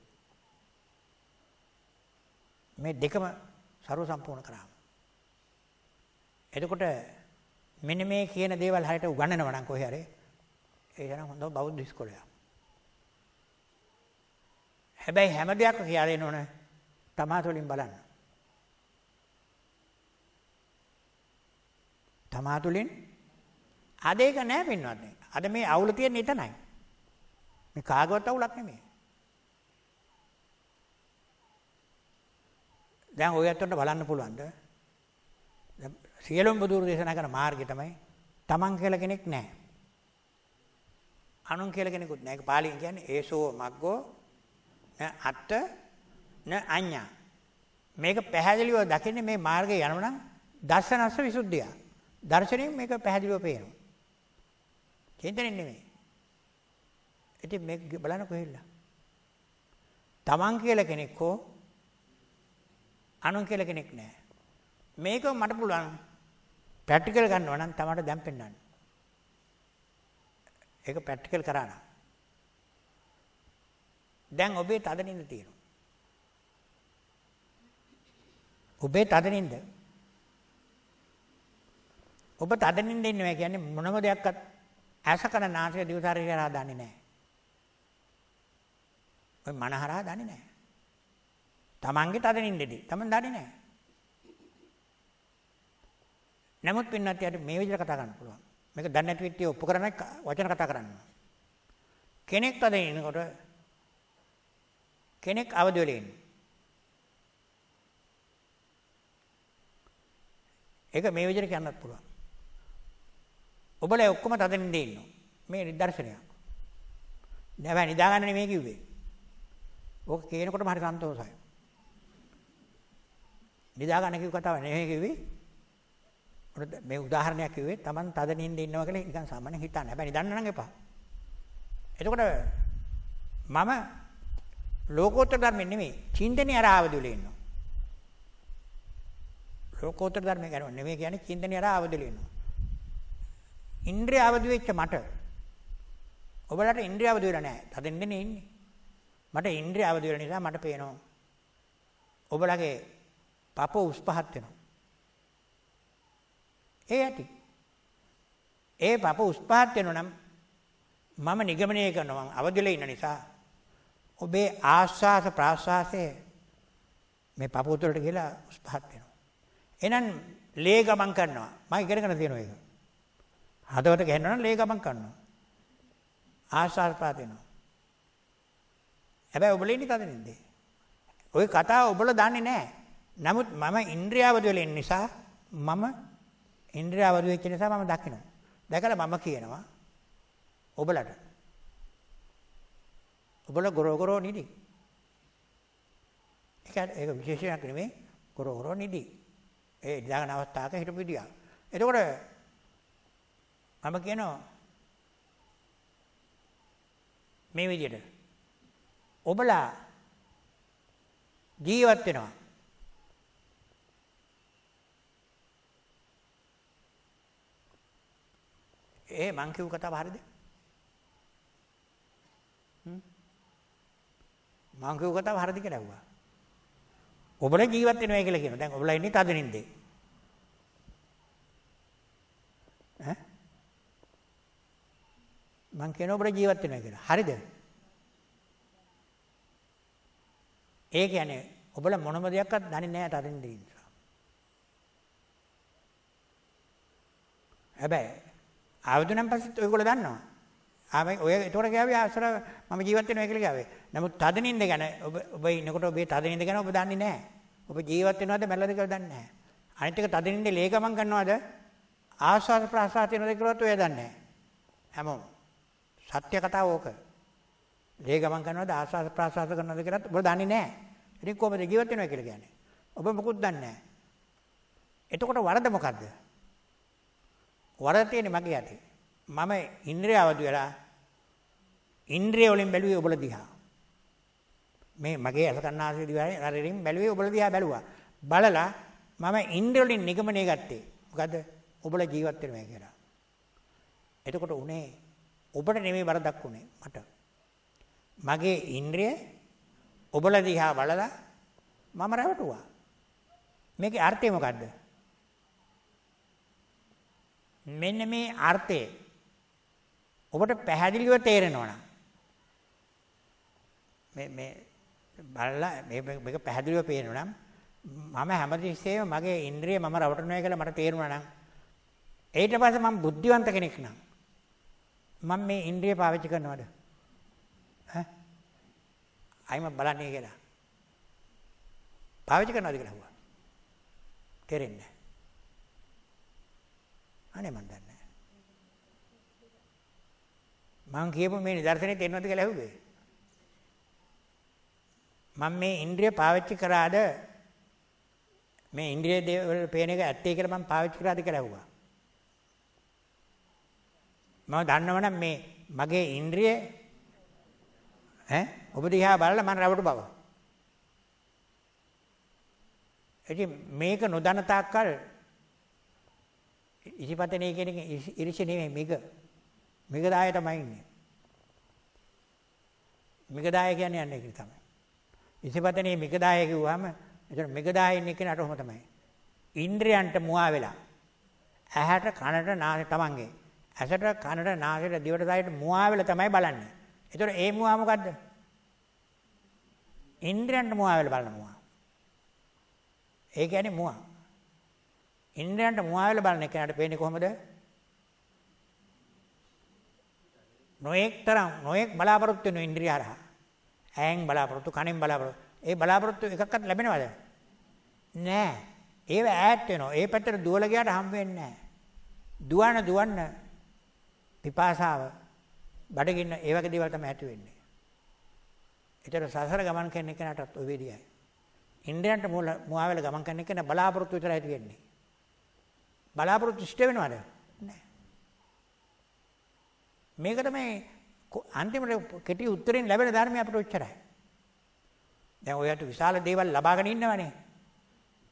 මේ දෙකම ਸਰව සම්පූර්ණ කරාම. එතකොට මෙන්න මේ කියන දේවල් හරියට උගන්වනවා නම් කොහේ හරි ඒ ජන හොඳ බෞද්ධ ඉස්කෝලයක්. හැබැයි හැම දෙයක්ම කියලා දෙන්න ඕන තමා තුළින් බලන්න. තමා තුළින් අද ඒක නෑ පින්වත්නි. අද මේ අවුල තියෙන්නේ එතනයි. මේ කාගවත් අවුලක් නෙමෙයි. දැන් ඔය අතට බලන්න පුළුවන්ද? දැන් සියලුම බුදුරු දේශනා කරන මාර්ගය තමයි තමන් කියලා කෙනෙක් නෑ. අනුන් කියලා කෙනෙකුත් නෑ. ඒක පාලියෙන් කියන්නේ ඒසෝ මග්ගෝ අත්ත න අඤ්ඤා. මේක පැහැදිලිව දකින්නේ මේ මාර්ගය යනවා නම් දර්ශනස්ස විසුද්ධිය. දර්ශනයෙන් මේක පැහැදිලිව පේනවා. චින්තනෙන් නෙමෙයි. ඉතින් මේක බලන්න කොහෙල්ල. තමන් කියලා කෙනෙක් හෝ අනුන් කියලා කෙනෙක් නෑ. මේක මට පුළුවන් ප්‍රැක්ටිකල් ගන්නවා නම් තමයි දැන් පෙන්නන්න. ඒක ප්‍රැක්ටිකල් කරා නම් දැන් ඔබේ තදනින්ද තියෙනවා. ඔබේ තදනින්ද. ඔබ තදනින්ද ඉන්නවා කියන්නේ මොනම දෙයක්වත් ඇසකන නාසය දිවසාරය කරා දන්නේ නැහැ. ඔය මනහරා දන්නේ නැහැ. තමන්ගේ තදනින්දදී තමන් දන්නේ නැහැ. නමුත් පින්නත් යට මේ විදිහට කතා කරන්න පුළුවන්. මේක දන්නේ නැති විදිහට ඔප්පු කරන වචන කතා කරන්න. කෙනෙක් තදිනකොට කෙනෙක් අවදි වෙලා ඉන්නේ. ඒක මේ විදිහට කියන්නත් පුළුවන්. ඔබලා ඔක්කොම තදින්ද ඉන්නවා. මේ නිදර්ශනයක්. නෑ නිදාගන්න නෙමෙයි කිව්වේ. ඕක කියනකොටම හරි සන්තෝෂයි. නිදාගන්න කිව්ව කතාව නෙමෙයි කිව්වේ. මේ උදාහරණයක් කිව්වේ Taman තදින්ද ඉන්නවා කියලා නිකන් සාමාන්‍යයෙන් හිතන්න. හැබැයි නිදන්න නම් එපා. එතකොට මම ලෝකෝත්තර ධර්මෙ නෙමෙයි චින්තනයේ අර ආවදුලේ ඉන්නවා. ලෝකෝත්තර ධර්මය ගැන නෙමෙයි කියන්නේ චින්තනය හරහා අවදිල වෙනවා. ඉන්ද්‍රිය අවදි වෙච්ච මට ඔබලට ඉන්ද්‍රිය අවදි වෙලා නැහැ. තදින්දනේ ඉන්නේ. මට ඉන්ද්‍රිය අවදි වෙන නිසා මට පේනවා. ඔබලගේ පප උස් පහත් වෙනවා. ඒ ඇති. ඒ පප උස් පහත් වෙනවා නම් මම නිගමනය කරනවා මම අවදිලා ඉන්න නිසා ඔබේ ආස්වාස ප්‍රාස්වාසයේ මේ පප උතුරට ගිහලා උස් පහත් වෙනවා. එහෙනම් ලේ ගමන් කරනවා. මම ඉගෙනගෙන තියෙනවා ඒක. හදවත ගහනවා නම් ලේ ගමන් කරනවා. ආස්වාද ප්‍රාත් වෙනවා. හැබැයි ඔබලා ඉන්නේ තදින්ද? ওই කතාව ඔබලා දන්නේ නැහැ. නමුත් මම ඉන්ද්‍රියවද වෙල ඉන්න නිසා මම ඉන්ද්‍රියවද වෙච්ච නිසා මම දකිනවා. දැකලා මම කියනවා ඔබලට. ඔබලා ගොරෝ නිදි. ඒක විශේෂයක් නෙමෙයි. ගොරෝ නිදි. ඒ ඉඳගෙන අවස්ථාවක හිටපු විදිය. එතකොට මම කියනවා මේ විදියට ඔබලා ජීවත් වෙනවා. මං කියු කතාව හරියද? මං කියු කතාව හරියද කියලා ඇහුවා. ඔබලා ජීවත් වෙනවා කියලා කියනවා. දැන් ඔබලා ඉන්නේ තදිනින්දේ. මං කියනවා ඔබලා ජීවත් වෙනවා කියලා. හරිද? ඒ කියන්නේ ඔබලා මොනම දෙයක්වත් දන්නේ නැහැ තදින්දේ ඉඳලා. හැබැයි ආවදුනම් පස්සෙත් ඔයගොල්ලෝ දන්නවා. ඔය ඒතකොට ගියාවේ ආසර මම ජීවත් වෙනවා කියලා ගියාවේ. නමුත් තදිනින්ද ගැන ඔබ ඉන්නකොට ඔබේ තදිනින්ද ගැන ඔබ දන්නේ නැහැ. ඔබ ජීවත් වෙනවද මැරෙලාද කියලා දන්නේ නැහැ. අනිත් එක තදිනින්ද ලේ ගමන් කරනවද ආස්වාද ප්‍රාසාද වෙනවද කියලාත් ඔය දන්නේ නැහැ. හැමෝම සත්‍ය කතාව ඕක. ලේ ගමන් කරනවද ආස්වාද ප්‍රාසාද කරනවද කියලාත් ඔබ දන්නේ නැහැ. ඉතින් කොහොමද ජීවත් වෙනවා කියලා කියන්නේ? ඔබ මොකුත් දන්නේ නැහැ. එතකොට වරද මොකද්ද? වරද තියෙන්නේ මගේ යටේ. මම ඉන්ද්‍රිය අවදි වෙලා ඉන්ද්‍රිය වලින් බැලුවේ ඔබලා දිහා. මේ මගේ අස කන්නාසය දිහා රරින් බැලුවේ ඔබලා දිහා බැලුවා. බලලා මම ඉන්ද්‍රිය වලින් නිගමනය ගත්තේ. මොකද ඔබලා ජීවත් වෙනවා කියලා. එතකොට උනේ ඔබට නෙමෙයි වරදක් උනේ මට. මගේ ඉන්ද්‍රිය ඔබලා දිහා බලලා මම රැවටුවා. මේකේ අර්ථය මොකද්ද? මෙන්න මේ අර්ථය ඔබට පැහැදිලිව තේරෙනවා නම් මේ බලලා මේක පැහැදිලිව පේනවා නම් මම හැමතිස්සෙම මගේ ඉන්ද්‍රිය මම රවටනවා කියලා මට තේරුණා නම් ඊට පස්සේ මම බුද්ධිවන්ත කෙනෙක් නම් මම මේ ඉන්ද්‍රිය පාවිච්චි කරනවද? අයිම බලන්නේ කියලා. පාවිච්චි කරනවද කියලා අහුවා. තේරෙන්නේ නැහැ. අනේ මන් දන්නේ නැහැ. මං කියපු මේ නිදර්ශනේ තේරෙනවද කියලා අහුවේ. මම මේ ඉන්ද්‍රිය පාවිච්චි කරාද මේ ඉන්ද්‍රිය දේවල් පේන එක ඇත්තේ කියලා මම පාවිච්චි කරාද කියලා අහුවා. මම දන්නවනම් මේ මගේ ඉන්ද්‍රිය ඔබ දිහා බලලා මම රවටු බව. ඉතින් මේක නොදන්න තාක්කල් ඉසිපතනේ කියන එක ඉරිෂ නෙමෙයි මිගදාය තමයි ඉන්නේ. මිගදාය කියන්නේ යන්නේ ඒක තමයි. ඉසිපතනේ මිගදාය කිව්වම එතන මිගදාය ඉන්නේ කෙනාට ඔහොම තමයි. ඉන්ද්‍රයන්ට මුවා වෙලා ඇහැට කනට නාසයට තමන්ගේ ඇසට කනට නාසයට දිවට දායට මුවා වෙලා තමයි බලන්නේ. ඒතකොට ඒ මුවා මොකද්ද? ඉන්ද්‍රයන්ට මුවා වෙලා බලන මුවා. ඒ කියන්නේ මුවා. ඉන්ද්‍රයන්ට මුවා වෙලා බලන කෙනාට පේන්නේ කොහොමද? නොඑක් බලාපොරොත්තු වෙන ඉන්ද්‍රිය හරහා. ඇහෙන් බලාපොරොත්තු, කනෙන් බලාපොරොත්තු. ඒ බලාපොරොත්තු එකක්වත් ලැබෙනවද? නෑ. ඒව ඈත් වෙනවා. ඒ පැත්තට දුවලා ගියාට හම් වෙන්නේ නෑ. දුවන්න පිපාසාව, බඩගින්න ඒ වගේ දේවල් තමයි ඇති වෙන්නේ. ඒතර සසර ගමන් කරන කෙනාටත් ඔය විදියයි. ඉන්ද්‍රයන්ට මුවා වෙලා ගමන් කරන කෙනා බලාපොරොත්තු විතරයි තියෙන්නේ. බලාපොරොත්තු ඉෂ්ට වෙනවද? නෑ. මේක තමයි අන්තිමට කෙටි උත්තරෙන් ලැබෙන ධර්මය අපිට උච්චරයි. දැන් ඔයයට විශාල දේවල් ලබාගෙන ඉන්නවනේ.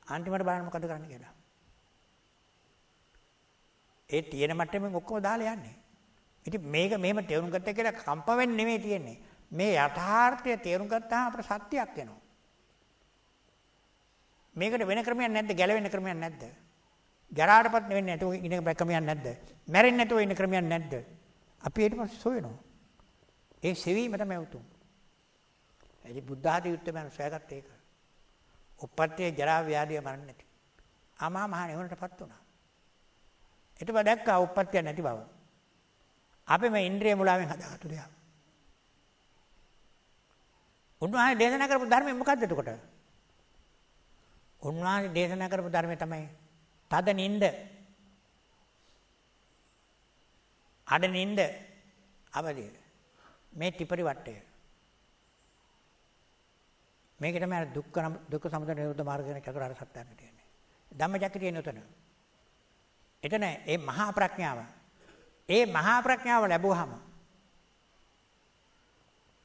අන්තිමට බලන්න මොකද කරන්න කියලා. ඒ තියෙන මට්ටමින් ඔක්කොම දාලා යන්නේ. ඉතින් මේක මෙහෙම තේරුම් ගත්තා කියලා කම්ප වෙන්නේ නෙමෙයි තියෙන්නේ. මේ යථාර්ථය තේරුම් ගත්තාම අපිට සත්‍යයක් එනවා. මේකට වෙන ක්‍රමයක් නැද්ද? ගැලවෙන්න ක්‍රමයක් නැද්ද? ජරාටපත් වෙන්නේ නැතුව ඉන්න ක්‍රමයක් නැද්ද? මැරෙන්නේ නැතුව ඉන්න ක්‍රමයක් නැද්ද? අපි ඊට පස්සේ සොයනවා. ඒ සෙවීම තමයි උතුම්. ඒ බුද්ධ ආදී උත්තරමයන් සොයාගත්ත ඒක. උප්පත්තිය ජරා ව්‍යාධිය මරණ නැති. අමා මහ නිවනටපත් වුණා. ඊට පස්සේ දැක්කා උප්පත්තිය නැති බව. අපි මේ ඉන්ද්‍රිය මුලාවෙන් හදාගත්තු දෙයක්. උන්වහන්සේ දේශනා කරපු ධර්මය මොකක්ද එතකොට? උන්වහන්සේ දේශනා කරපු ධර්මය තමයි තද නින්ද, අඩ නින්ද, අවදිය. මේ ත්‍රිපරි වට්ටය. මේක තමයි දුක්ඛ සමුදය නිරෝධ මාර්ග කියන චතුරාර්ය සත්‍යයන් කියන්නේ. ධම්මචක්කය තියෙන උතන. එතන මේ මහා ප්‍රඥාව. ඒ මහා ප්‍රඥාව ලැබුවාම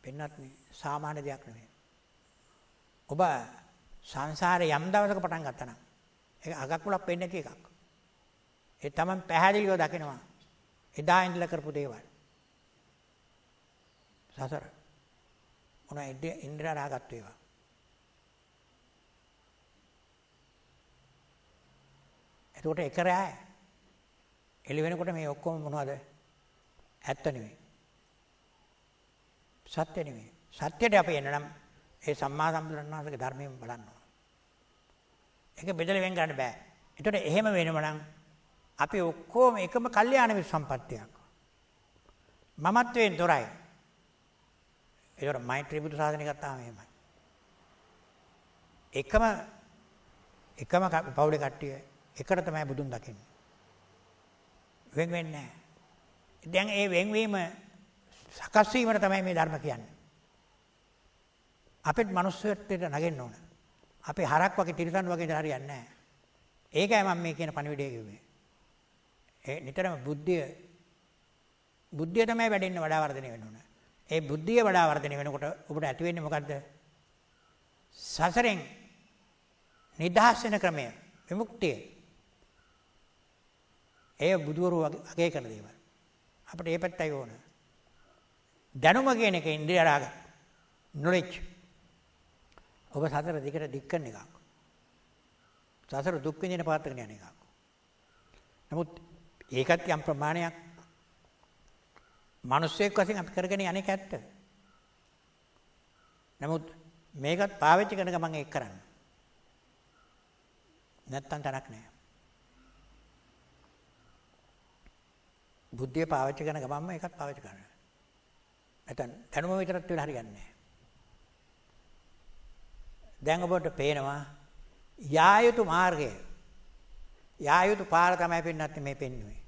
වෙනත් සාමාන්‍ය දෙයක් නෙවෙයි. ඔබ සංසාරේ යම් දවසක පටන් ගත්තා නම් ඒක අගක් මුලක් වෙන්නේ නැති එකක්. ඒ තමයි පැහැදිලිව දකිනවා. එදා ඉඳලා කරපු දේවල්. සසර. මොන ඉන්ද්‍රිය රාගත් වේවා. එතකොට එක රෑ එළි වෙනකොට මේ ඔක්කොම මොනවද? ඇත්ත නෙවෙයි. සත්‍ය නෙවෙයි. සත්‍යයට අපි එනනම් ඒ සම්මා සම්බුදුරණවහන්සේගේ ධර්මයෙන් බලන්න ඕන. ඒක බෙදලා වෙන් ගන්න බෑ. ඒතකොට එහෙම වෙනම නම් අපි ඔක්කොම එකම කල්යාණ මිත්‍ර සම්පත්තියක්. මමත්වයෙන් තොරයි. ඒතකොට මෛත්‍රී බුදු සාසනය ගත්තාම එහෙමයි. එකම පවුලේ කට්ටිය එකට තමයි බුදුන් දකින්නේ. වෙන් වෙන්නේ නැහැ. දැන් ඒ වෙන්වීම සකස් වීමට තමයි මේ ධර්ම කියන්නේ. අපිට මිනිස්සුන්ට නැගෙන්න ඕන. අපි හරක් වගේ තිරිසන් වගේ ඉඳලා හරියන්නේ නැහැ. ඒකයි මම මේ කියන පණිවිඩය කිව්වේ. ඒ නිතරම බුද්ධිය තමයි වැඩෙන්න වඩා වර්ධනය වෙන්න ඕන. ඒ බුද්ධිය වඩා වර්ධනය වෙනකොට ඔබට ඇති වෙන්නේ මොකද්ද? සසරෙන් නිදහස් වෙන ක්‍රමය, විමුක්තිය. ඒ බුදුවරු අගය කරන දේවල්. අපිට ඒ පැත්තයි ඕන. දැනුම කියන එක ඉන්ද්‍රිය රාග, knowledge. ඔබ සතර දිගට දික් කරන එකක්. සසර දුක් විඳින පාත්‍රගෙන යන එකක්. නමුත් ඒකත් යම් ප්‍රමාණයක් මිනිස්සෙක් වශයෙන් අපි කරගෙන යන්නේ ඇත්ත. නමුත් මේකත් පාවිච්චි කරන ගමන් ඒක කරන්න. නැත්තම් තරක් නැහැ. බුද්ධිය පාවිච්චි කරන ගමන්ම ඒකත් පාවිච්චි කරන්න. නැත්නම් දැනුම විතරත් වෙලා හරියන්නේ නැහැ. දැන් ඔබට පේනවා යා යුතු මාර්ගය. යා යුතු පාර තමයි පින්නත් මේ පෙන්වන්නේ.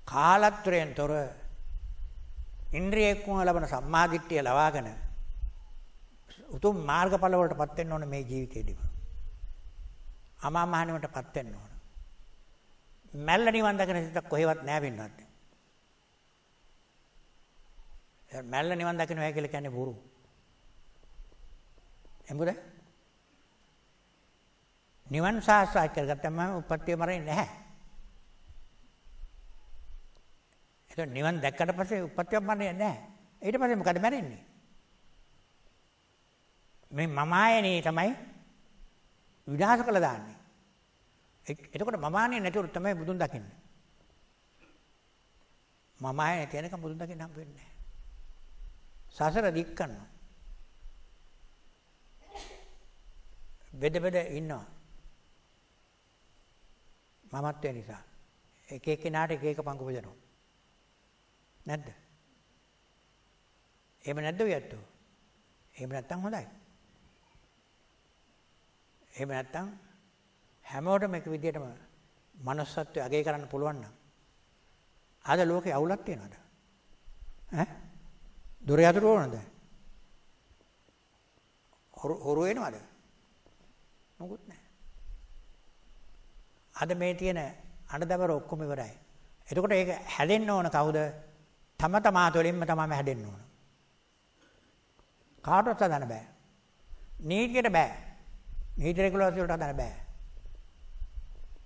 කාලත්‍රයෙන් තොර ඉන්ද්‍රියකුම ලබන සම්මාදිට්ඨිය ලවාගෙන උතුම් මාර්ගඵල වලටපත් වෙන්න ඕන මේ ජීවිතේදීම. අමා මහ නිවනටපත් වෙන්න ඕන. මැල්ල නිවන් දකින සිතක් කොහෙවත් නැහැ පින්නත්. මැල්ල නිවන් දකින්නවා කියලා කියන්නේ බොරු. එමුද? නිවන් සාක්ෂාත් කරගත්තම උපත්ති මරන්නේ නැහැ. ඒක නිවන් දැක්කට පස්සේ උපත්ති මරන්නේ නැහැ. ඊට පස්සේ මොකද මැරෙන්නේ? මේ මමායනේ තමයි විනාශ කළා දාන්නේ. එතකොට මමායනේ නැතුව තමයි බුදුන් දකින්නේ. මමායනේ තියෙනකම් බුදුන් දකින්න හම්බ වෙන්නේ නැහැ. සසර දික් කරනවා. බෙද ඉන්නවා. මමත්වය නිසා. එක එක්කෙනාට එක එක පංගු බෙදනවා. නැද්ද? එහෙම නැද්ද ඔයත්තෝ? එහෙම නැත්තම් හොඳයි. එහෙම නැත්තම් හැමෝටම එක විදියටම manussත්වය අගය කරන්න පුළුවන් නම් අද ලෝකේ අවුලක් තියනවද? ඈ? දොර යතුරු ඕනද? හොරු වෙනවද? මොකුත් නැහැ. අද මේ තියෙන අඬදබර ඔක්කොම ඉවරයි. එතකොට ඒක හැදෙන්න ඕන කවුද? තම තමා තුළින්ම තමයි හැදෙන්න ඕන. කාටවත් හදන්න බෑ. නීතියට බෑ. නීති රෙගුලාසි වලට හදන්න බෑ.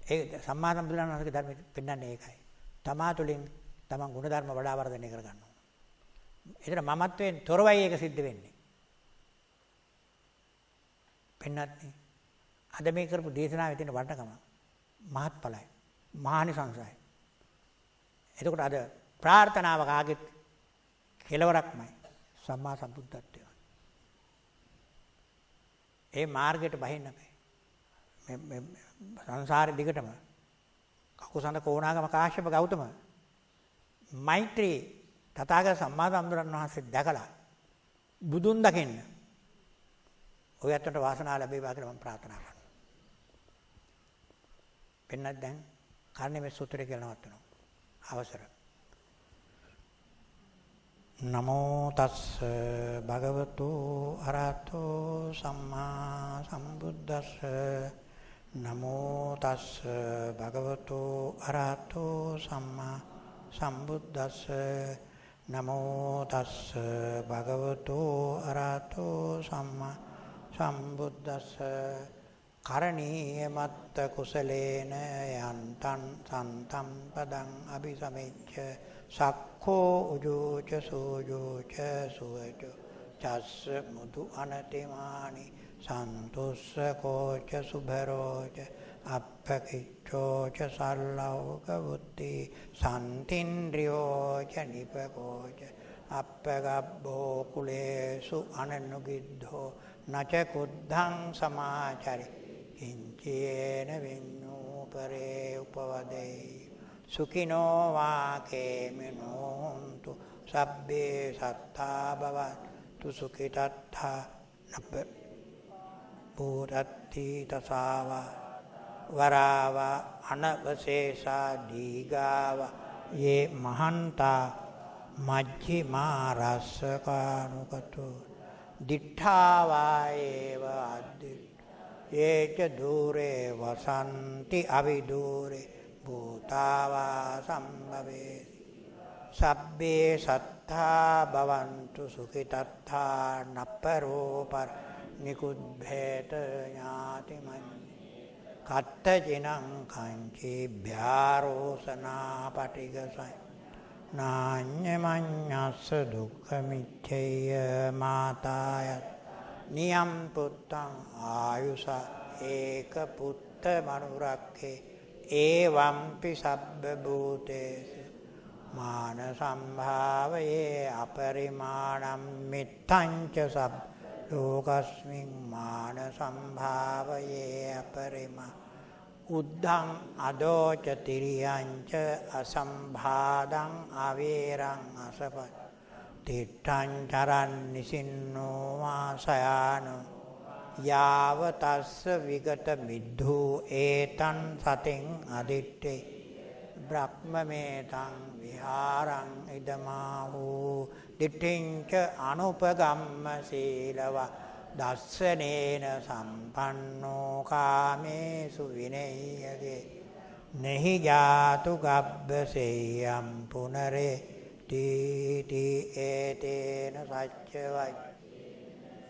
ඒ සම්මා සම්බුදුරණන්සේගේ ධර්මෙ පෙන්වන්නේ ඒකයි. තමා තුළින් තමන් ගුණ ධර්ම වඩා වර්ධනය කර ගන්නවා. ඒතර මමත්වයෙන් තොරවයි ඒක සිද්ධ වෙන්නේ. පෙන්වන්නේ අද මේ කරපු දේශනාවේ තියෙන වටිනකම මහත්ඵලයි. මහානිසංසයි. එතකොට අද ප්‍රාර්ථනාව කාගෙත් කෙලවරක්මයි සම්මා සම්බුද්ධත්වය. ඒ මාර්ගයට බහින්න බෑ. මේ සංසාරේ දිගටම කකුසඳ කොණාගම කාශ්‍යප ගෞතම මෛත්‍රී තථාගත සම්මා සම්බුදුරන් වහන්සේ දැකලා බුදුන් දකින්න ඔය ඇත්තට වාසනාව ලැබේවා කියලා මම ප්‍රාර්ථනා කරනවා. පෙන්නත් දැන් කර්ණමේ සූත්‍රය කියලා නවත්වනවා. අවසර. නමෝ තස්ස භගවතු අරහතෝ සම්මා සම්බුද්දස්ස නමෝ තස්ස භගවතු අරහතෝ සම්මා සම්බුද්දස්ස නමෝ තස්ස භගවතු අරහතෝ සම්මා සම්බුද්දස්ස කරණීය මත්ත කුසලේන යන්තං සන්තම් පදං අபிසමෙච්ච සක්ඛෝ උජෝච සෝජෝච සුවච චස්ස මුදු අනතිමානි සන්තුස්ස කෝච සුභරෝච අප්පකිච්ඡෝච සල්ලෝක බුද්ධි සම්තින්ද්‍රියෝච නිපකෝච අප්පගබ්බෝ කුලේසු අනනුගිද්ධෝ නච කුද්ධං සමාචරි කිංචේන වින්නූපරේ උපවදේ සුඛිනෝ වාකේමිනෝ හොන්තු සබ්බේ සත්තා භවන්තු සුඛිතත්තා නප්ප පුරත්ති තසාව වරාව අනවශේෂා දීගාව යේ මහන්තා මජ්ක්‍ධිමා රස්සකානුකතෝ දිඨාවායේව අද්දි යේච දූරේ වසන්ති අවිදූරේ භූතාවා සම්භවේ සබ්බේ සත්තා භවන්තු සුඛිතත්තා නප්පරෝපර නිකුද්ධේත ඥාතිමන් කත්තජිනං කංචේ භ්‍යාරෝසනා පටිගසයි නාඤ්ඤමඤ්ඤස්ස දුක්ඛමිච්ඡය මාතාය නියම් පුත්තං ආයුෂ ඒක පුත්ත මනුරක්ඛේ ඒවම්පි සබ්බ භූතේසු මාන සම්භාවයේ අපරිමාණම් මිත්තං ච සබ්බ ලෝකස්මින් මාන සම්භාවයේ අපරිමා උද්ධං අදෝච තිරියං ච අසම්භාදං අවේරං අසප තිත්තං චරන් නිසින්නෝ වාසයානෝ යාව තස්ස විගත මිද්ධු ඒතං සතෙන් අදිත්තේ බ්‍රහ්මමේතං විහාරං ඉදමාහූ දිට්ඨිංච අනුපගම්ම සීලව දස්සනේන සම්පන්නෝ කාමේසු විනේයගේ නෙහි ජාතු ගබ්බසෙය්‍යම් පුනරේ තීති ඒතේන සච්චවයි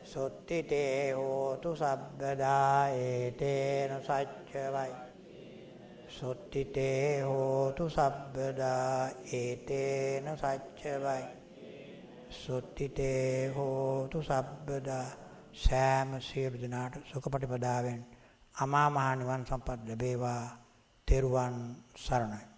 සොත්තිතේ හෝතු සබ්බදා ඒතේන සච්චවයි සොත්තිතේ හෝතු සබ්බදා ඒතේන සච්චවයි සොත්තිතේ හෝතු සබ්බදා සෑම සියලු දෙනාට සුඛපටිපදාවෙන් අමා මහ නිවන් සම්පත් ලැබේවා. තෙරුවන් සරණයි.